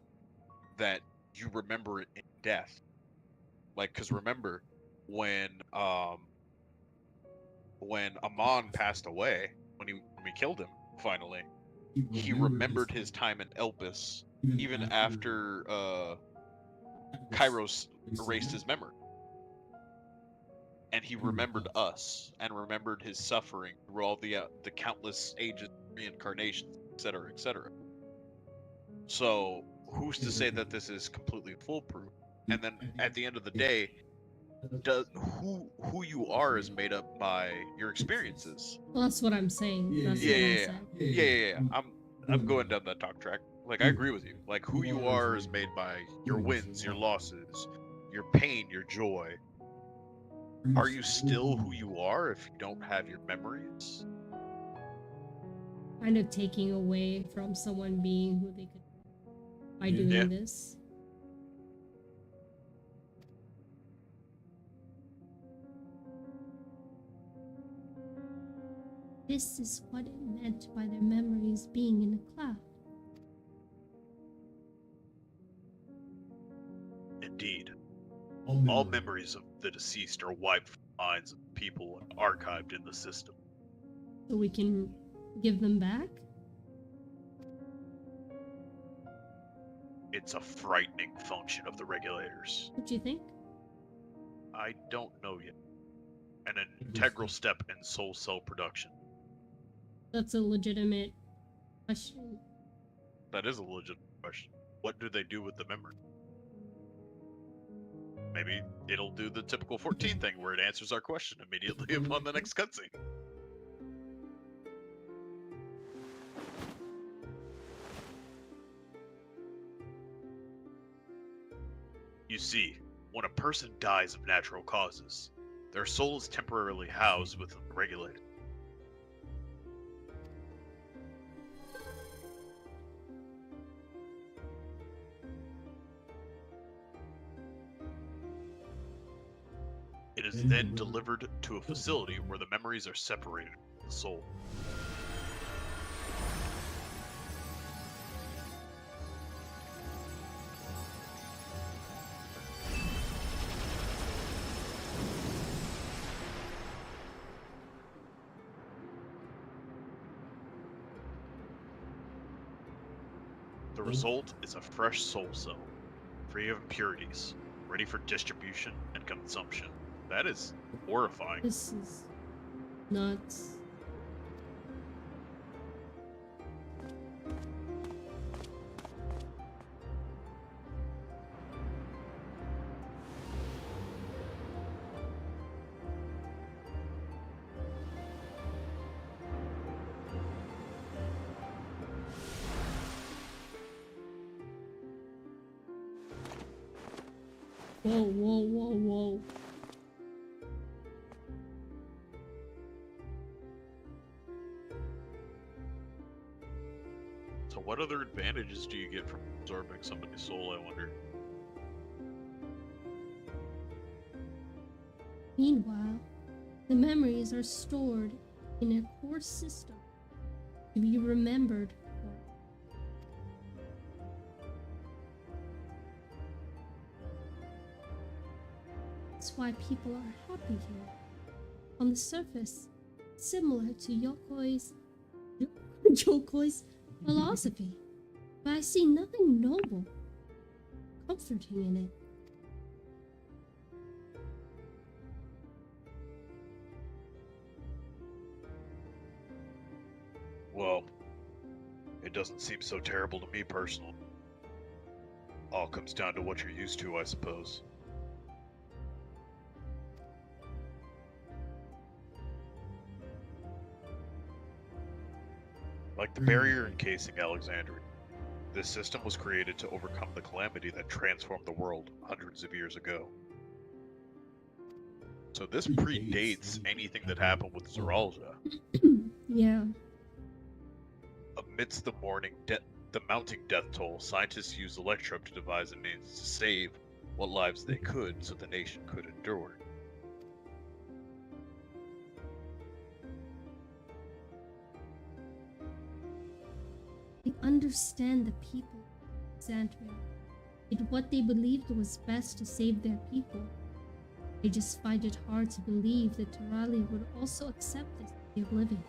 that you remember it in death. Like, because remember, when when Amon passed away, when we killed him finally, he remembered his time in Elpis even after Kairos erased his memory. And he remembered us and remembered his suffering through all the countless ages, reincarnations, etc., etc. So who's to say that this is completely foolproof? And then at the end of the day, who you are is made up by your experiences. Well, that's what I'm saying. That's what I said. Yeah. I'm going down that talk track. Like I agree with you. Like who you are is made by your wins, your losses, your pain, your joy. Are you still who you are if you don't have your memories? Kind of taking away from someone being who they could by doing this. This is what it meant by their memories being in a cloud. Indeed. All memories of the deceased are wiped from the minds of people and archived in the system. So we can give them back? It's a frightening function of the regulators. What do you think? I don't know yet. An integral step in soul cell production. That's a legitimate question. That is a legitimate question. What do they do with the memory? Maybe it'll do the typical 14 thing where it answers our question immediately upon the next cutscene. You see, when a person dies of natural causes, their soul is temporarily housed within the regulator. It is then delivered to a facility where the memories are separated from the soul. The result is a fresh soul cell, free of impurities, ready for distribution and consumption. That is horrifying. This is nuts. Whoa, whoa, whoa, whoa. So what other advantages do you get from absorbing somebody's soul, I wonder? Meanwhile, the memories are stored in a core system to be remembered. That's why people are happy here. On the surface, similar to Yokoi's philosophy, but I see nothing noble, comforting in it. Well, it doesn't seem so terrible to me personally. All comes down to what you're used to, I suppose. Like the barrier encasing Alexandria, this system was created to overcome the calamity that transformed the world hundreds of years ago. So this predates anything that happened with Zoralja. Yeah. Amidst the mounting death toll, scientists used Electrum to devise a means to save what lives they could so the nation could endure. They understand the people of Alexandria, did what they believed was best to save their people. I just find it hard to believe that Tarali would also accept this way of living.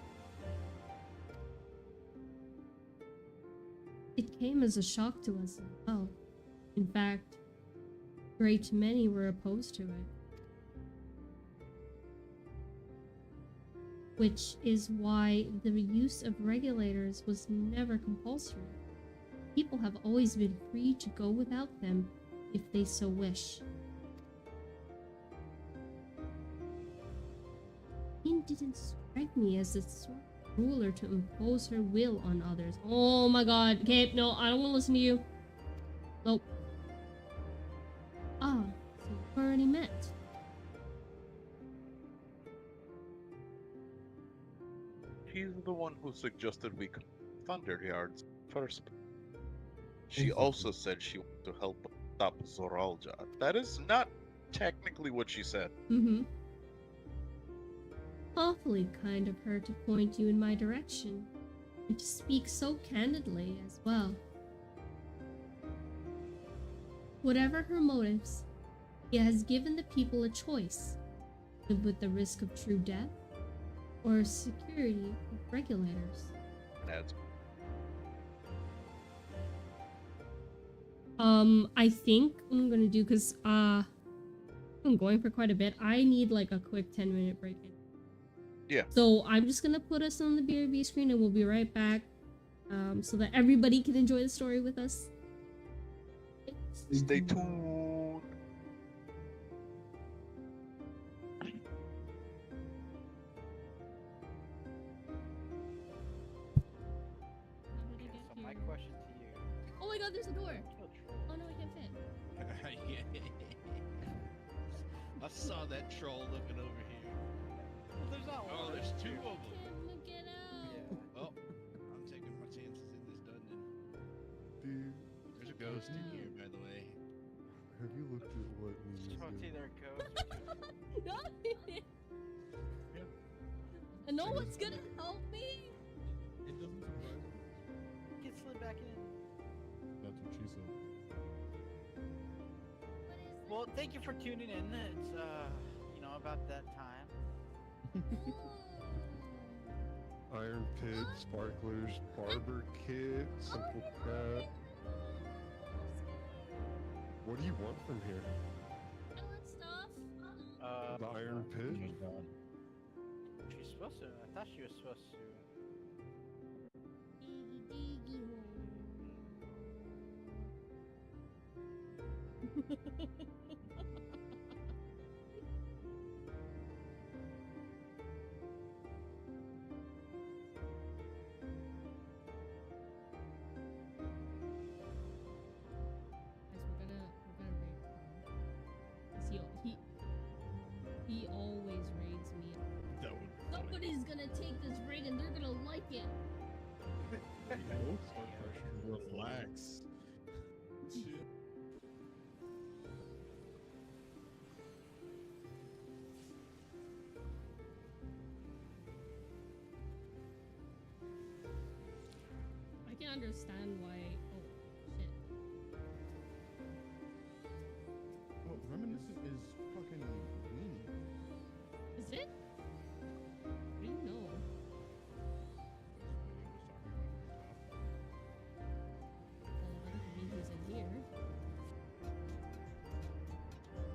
It came as a shock to us as well. In fact, a great many were opposed to it. Which is why the use of regulators was never compulsory. People have always been free to go without them if they so wish. Queen didn't strike me as the sort of ruler to impose her will on others. Oh my god. Okay, no, I don't want to listen to you. Nope. Ah, so we already met. She's the one who suggested we come to Thunderyards first. She also said she wanted to help stop Zoralja. That is not technically what she said. Mm-hmm. Awfully kind of her to point you in my direction, and to speak so candidly as well. Whatever her motives, she has given the people a choice, live with the risk of true death, or security with regulators. That's I think what I'm gonna do, because I'm going for quite a bit. I need like a quick 10-minute break. Yeah. So I'm just gonna put us on the BRB screen and we'll be right back. So that everybody can enjoy the story with us. Stay tuned. So my question to you. Oh my god, there's a door! Oh no, I can't fit. I saw that troll looking over here. Well, there's not one. Oh, there's two of them. Get out! Yeah. Well, I'm taking my chances in this dungeon. Dude, there's a ghost in here, by the way. Have you looked at what Just Nina's want to see doing? their ghost. And no one's gonna help me? It doesn't surprise me. Get slid back in. That's what she said. Well, thank you for tuning in. It's you know, about that time. Iron Pit, Sparklers, Barber Kit, Simple Cat. What do you want from here? The Iron Pit? She's supposed to. I thought she was supposed to. He always raids me. That would be funny. Somebody's gonna take this raid and they're gonna like it. Relax. I can understand why. Oh shit. Well, Reminiscent is fucking weenie. Is it? I didn't know. He's in here.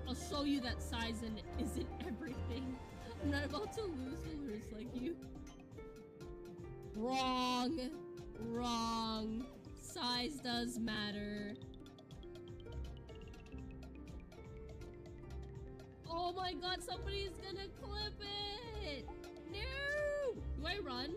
I'll show you that size and isn't everything. I'm not about to lose rulers like you. Wrong. Wrong. Size does matter. Oh my god, somebody's gonna clip it! No! Do I run?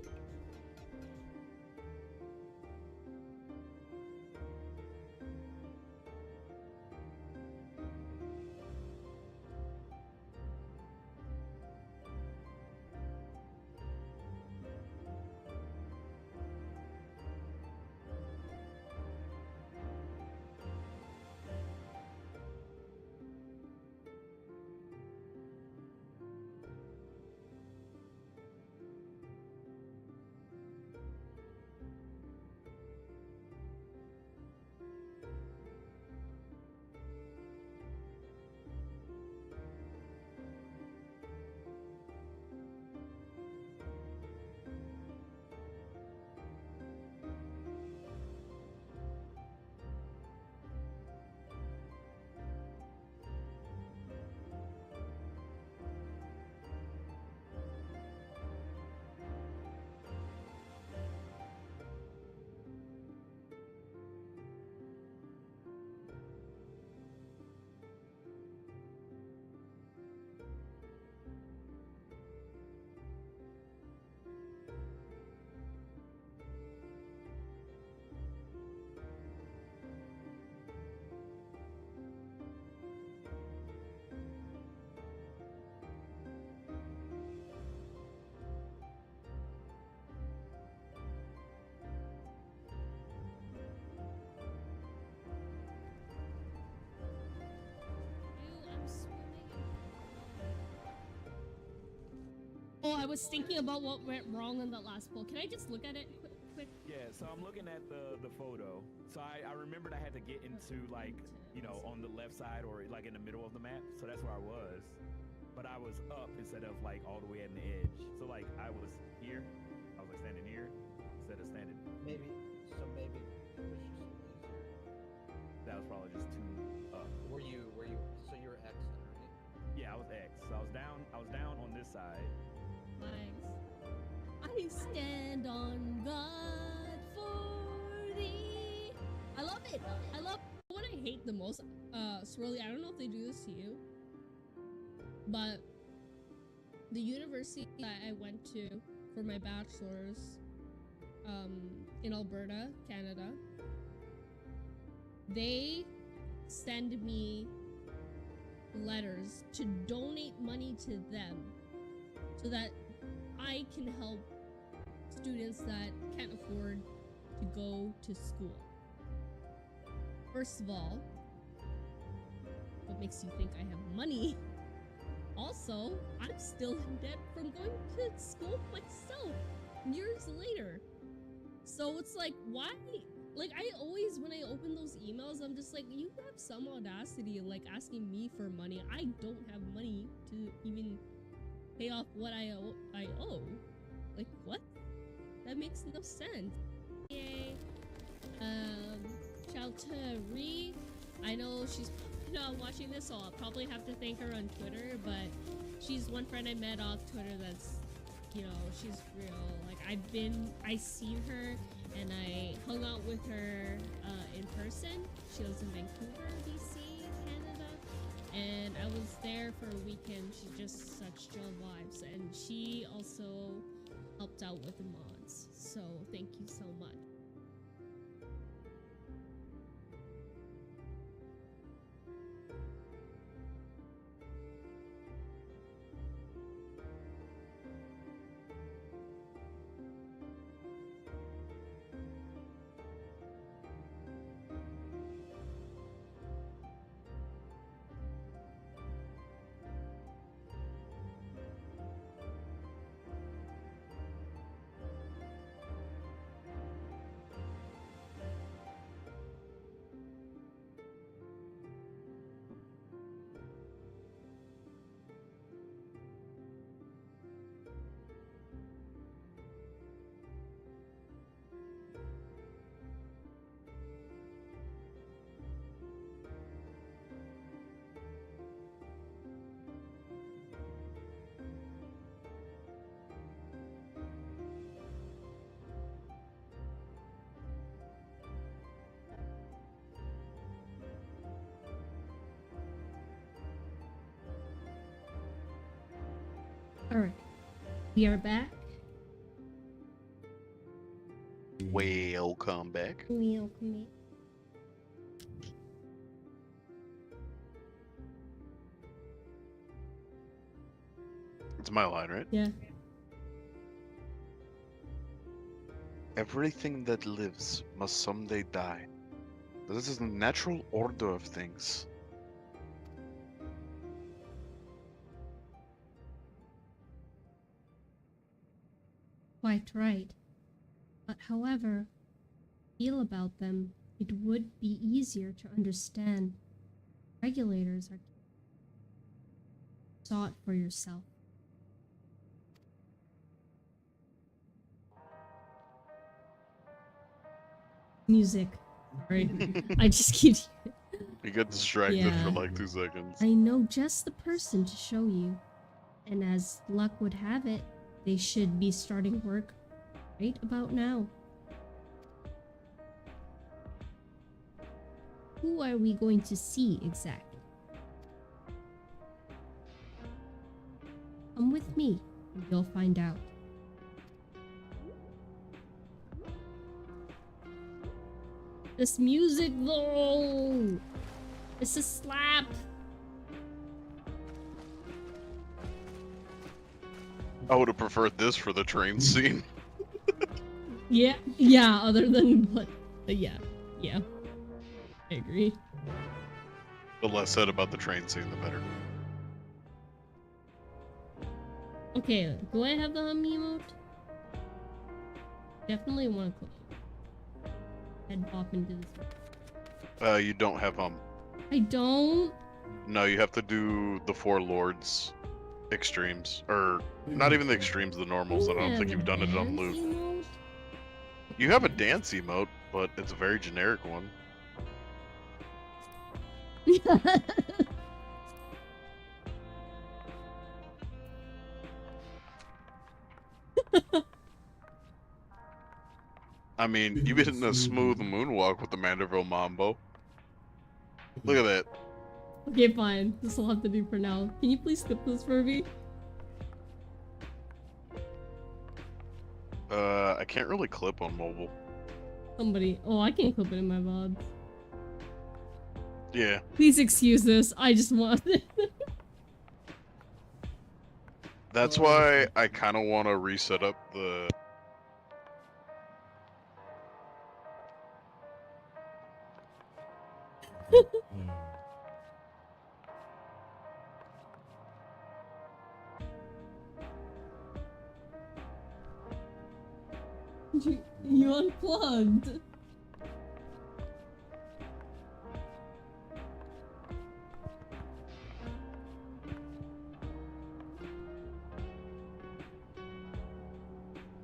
Oh, I was thinking about what went wrong on that last poll. Can I just look at it quick? Yeah, so I'm looking at the photo. So I remembered I had to get into like, you know, on the left side or like in the middle of the map. So that's where I was. But I was up instead of like all the way at the edge. So like I was here. I was like standing here instead of standing. Maybe it was just a little easier. That was probably just too up. Were you so you were X then, right? Yeah, I was X. So I was down on this side. Thanks. I stand on God for thee. I love it. I love what I hate the most. Swirly, I don't know if they do this to you, but the university that I went to for my bachelor's, in Alberta, Canada, they send me letters to donate money to them so that I can help students that can't afford to go to school. First of all, what makes you think I have money? Also, I'm still in debt from going to school myself years later. So it's like, why? Like, I always, when I open those emails, I'm just like, you have some audacity, like, asking me for money. I don't have money to even pay off what I owe. Like, what? That makes no sense. Yay. Shout to Ree. I know she's not watching this, so I'll probably have to thank her on Twitter, but she's one friend I met off Twitter that's, you know, she's real. Like, I seen her and I hung out with her in person. She lives in Vancouver, BC, Canada, and I was there for a weekend. She's just such chill vibes, and she also helped out with the mods, so thank you so much. Alright, we are back. Welcome back. Welcome. It's my line, right? Yeah. Everything that lives must someday die. This is the natural order of things. Quite right. But however, feel about them, it would be easier to understand. Regulators are saw it for yourself. Music. Sorry. I just keep You get distracted Yeah. for like 2 seconds. I know just the person to show you. And as luck would have it, they should be starting work right about now. Who are we going to see exactly? Come with me, and you'll find out. This music, though! It's a slap! I would have preferred this for the train scene. Yeah, other than what... yeah. I agree. The less said about the train scene, the better. Okay, do I have the hum emote? Definitely want to head bop into this. You don't have I don't. No, you have to do the Four Lords extremes, or not even the extremes, the normals. I don't think you've done it on loop. Emote? You have a dance emote, but it's a very generic one. I mean, you've been in a smooth moonwalk with the Manderville Mambo. Look at that. Okay, fine. This will have to do for now. Can you please skip this for me? I can't really clip on mobile. Somebody. Oh, I can't clip it in my VOD. Yeah. Please excuse this. I just want it. That's why I kind of want to reset up the... You unplugged.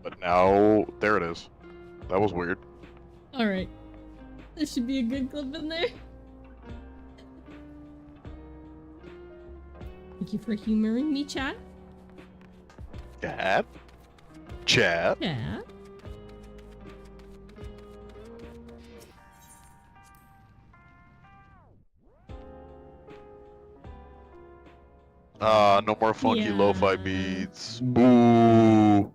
But now, there it is. That was weird. Alright. There should be a good clip in there. Thank you for humoring me, chat. Chat? Chat? Yeah. No more funky lo-fi beats. Boo!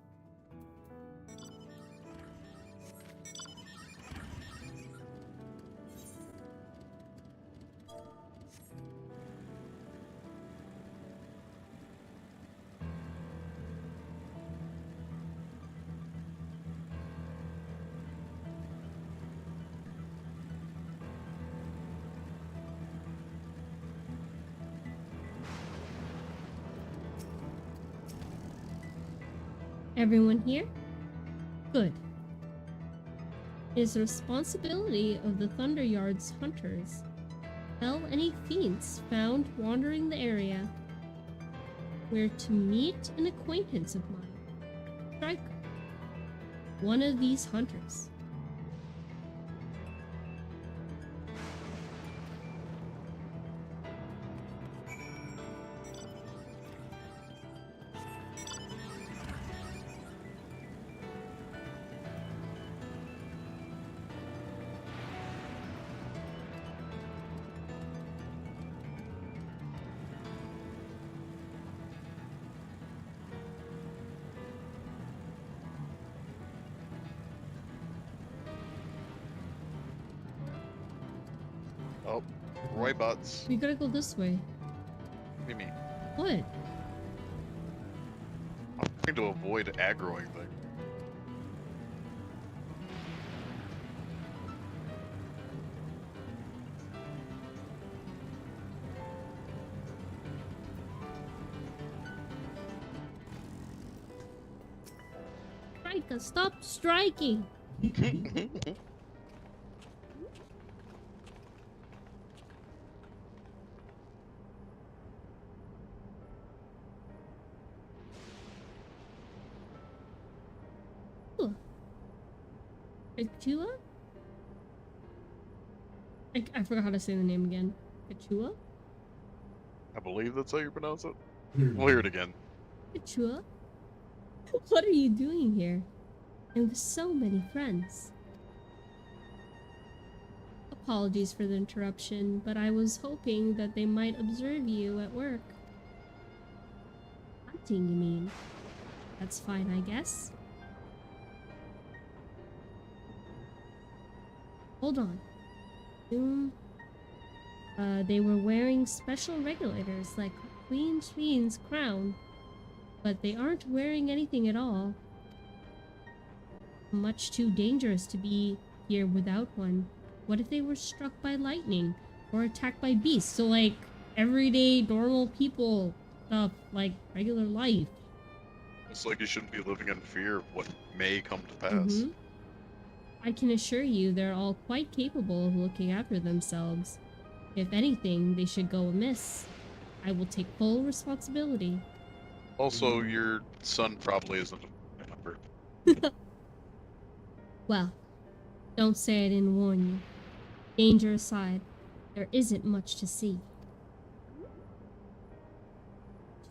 Everyone here? Good. It is the responsibility of the Thunderyard's hunters to tell any fiends found wandering the area where to meet an acquaintance of mine, Striker, one of these hunters. Oh, Roy Butts. We gotta go this way. Mimi. What? I'm trying to avoid aggroing thing. Striker, stop striking! Kachua? I forgot how to say the name again. Kachua? I believe that's how you pronounce it. We'll hear it again. Kachua? What are you doing here? And with so many friends? Apologies for the interruption, but I was hoping that they might observe you at work. Hunting, you mean? That's fine, I guess. Hold on. They were wearing special regulators like Queen Sheen's crown, but they aren't wearing anything at all. Much too dangerous to be here without one. What if they were struck by lightning or attacked by beasts? So like everyday normal people stuff, like regular life. It's like you shouldn't be living in fear of what may come to pass. Mm-hmm. I can assure you they're all quite capable of looking after themselves. If anything, they should go amiss. I will take full responsibility. Also, your son probably isn't a hunter. Well, don't say I didn't warn you. Danger aside, there isn't much to see.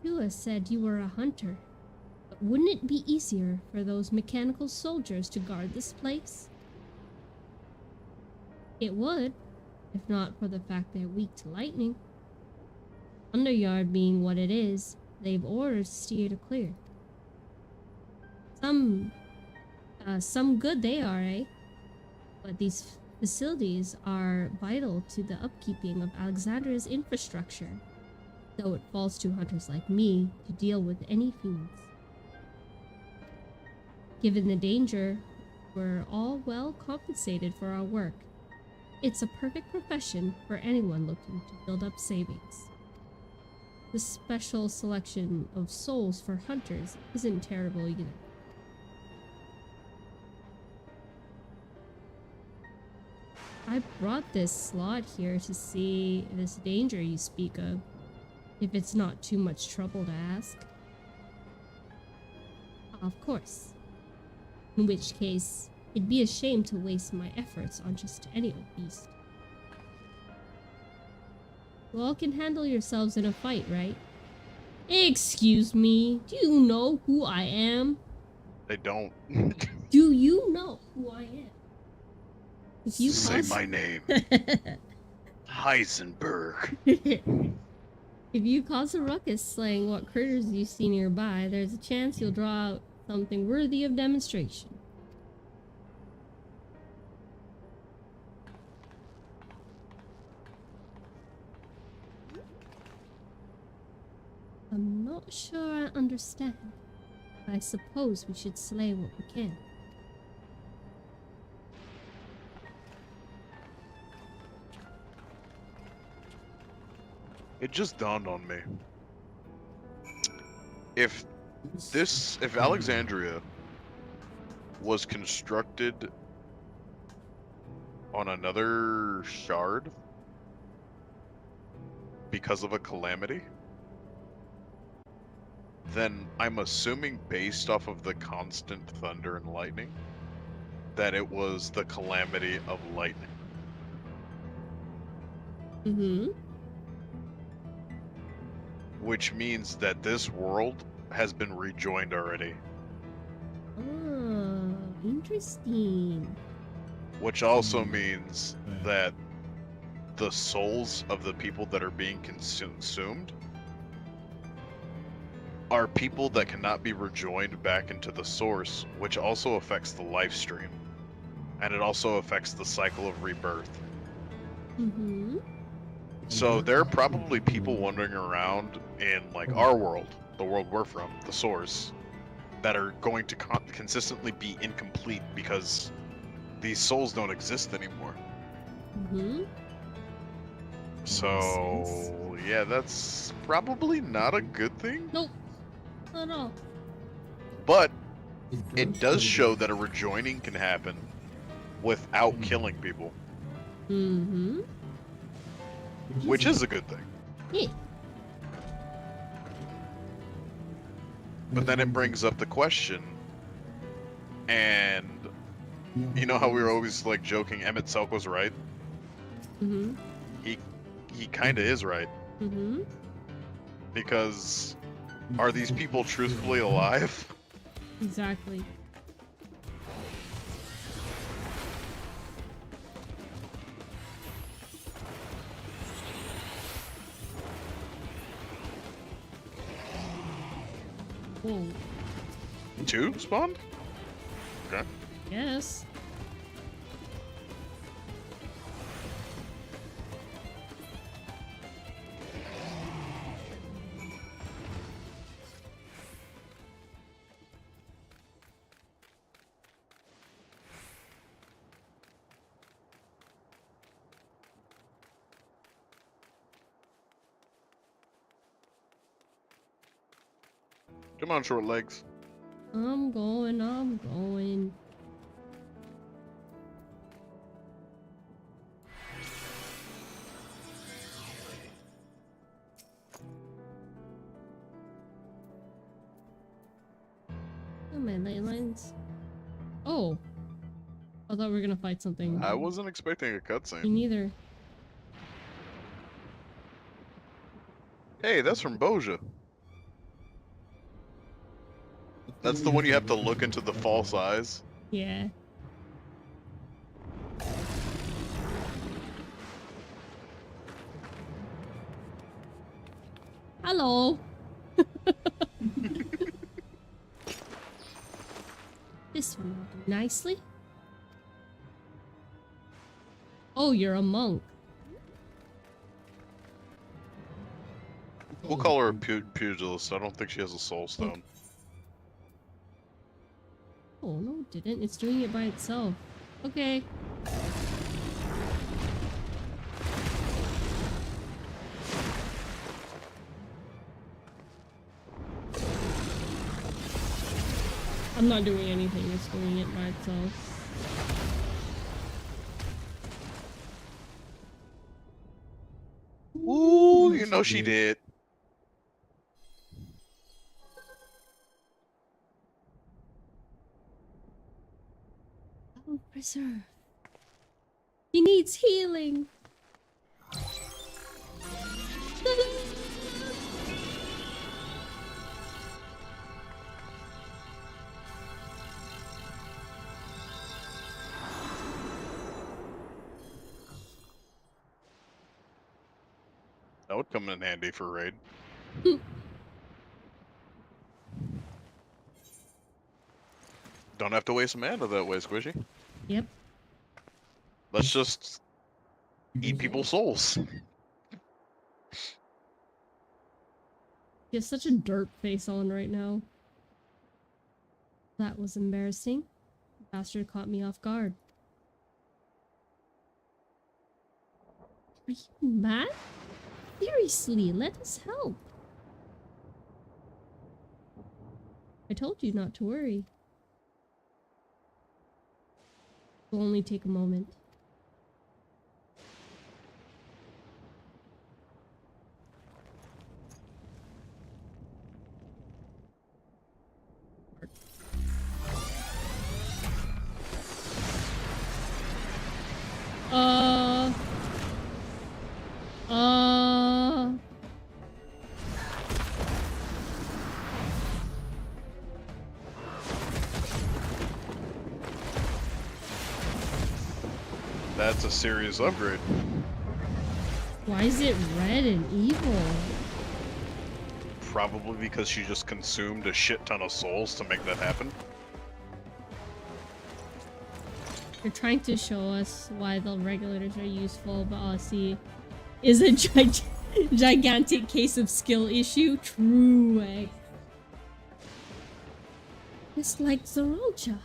Tua said you were a hunter, but wouldn't it be easier for those mechanical soldiers to guard this place? It would, if not for the fact they're weak to lightning. Underyard being what it is, they've orders to steer to clear. Some good they are, eh? But these facilities are vital to the upkeeping of Alexandria's infrastructure, though it falls to hunters like me to deal with any fiends. Given the danger, we're all well compensated for our work. It's a perfect profession for anyone looking to build up savings. The special selection of souls for hunters isn't terrible either. I brought this slot here to see this danger you speak of, if it's not too much trouble to ask. Of course. In which case, it'd be a shame to waste my efforts on just any old beast. You all can handle yourselves in a fight, right? Excuse me, do you know who I am? They don't. Do you know who I am? If you Say my name. Heisenberg. If you cause a ruckus slaying what critters you see nearby, there's a chance you'll draw out something worthy of demonstration. I'm not sure I understand, but I suppose we should slay what we can. It just dawned on me. If Alexandria was constructed on another shard because of a calamity, then I'm assuming based off of the constant thunder and lightning that it was the calamity of lightning. Mm-hmm. Which means that this world has been rejoined already. Oh, interesting. Which also means that the souls of the people that are being consumed are people that cannot be rejoined back into the source, which also affects the life stream. And it also affects the cycle of rebirth. Mm-hmm. So there are probably people wandering around in like our world, the world we're from, the source, that are going to consistently be incomplete because these souls don't exist anymore. Mm-hmm. So yeah, that's probably not a good thing. Nope, not at all. But it does show that a rejoining can happen without killing people. Mm-hmm. Which is a good thing. Yeah. But then it brings up the question, and you know how we were always like joking Emmett Selk was right? Mm-hmm. He kinda is right. Mm-hmm. Because are these people truthfully alive? Exactly. Whoa. 2 spawned? Okay. Yes. Come on, short legs. I'm going. Oh, my ley lines. Oh. I thought we were gonna fight something. I wasn't expecting a Me cutscene. neither. Hey, that's from Boja. That's the one you have to look into the false eyes. Yeah. Hello. This one will do nicely. Oh, you're a monk. We'll call her a pugilist. I don't think she has a soul stone. Oh, no, it didn't. It's doing it by itself. Okay. I'm not doing anything. It's doing it by itself. Ooh, you know she did. Oh, preserve. He needs healing. That would come in handy for raid. Don't have to waste mana that way, Squishy. Yep. Let's just eat people's souls. He has such a dirt face on right now. That was embarrassing. The bastard caught me off guard. Are you mad? Seriously, let us help. I told you not to worry. It will only take a moment. That's a serious upgrade. Why is it red and evil? Probably because she just consumed a shit ton of souls to make that happen. They're trying to show us why the regulators are useful, but honestly, is a gigantic case of skill issue. True way. Just like Zoroja.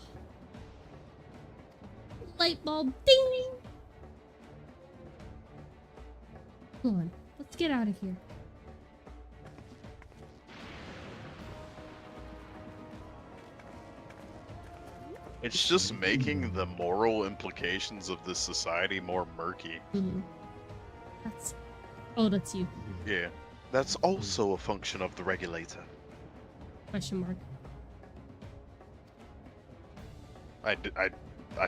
Light bulb ding! Come on, let's get out of here. It's just making the moral implications of this society more murky. That's... Oh, that's you. Yeah. That's also a function of the regulator. Question mark. I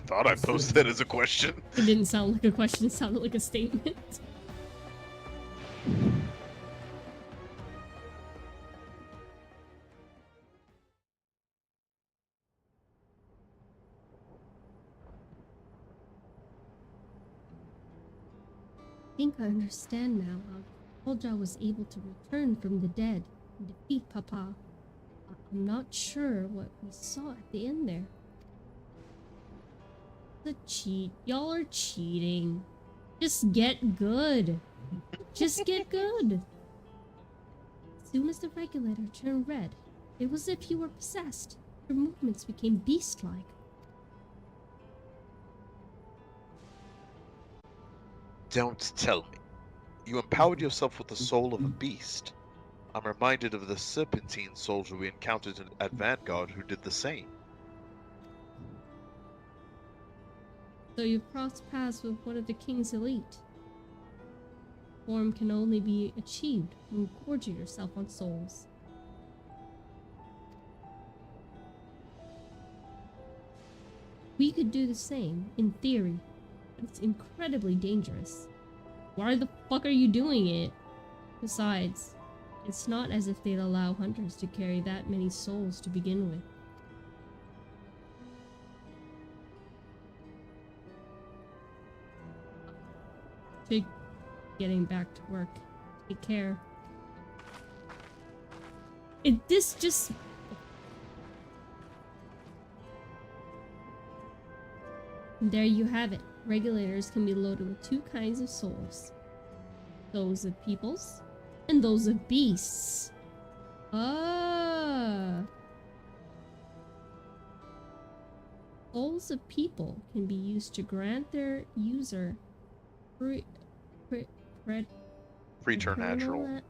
thought I posed that as a question. It didn't sound like a question, it sounded like a statement. I think I understand now how Soldier was able to return from the dead and defeat Papa. I'm not sure what we saw at the end there. The cheat. Y'all are cheating. Just get good. Just get good. As soon as the regulator turned red, it was as if you were possessed. Your movements became beast-like. Don't tell me. You empowered yourself with the soul of a beast. I'm reminded of the serpentine soldier we encountered at Vanguard who did the same. So you've crossed paths with one of the king's elite. Form can only be achieved when gorging yourself on souls. We could do the same, in theory, but it's incredibly dangerous. Why the fuck are you doing it? Besides, it's not as if they'd allow hunters to carry that many souls to begin with. Getting back to work. Take care. This just... There you have it. Regulators can be loaded with two kinds of souls. Those of peoples, and those of beasts. Ah. Souls of people can be used to Preternatural.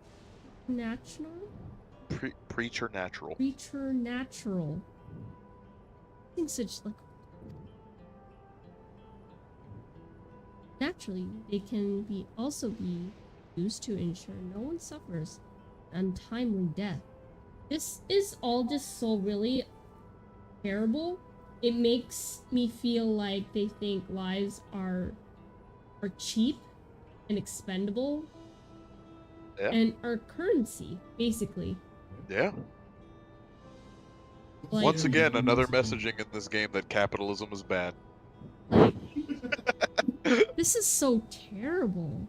Preternatural. Preternatural. I think such like... Naturally, they can also be used to ensure no one suffers untimely death. This is all just so really terrible. It makes me feel like they think lives are cheap and expendable. Yeah. And are currency, basically. Yeah. Like, once again, another messaging in this game that capitalism is bad. This is so terrible.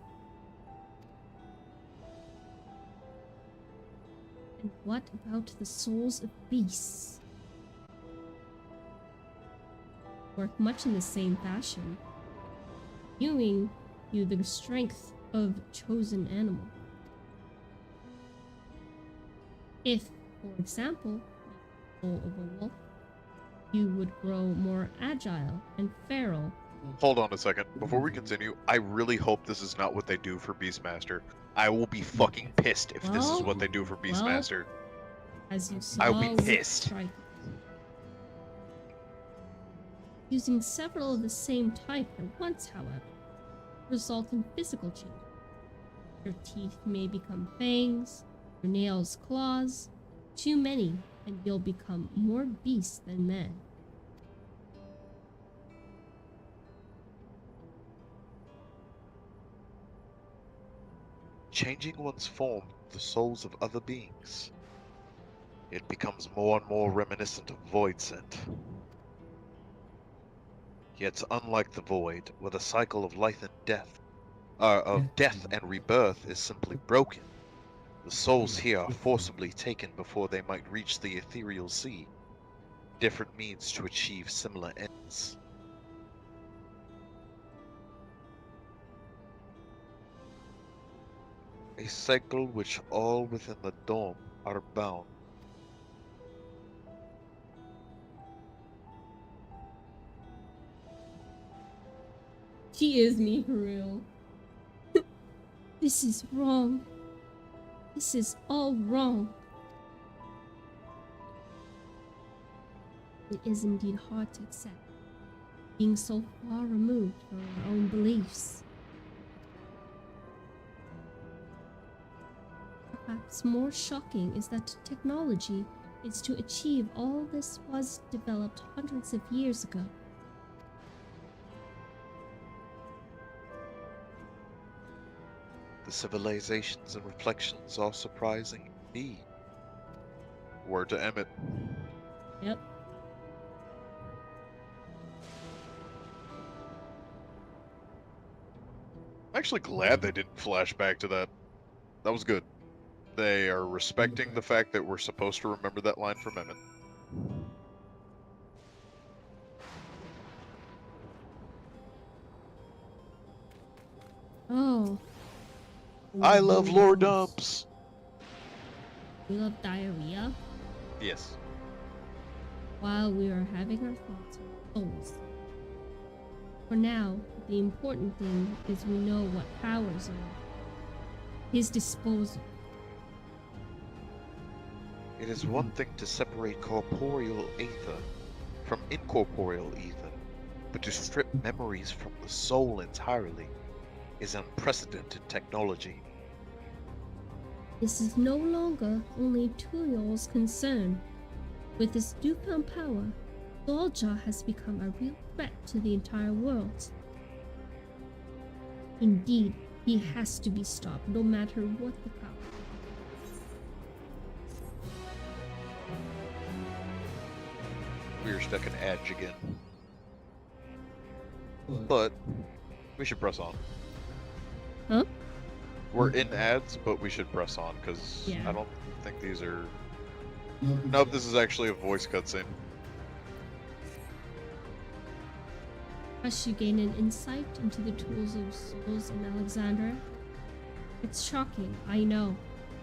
And what about the souls of beasts? Work much in the same fashion, viewing you the strength of chosen animal. If, for example, the soul of a wolf, you would grow more agile and feral. Hold on a second. Before we continue, I really hope this is not what they do for Beastmaster. I will be fucking pissed if this is what they do for Beastmaster. As you saw, I will be pissed. Using several of the same type at once, however, result in physical change. Your teeth may become fangs, your nails claws. Too many, and you'll become more beast than man. Changing one's form with the souls of other beings. It becomes more and more reminiscent of Void Scent. Yet unlike the Void, where the cycle of life and death, of death and rebirth is simply broken, the souls here are forcibly taken before they might reach the ethereal sea. Different means to achieve similar ends. A cycle which all within the dome are bound. She is me for real. This is wrong. This is all wrong. It is indeed hard to accept, being so far removed from our own beliefs. Perhaps more shocking is that technology is to achieve all this was developed hundreds of years ago. The civilizations and reflections are surprising indeed. Word to Emmett. Yep. I'm actually glad they didn't flash back to that. That was good. They are respecting the fact that we're supposed to remember that line from Emmett. Oh. I love lore dumps! You love diarrhea? Yes. While we are having our thoughts on souls. For now, the important thing is we know what powers are at his disposal. It is one thing to separate corporeal ether from incorporeal ether, but to strip memories from the soul entirely is unprecedented technology. This is no longer only Tuyol's concern. With his newfound power, Zoraal has become a real threat to the entire world. Indeed, he has to be stopped no matter what the cost. We're stuck in edge again. But we should press on. Huh? We're in ads, but we should press on because Yeah. I don't think these are. Nope, this is actually a voice cutscene. As you gain an insight into the tools of souls in Alexandria. It's shocking, I know.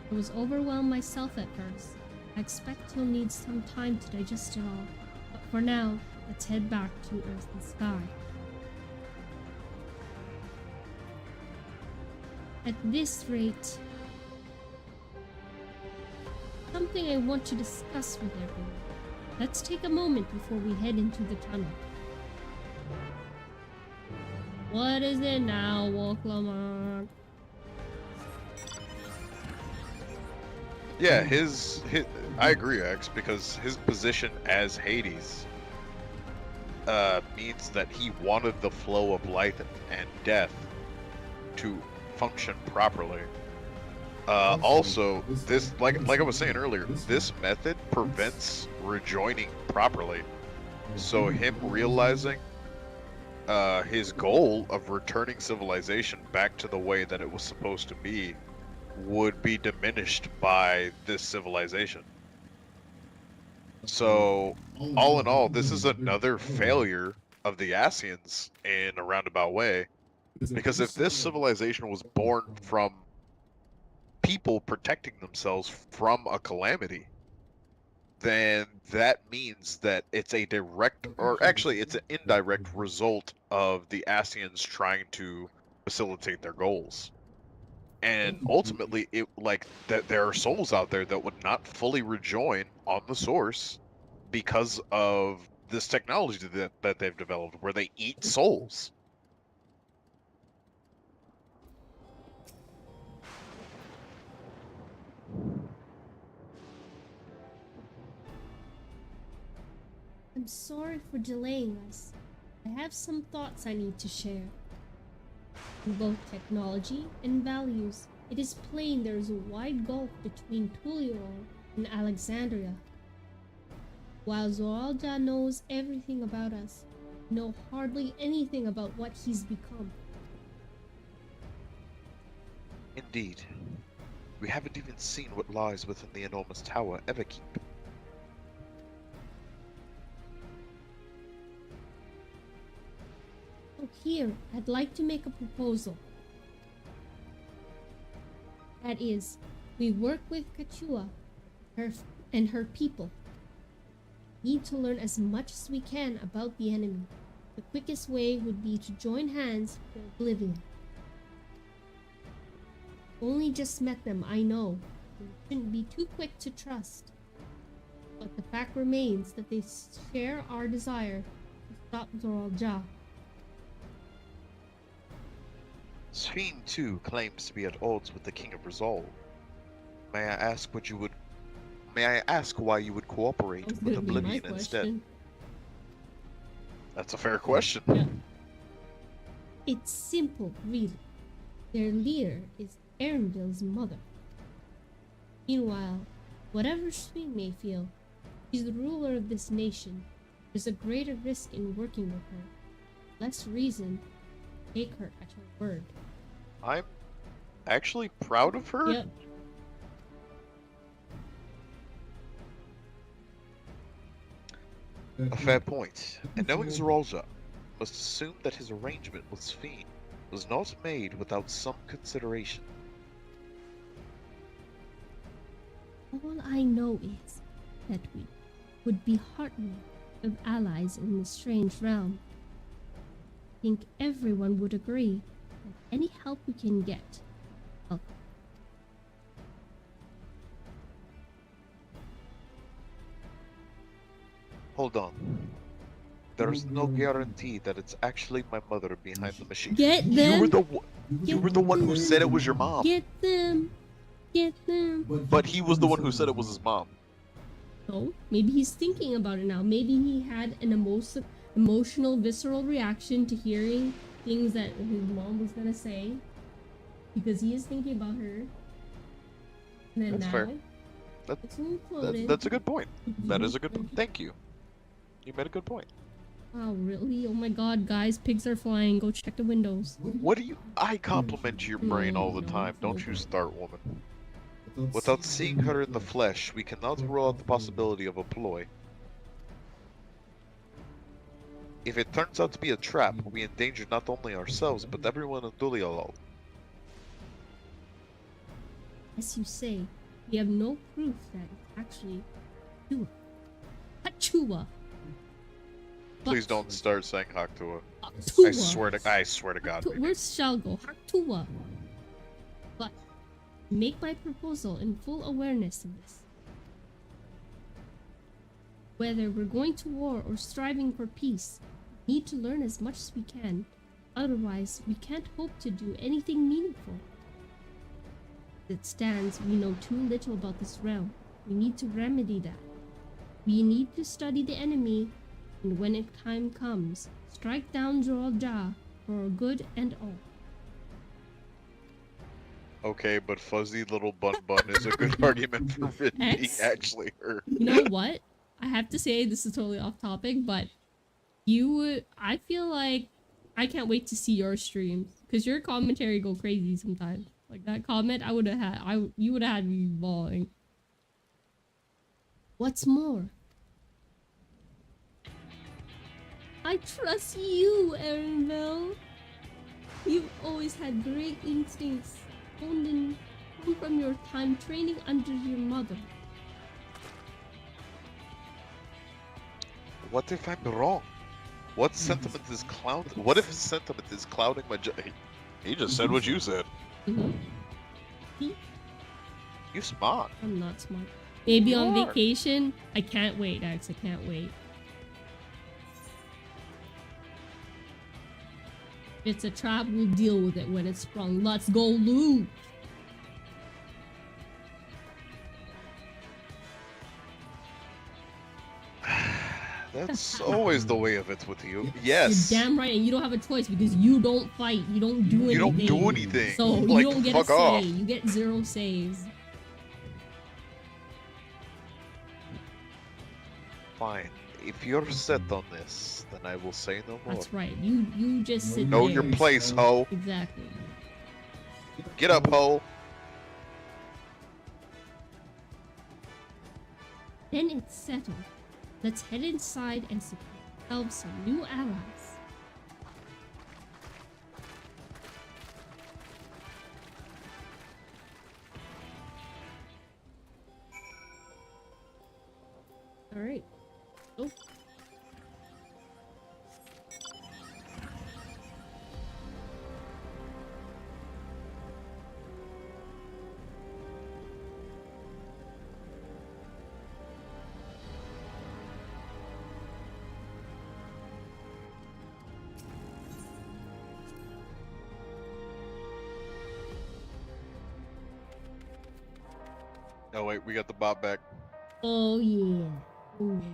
I was overwhelmed myself at first. I expect he'll need some time to digest it all. But for now, let's head back to Earth and Sky. At this rate, something I want to discuss with everyone. Let's take a moment before we head into the tunnel. What is it now, Wolflamon? Yeah, his I agree, X, because his position as Hades means that he wanted the flow of life and death to function properly. Also, this, like I was saying earlier, this method prevents rejoining properly. So him realizing his goal of returning civilization back to the way that it was supposed to be would be diminished by this civilization. So, all in all, this is another failure of the Asians in a roundabout way. Because if this civilization was born from people protecting themselves from a calamity, then that means that it's a direct, or actually it's an indirect result of the Asians trying to facilitate their goals. And ultimately, it like that there are souls out there that would not fully rejoin on the source because of this technology that they've developed, where they eat souls. I'm sorry for delaying us. I have some thoughts I need to share. In both technology and values, it is plain there is a wide gulf between Tuliol and Alexandria. While Zoraal knows everything about us, we know hardly anything about what he's become. Indeed. We haven't even seen what lies within the enormous tower Everkeep. So here, I'd like to make a proposal. That is, we work with Kachua and her people. We need to learn as much as we can about the enemy. The quickest way would be to join hands for Oblivion. Only just met them, I know. We shouldn't be too quick to trust. But the fact remains that they share our desire to stop Zoraal. Sphene, too, claims to be at odds with the King of Resolve. May I ask why you would cooperate with Oblivion instead? That's a fair question. Yeah. It's simple, really. Their leader is Erendil's mother. Meanwhile, whatever Sphene may feel, she's the ruler of this nation. There's a greater risk in working with her. Less reason to take her at her word. I'm actually proud of her. Yep. A fair point. And knowing Zoraal must assume that his arrangement with Sphene was not made without some consideration. All I know is that we would be heartening of allies in this strange realm. I think everyone would agree that any help we can get, welcome. Hold on. There's no guarantee that it's actually my mother behind the machine. Get You were them. you were the one who said it was your mom. Get them. Get them. But he was the one who said it was his mom. So maybe he's thinking about it now. Maybe he had an emotional, visceral reaction to hearing things that his mom was gonna say, because he is thinking about her. And then That's now, fair. it's imploded. That's a good point. That is a good point. Thank you. You made a good point. Wow, really? Oh my god, guys, pigs are flying. Go check the windows. What do you... I compliment your brain all the time. Don't you start, woman. Without seeing her in the flesh, we cannot rule out the possibility of a ploy. If it turns out to be a trap, we endanger not only ourselves, but everyone in Dulialol. As you say, we have no proof that it's actually Hachua. Hachua. Please don't start saying Haktua. Haktua. I swear to God. Where's shall go? Hachua. But make my proposal in full awareness of this. Whether we're going to war or striving for peace, we need to learn as much as we can. Otherwise, we can't hope to do anything meaningful. As it stands, we know too little about this realm. We need to remedy that. We need to study the enemy, and when it time comes, strike down Zoralja for our good and all. Okay, but fuzzy little bun bun is a good argument for it being X? actually her. You know what? I have to say, this is totally off topic, but I feel like I can't wait to see your streams, because your commentary go crazy sometimes. Like that comment, you would have had me bawling. What's more, I trust you, Erenville. You've always had great instincts, honed from your time training under your mother. What if I'm wrong? What sentiment is clouding? What if sentiment is clouding my He just said what you said. You smart. I'm not smart. Maybe You on are. vacation. I can't wait, X. I can't wait. If it's a trap, we'll deal with it when it's sprung. Let's go, loot! That's always the way of it with you. Yes. You're damn right, and you don't have a choice because you don't fight. You don't do anything. You don't do anything. So Like, you don't get a fuck say. off. You get 0 saves. Fine. If you're set on this, then I will say no more. That's right. You just sit Know there. your place, ho. Exactly. Get up, ho. Then it's settled. Let's head inside and secure ourselves some new allies. Alright. Oh. Oh wait, we got the bot back. Oh yeah. Oh yeah.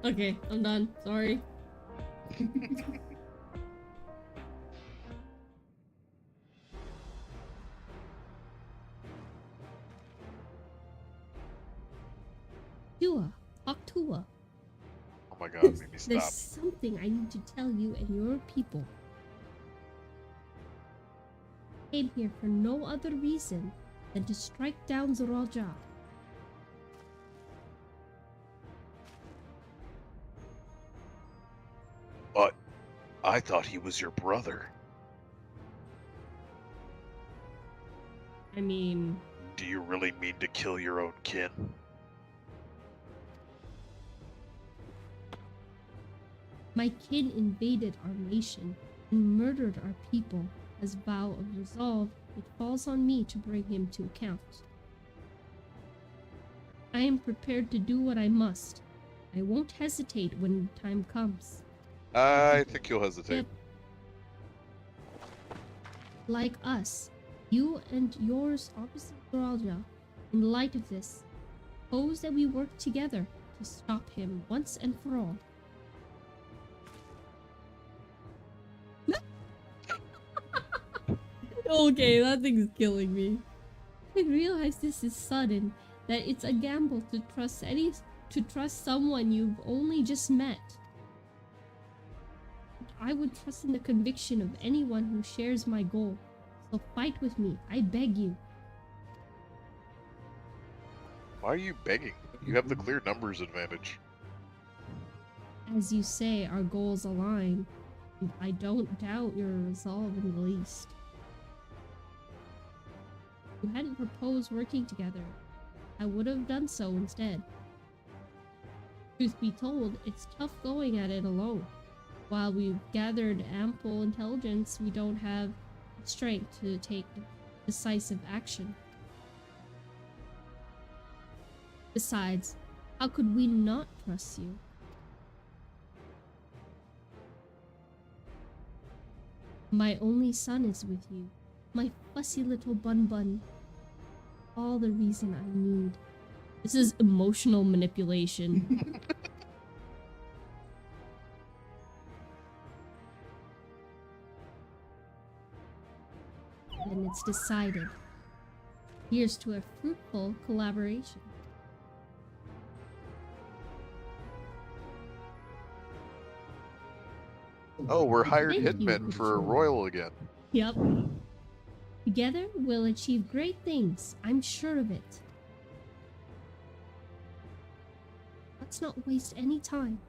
Okay, I'm done. Sorry. Tua, Octua. Oh my god, made me stop. There's something I need to tell you and your people. I came here for no other reason than to strike down Zoralja. But I thought he was your brother. I mean... Do you really mean to kill your own kin? My kin invaded our nation and murdered our people. As vow of resolve, it falls on me to bring him to account. I am prepared to do what I must. I won't hesitate when time comes. I think you'll hesitate. Yep. Like us, you and yours opposite Zoralja, in light of this, suppose that we work together to stop him once and for all. Okay, that thing's killing me. I realize this is sudden, that it's a gamble to trust someone you've only just met. I would trust in the conviction of anyone who shares my goal. So fight with me, I beg you. Why are you begging? You have the clear numbers advantage. As you say, our goals align, and I don't doubt your resolve in the least. If you hadn't proposed working together, I would have done so instead. Truth be told, it's tough going at it alone. While we've gathered ample intelligence, we don't have the strength to take decisive action. Besides, how could we not trust you? My only son is with you, my fussy little bun. All the reason I need. This is emotional manipulation. Then it's decided. Here's to a fruitful collaboration. Oh, we're hired Thank you, hitmen for a royal again. Yep. Together, we'll achieve great things. I'm sure of it. Let's not waste any time.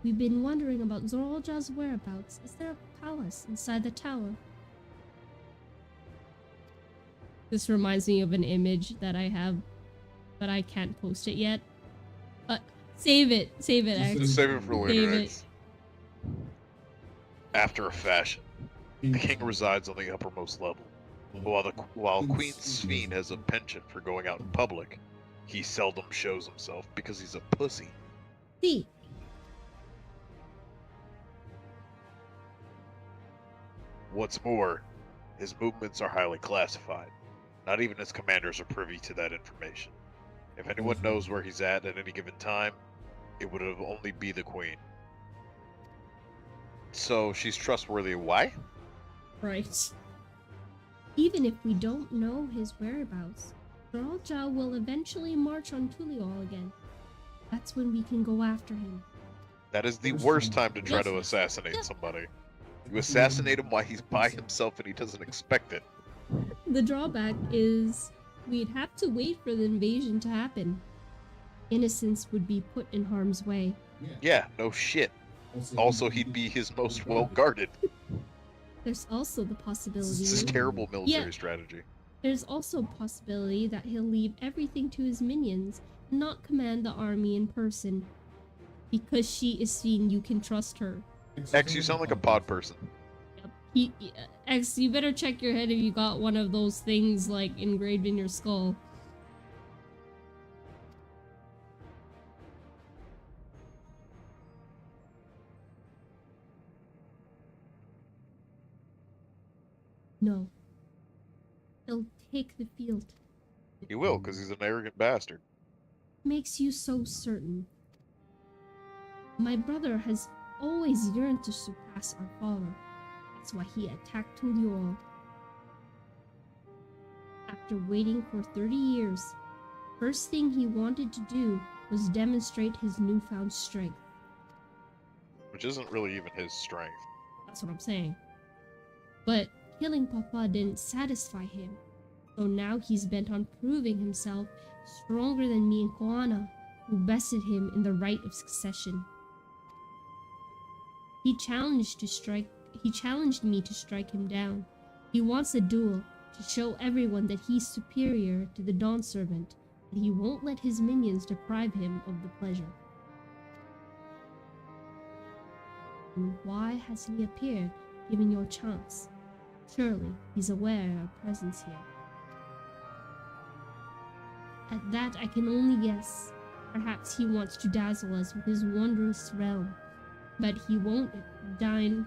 We've been wondering about Zoralja's whereabouts. Is there a palace inside the tower? This reminds me of an image that I have, but I can't post it yet. Save it. Save it, X. Just save it for later. Save X. After a fashion, the king resides on the uppermost level, while Queen Sphene has a penchant for going out in public. He seldom shows himself because he's a pussy. See. What's more, his movements are highly classified. Not even his commanders are privy to that information. If anyone knows where he's at any given time, it would have only be the queen. So she's trustworthy. Why? Right. Even if we don't know his whereabouts, Zoralja will eventually march on Tuliol again. That's when we can go after him. That is the worst time to try to assassinate somebody. You assassinate him while he's by himself and he doesn't expect it. The drawback is we'd have to wait for the invasion to happen. Innocents would be put in harm's way. Yeah, no shit. Also, he'd be his most well-guarded. There's also the possibility... This is terrible military strategy. There's also a possibility that he'll leave everything to his minions and not command the army in person. Because she is seen, you can trust her. X, you sound like a pod person. X, you better check your head if you got one of those things, like, engraved in your skull. No. He'll take the field. He will, because he's an arrogant bastard. Makes you so certain. My brother has always yearned to surpass our father. That's why he attacked Tuliol. After waiting for 30 years, first thing he wanted to do was demonstrate his newfound strength. Which isn't really even his strength. That's what I'm saying. But killing Papa didn't satisfy him, so now he's bent on proving himself stronger than me and Koana, who bested him in the right of succession. He challenged me to strike him down. He wants a duel to show everyone that he's superior to the Dawn Servant, and he won't let his minions deprive him of the pleasure. And why hasn't he appeared, given your chance? Surely he's aware of our presence here. At that I can only guess. Perhaps he wants to dazzle us with his wondrous realm. But he won't deign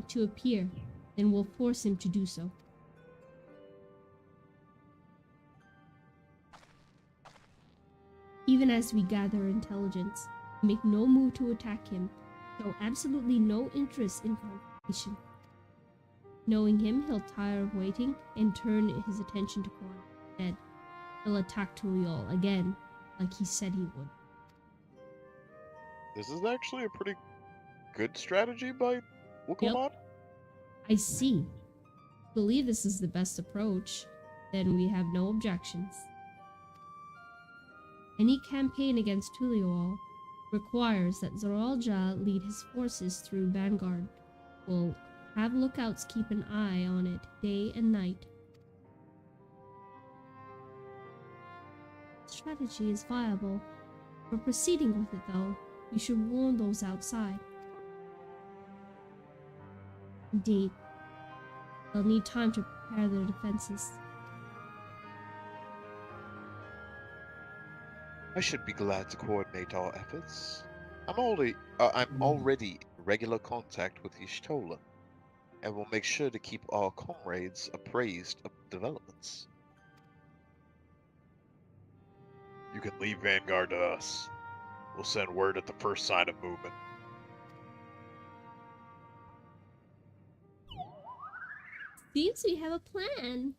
to appear, then we'll force him to do so. Even as we gather intelligence, we make no move to attack him, show absolutely no interest in confrontation. Knowing him, he'll tire of waiting and turn his attention to Quan. Instead, he'll attack Tuliol again, like he said he would. This is actually a pretty good strategy by Wukulmon. I see. Believe this is the best approach, then we have no objections. Any campaign against Tuliol requires that Zoralja lead his forces through Vanguard. We'll have lookouts keep an eye on it day and night. Strategy is viable. For proceeding with it though, we should warn those outside. Indeed, they'll need time to prepare their defenses. I should be glad to coordinate our efforts. I'm already in regular contact with Y'shtola, and will make sure to keep our comrades appraised of developments. You can leave Vanguard to us. We'll send word at the first sign of movement. Seems we have a plan.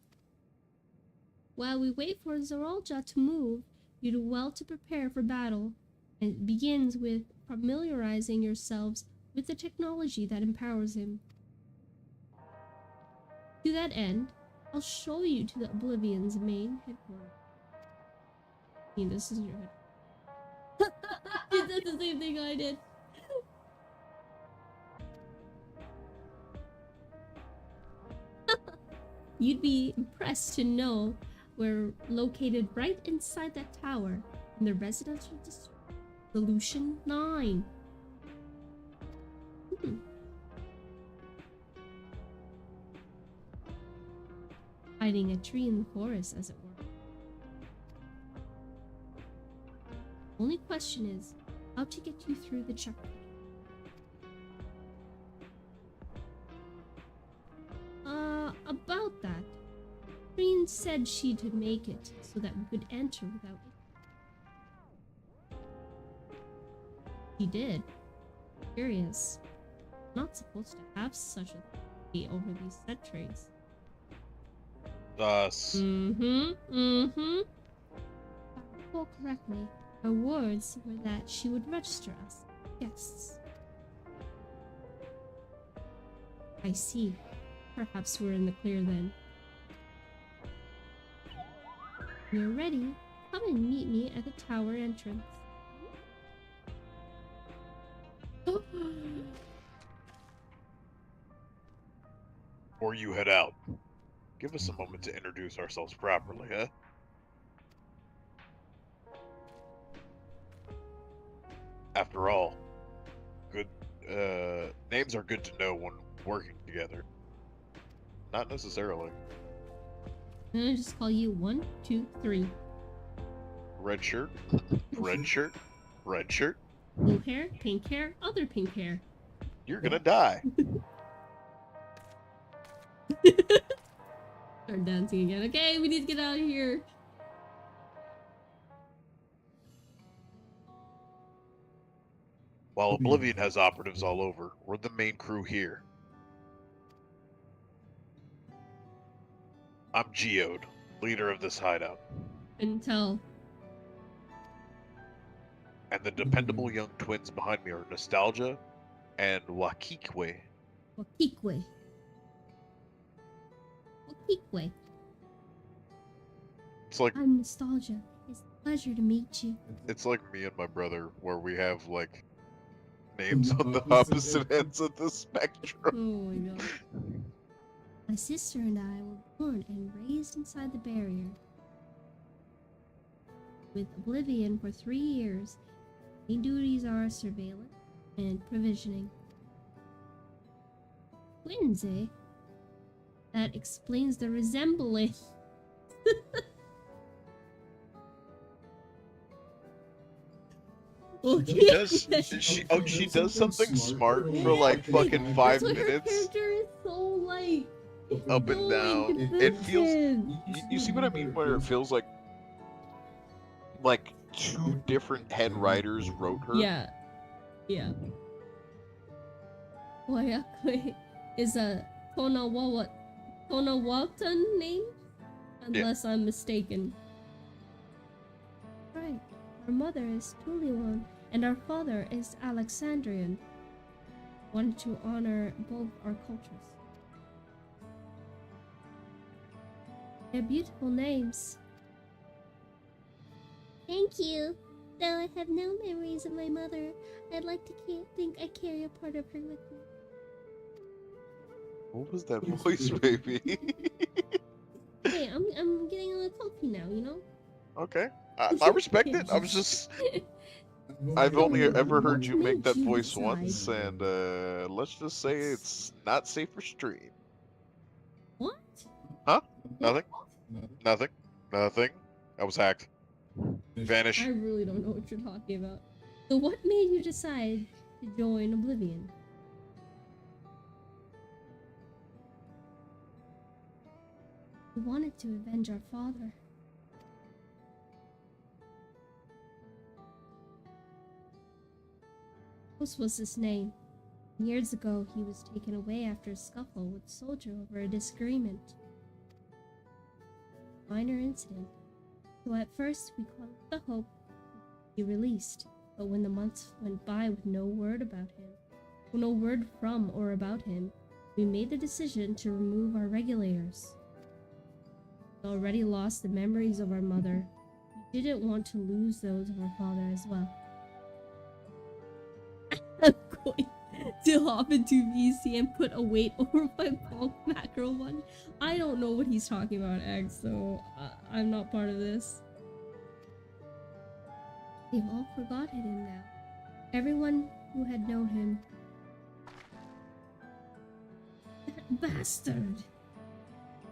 While we wait for Zoralja to move, you do well to prepare for battle, and it begins with familiarizing yourselves with the technology that empowers him. To that end, I'll show you to the Oblivion's main headquarters. I mean, this is your head. You did the same thing I did. You'd be impressed to know we're located right inside that tower in the residential district, Solution 9. Hiding a tree in the forest, as it were. Only question is how to get you through the checkpoint. About that, Green said she'd make it so that we could enter without it. She did. Curious. Not supposed to have such a thing over these set trays. Thus. If I recall correctly, her words were that she would register us as guests. I see. Perhaps we're in the clear then. When you're ready, come and meet me at the tower entrance. Before you head out, give us a moment to introduce ourselves properly, huh? After all, good names are good to know when working together. Not necessarily. I'm gonna just call you 1, 2, 3. Red shirt, red shirt, red shirt. Blue hair, pink hair, other pink hair. You're gonna die. Start dancing again. Okay, we need to get out of here. While Oblivion has operatives all over, we're the main crew here. I'm Geode, leader of this hideout. Couldn't tell. And the dependable young twins behind me are Nostalgia and Wakikwe. Wakikwe. Wakikwe. It's like I'm Nostalgia. It's a pleasure to meet you. it's like me and my brother, where we have like names on the opposite ends of the spectrum. Oh my god. My sister and I were born and raised inside the barrier. With Oblivion for 3 years, main duties are surveillance, and provisioning. Twins, eh? That explains the resemblance. She does. She does something smart for like fucking That's 5 why her minutes. character is so like Up and so down. It feels. inconsistent. You see what I mean? Where it feels like two different head writers wrote her. Yeah. Yeah. Wayakwe is a Tonawatan name? Unless I'm mistaken. Right. Our mother is Tuliwan, and our father is Alexandrian. Wanted to honor both our cultures. They're beautiful names. Thank you. Though I have no memories of my mother, I'd like to think I carry a part of her with me. What was that voice, baby? Hey, I'm getting a little comfy now, you know? Okay. I respect it. I was just. I've only ever heard you make that voice once, and let's just say it's not safe for stream. What? Huh? Nothing. Nothing. Nothing. I was hacked. Vanish. I really don't know what you're talking about. So what made you decide to join Oblivion? We wanted to avenge our father. What was his name? Years ago, he was taken away after a scuffle with a soldier over a disagreement. Minor incident. So at first, we clung to the hope he'd be released. But when the months went by with no word about him, no word from or about him, we made the decision to remove our regulators. We already lost the memories of our mother. We didn't want to lose those of our father as well. I'm going to hop into VC and put a weight over my bulk macro one. I don't know what he's talking about, X, so I'm not part of this. They've all forgotten him now. Everyone who had known him. That bastard!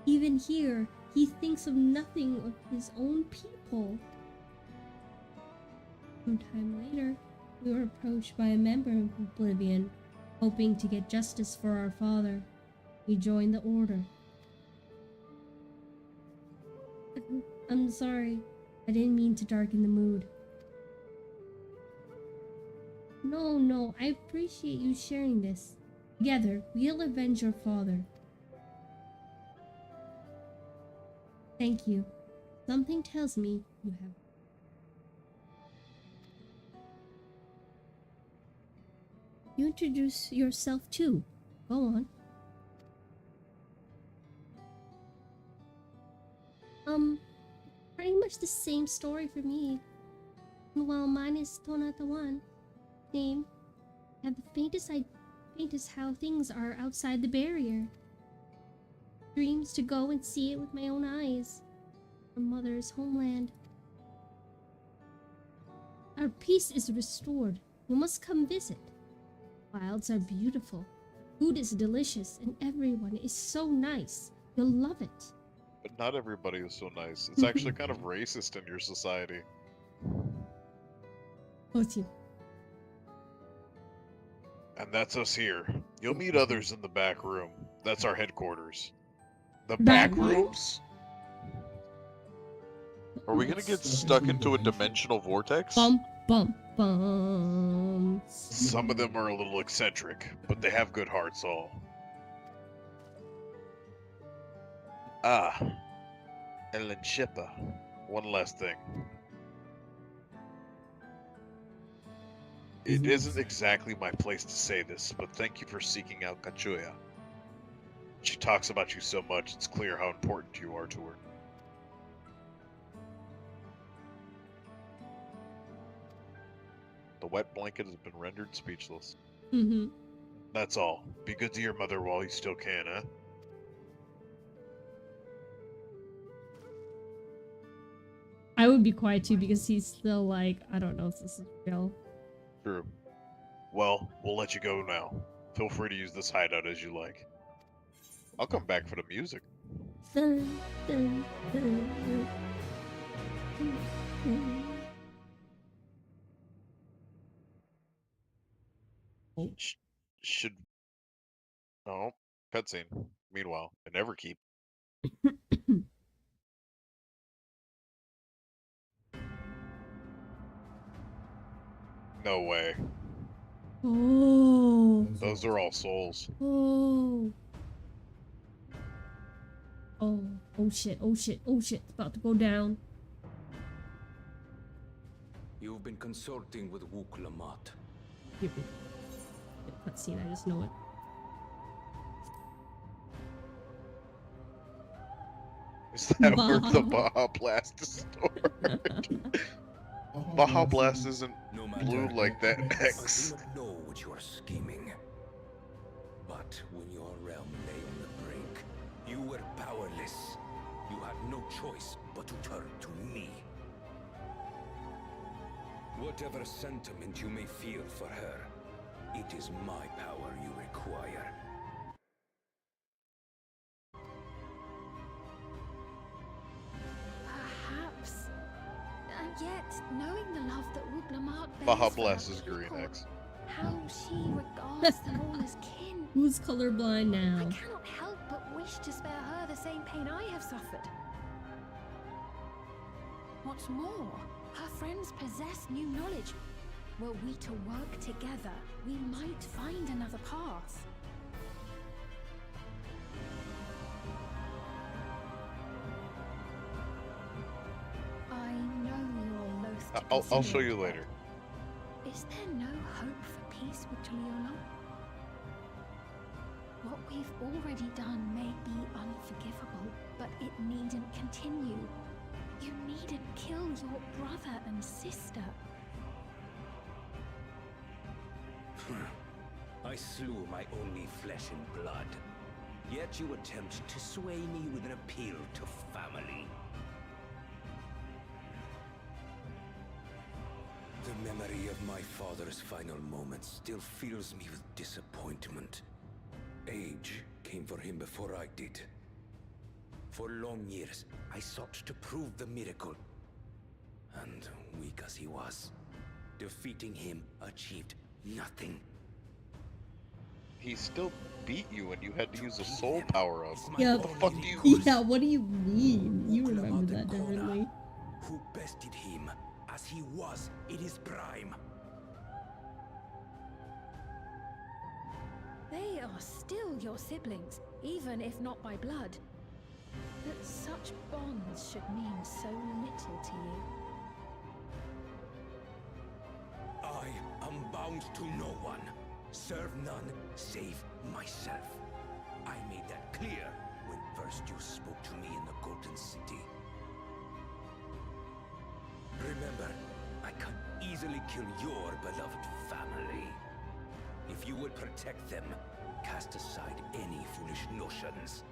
Even here, he thinks of nothing of his own people. Sometime later, we were approached by a member of Oblivion, hoping to get justice for our father. We joined the Order. I'm sorry. I didn't mean to darken the mood. No, I appreciate you sharing this. Together, we'll avenge your father. Thank you. Something tells me you have. You introduce yourself too. Go on. Pretty much the same story for me. Well, mine is Tonatawan. Name. I have the faintest how things are outside the barrier. Dreams to go and see it with my own eyes. Our mother's homeland. Our peace is restored. You must come visit. Wilds are beautiful. Food is delicious, and everyone is so nice. You'll love it. But not everybody is so nice. It's actually kind of racist in your society. Oti. And that's us here. You'll meet others in the back room. That's our headquarters. The Back back rooms? Are we gonna get stuck into a dimensional vortex? Bum. Some of them are a little eccentric, but they have good hearts all. Ah. El Chipa. One last thing. It isn't exactly my place to say this, but thank you for seeking out Kachuya. She talks about you so much, it's clear how important you are to her. The wet blanket has been rendered speechless. That's all. Be good to your mother while you still can, huh? I would be quiet too because he's still like, I don't know if this is real. True. Well, we'll let you go now. Feel free to use this hideout as you like. I'll come back for the music. Dun, dun, dun, dun. Should... Oh, cutscene. Meanwhile, in Everkeep. No way. Oh. Those are all souls. Oh. Oh. Oh shit. Oh shit. Oh shit. It's about to go down. You've been consorting with Wook Lamont. Cutscene. I just know it. Is that where the Baja Blast is stored? Baja Blast isn't blue like that X. I do not know what you are scheming. But when your realm lay on the brink, you were powerless. You had no choice but to turn to me. Whatever sentiment you may feel for her, it is my power you require. Perhaps. And yet, knowing the love that Wook Lamont bears Baja for Blast her is green people, X. how she regards them all as kin. Who's colorblind now? I cannot help but wish to spare her the same pain I have suffered. What's more, her friends possess new knowledge. Were we to work together, we might find another path. I know you're loath to I'll consider show it, you but later. is there no hope for peace with Tuliola? What we've already done may be unforgivable, but it needn't continue. You needn't kill your brother and sister. I slew my only flesh and blood. Yet you attempt to sway me with an appeal to family. The memory of my father's final moments still fills me with disappointment. Age came for him before I did. For long years, I sought to prove the miracle. And weak as he was, defeating him achieved nothing. He still beat you and you had to use a soul power up. Yep. What the fuck do you... Yeah, what do you mean? You remember that differently. Who bested him as he was in his prime. They are still your siblings, even if not by blood. That such bonds should mean so little to you. I am bound to no one. Serve none save myself. I made that clear when first you spoke to me in the Golden City. Remember, I can easily kill your beloved family. If you will protect them, cast aside any foolish notions.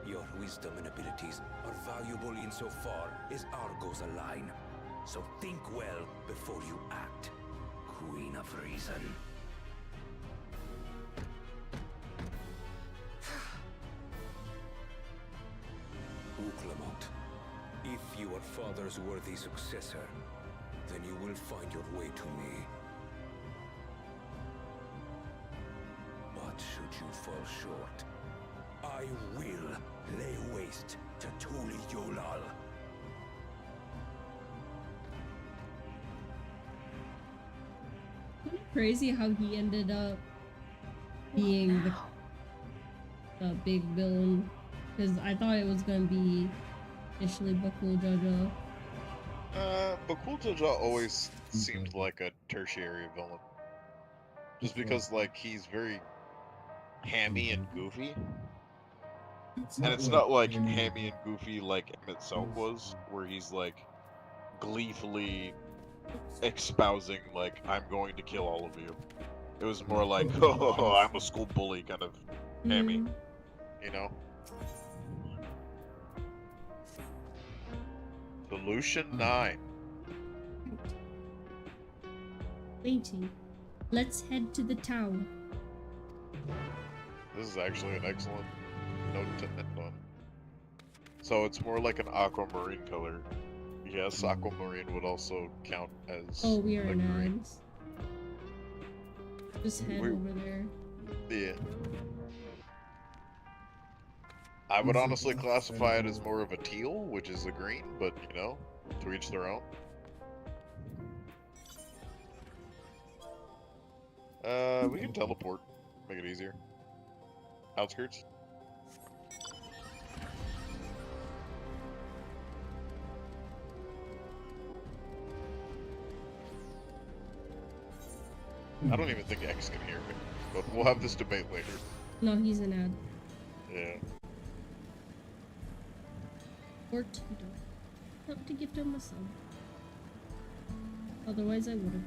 Your wisdom and abilities are valuable insofar as Argos align. So think well before you act, Queen of Reason. Uklamont, if you are Father's worthy successor, then you will find your way to me. But should you fall short, I will lay waste to Tuli Yolal. Isn't it crazy how he ended up being the big villain? Because I thought it was gonna be initially Bakul Jaja. Bakul Jaja always seemed like a tertiary villain. Just because, like, he's very hammy and goofy. And it's not like hammy and goofy like Emmett Selk was, where he's like gleefully espousing like, I'm going to kill all of you. It was more like, oh, I'm a school bully kind of hammy, you know? Solution 9. Waiting. Let's head to the tower. This is actually an excellent note to end on. So it's more like an aquamarine color. Yes, aquamarine would also count as Oh, we are a in green. ads. Just head We- over there. Yeah. I would honestly classify it as more of a teal, which is a green, but you know, to each their own. We can teleport. Make it easier. Outskirts. I don't even think X can hear me, but we'll have this debate later. No, he's an ad. Yeah. Or two. Not to gift him a sub. Otherwise, I would have.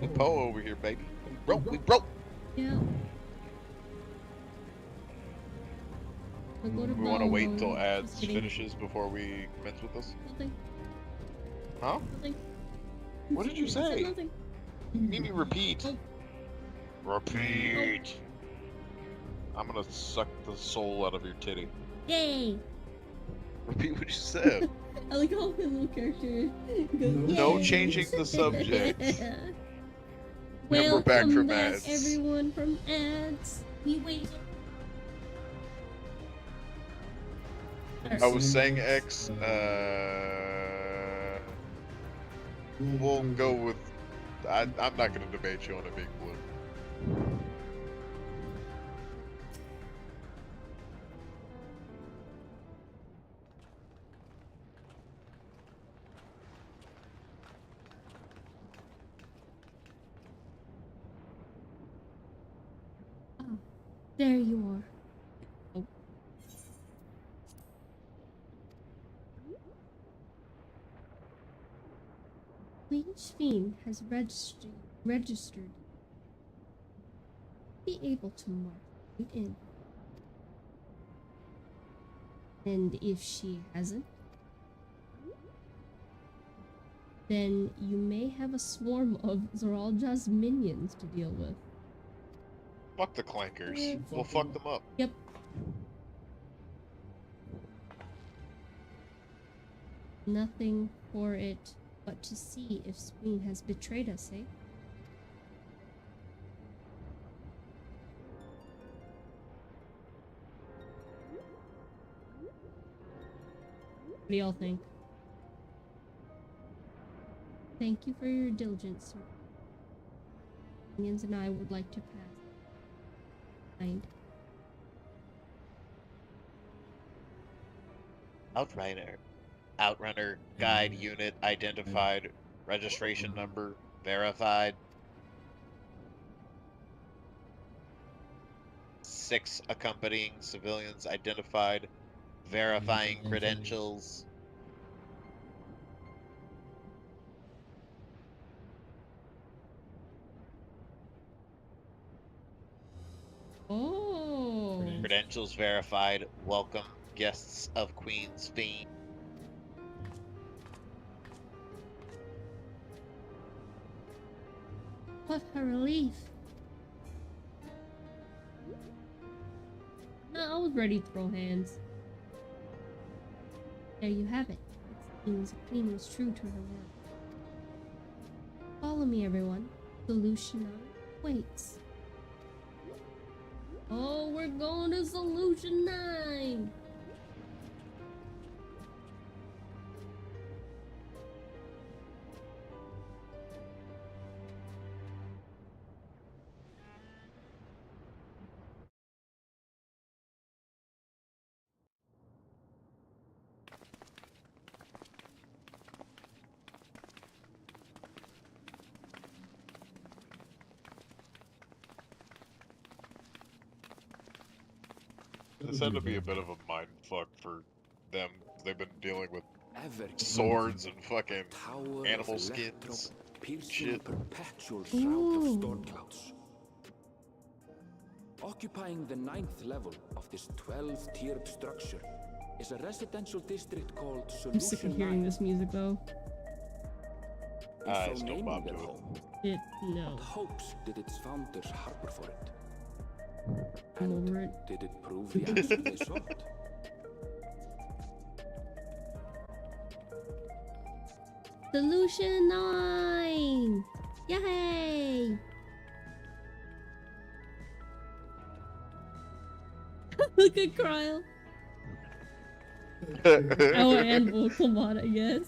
The Poe over here, baby. We broke. Yeah. I'll go to We want to wait till Balmond. ads Just kidding. finishes before we commence with this? Nothing. Huh? Nothing. What did you I said say? nothing. Mimi, repeat. Repeat. I'm gonna suck the soul out of your titty. Yay! Repeat what you said. I like how my little character goes, No "Yay!" changing the subject. Welcome we're back from back, ads. everyone from ads. We wait. I was saying X, we'll go with, I'm not gonna debate you on it being blue. There you are. Oh. Queen Shveen has registered. Be able to mark you in. And if she hasn't, then you may have a swarm of Zoralja's minions to deal with. Fuck the clankers. We'll fuck them up. Yep. Nothing for it but to see if Sween has betrayed us, eh? What do y'all think? Thank you for your diligence, sir. Minions and I would like to pass. Outrunner, guide unit identified, registration number verified. 6 accompanying civilians identified, verifying credentials. Oh. Credentials verified. Welcome, guests of Queen's Fiend. What a relief. No, I was ready to throw hands. There you have it. It seems the Queen was true to her word. Follow me, everyone. Solution 9 waits. Oh, we're going to Solution 9! This had to be a bit of a mind fuck for them. They've been dealing with swords and fucking animal skins. Shit. Perpetual shroud of storm clouds. Occupying the 9th level of this 12-tiered structure is a residential district called Solution I'm sick of hearing 9. this music though. So it's no naming Bob their to it. home, No. what hopes did its founders harbor for it? I'm over it. Did it prove the answer they sought? Solution 9! Yay! Look at Kryle. Oh, and we'll come on, I guess.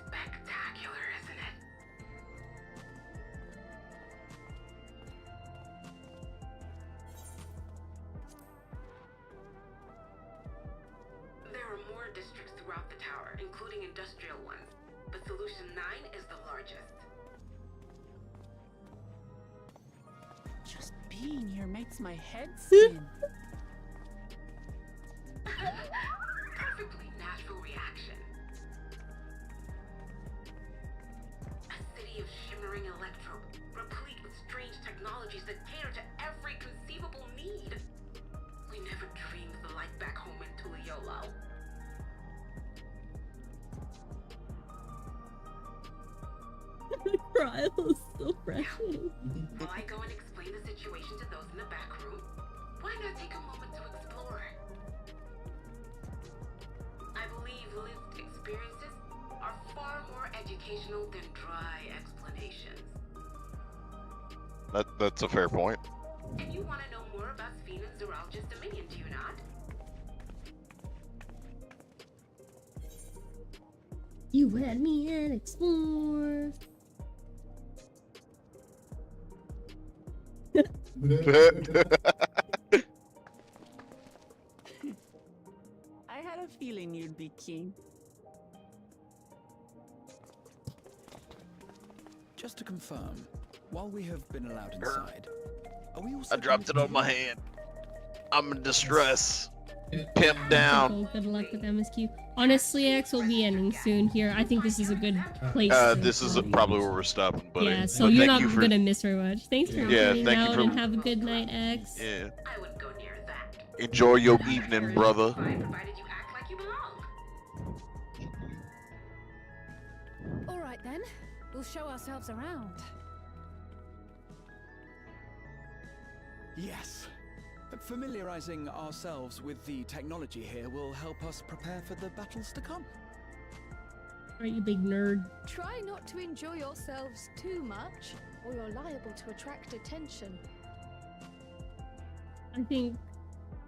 Spectacular, isn't it? There are more districts throughout the tower, including industrial ones, but Solution 9 is the largest. Just being here makes my head spin. Perfectly natural reaction. A city of shimmering electrope, replete with strange technologies that cater to every conceivable need. We never dreamed the life back home in Tuliolo. Kryle is so precious. While I go and explain the situation to those in the back room, why not take a moment to explore? I believe lived experiences are far more educational than dry explanations. That's a fair point. And you want to know more about Sphene and Zoralja's dominion, do you not? You had me at explore. I had a feeling you'd be king. Just to confirm, while we have been allowed inside, are we also I dropped it on my hand. I'm in distress. Pimp Oh, down. good luck with MSQ. Honestly, X will be ending soon here. I think this is a good place. This is probably where we're stopping, buddy. Yeah, so But you're thank not you for- gonna miss very much. Thanks for joining thank you out for- and have a good night, X. Yeah. I wouldn't go near that. Enjoy your evening, brother. Fine, provided you act like you belong. All right then, we'll show ourselves around. Yes. Familiarizing ourselves with the technology here will help us prepare for the battles to come. Alright, you big nerd. Try not to enjoy yourselves too much, or you're liable to attract attention. I think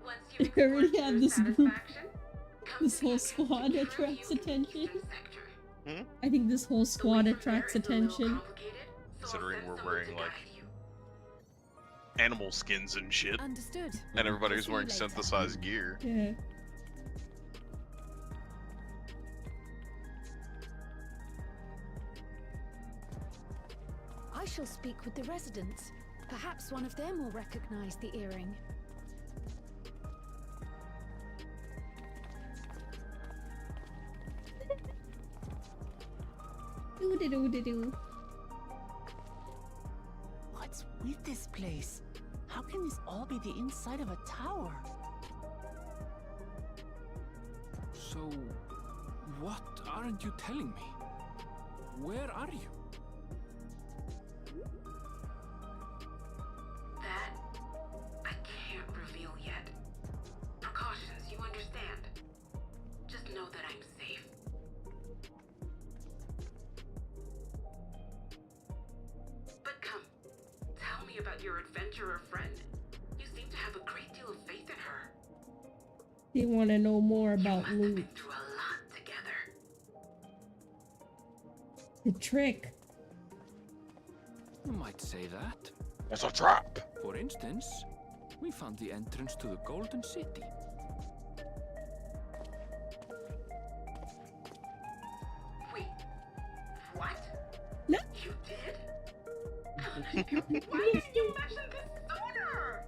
Once they already have this group. This whole squad attracts attention. I think this whole squad attracts attention. Considering we're wearing like animal skins and shit. Understood. And everybody's See you wearing later. synthesized gear. Yeah. I shall speak with the residents. Perhaps one of them will recognize the earring. Doo-doo-doo-doo-doo. What's with this place? How can this all be the inside of a tower? So, what aren't you telling me? Where are you? That I can't reveal yet. Precautions, you understand. Just know that I'm safe. But come, tell me about your adventurer friend. You seem to have a great deal of faith in her. They want to know more about Luke. Through a lot together. The trick. You might say that. It's a trap. For instance, we found the entrance to the Golden City. Wait, what? No. You did? Why didn't you mention this sooner?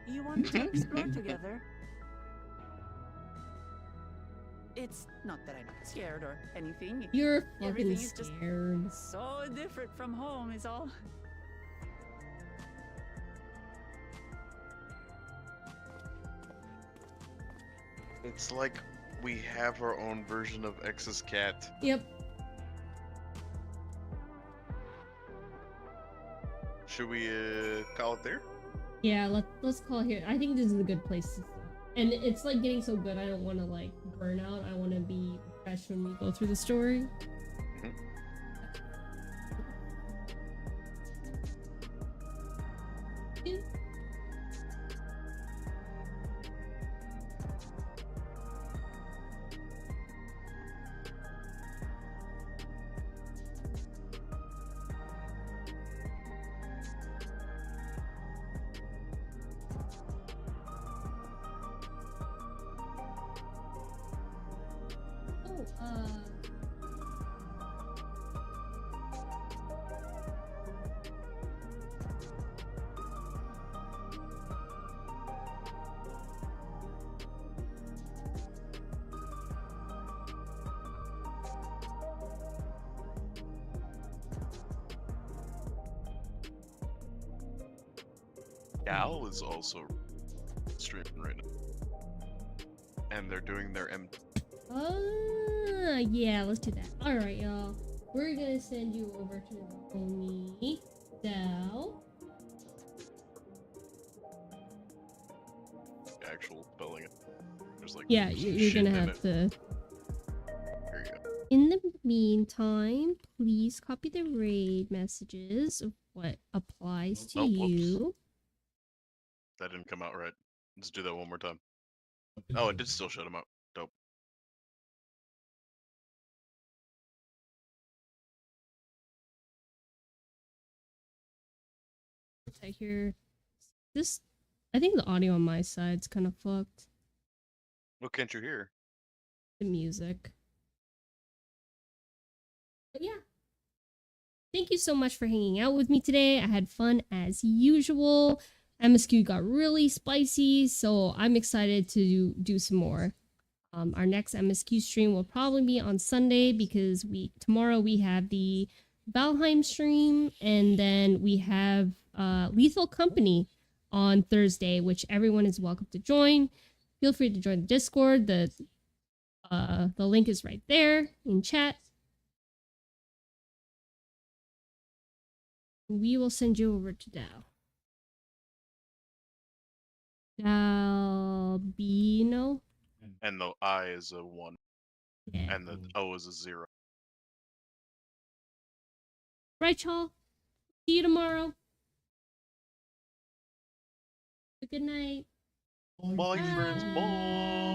You want to explore together? It's not that I'm scared or anything. You're Everything fucking is just scared. so different from home is all. It's like we have our own version of X's cat. Yep. Should we call it there? Yeah, let's call it here. I think this is a good place to stop. And it's like getting so good, I don't want to like burn out. I want to be fresh when we go through the story. Yeah. Oh, Gal is also streaming right now, and they're doing their yeah, let's do that. Alright, y'all. We're gonna send you over to the homie Dell. actual spelling. There's like Yeah, you're shit gonna in have it. to. Here you go. In the meantime, please copy the raid messages of what applies to Oh, whoops. you. That didn't come out right. Let's do that one more time. Oh, it did still shut him out. Dope. I hear this. I think the audio on my side's kind of fucked. What can't you hear? The music. But yeah. Thank you so much for hanging out with me today. I had fun as usual. MSQ got really spicy, so I'm excited to do some more. Our next MSQ stream will probably be on Sunday because tomorrow we have the Valheim stream, and then we have Lethal Company on Thursday, which everyone is welcome to join. Feel free to join the Discord. The link is right there in chat. We will send you over to Dal. Dalbino. And the I is a 1. Yeah. And the O is a 0. Right, y'all? See you tomorrow. Good night. Bye, friends. Bye.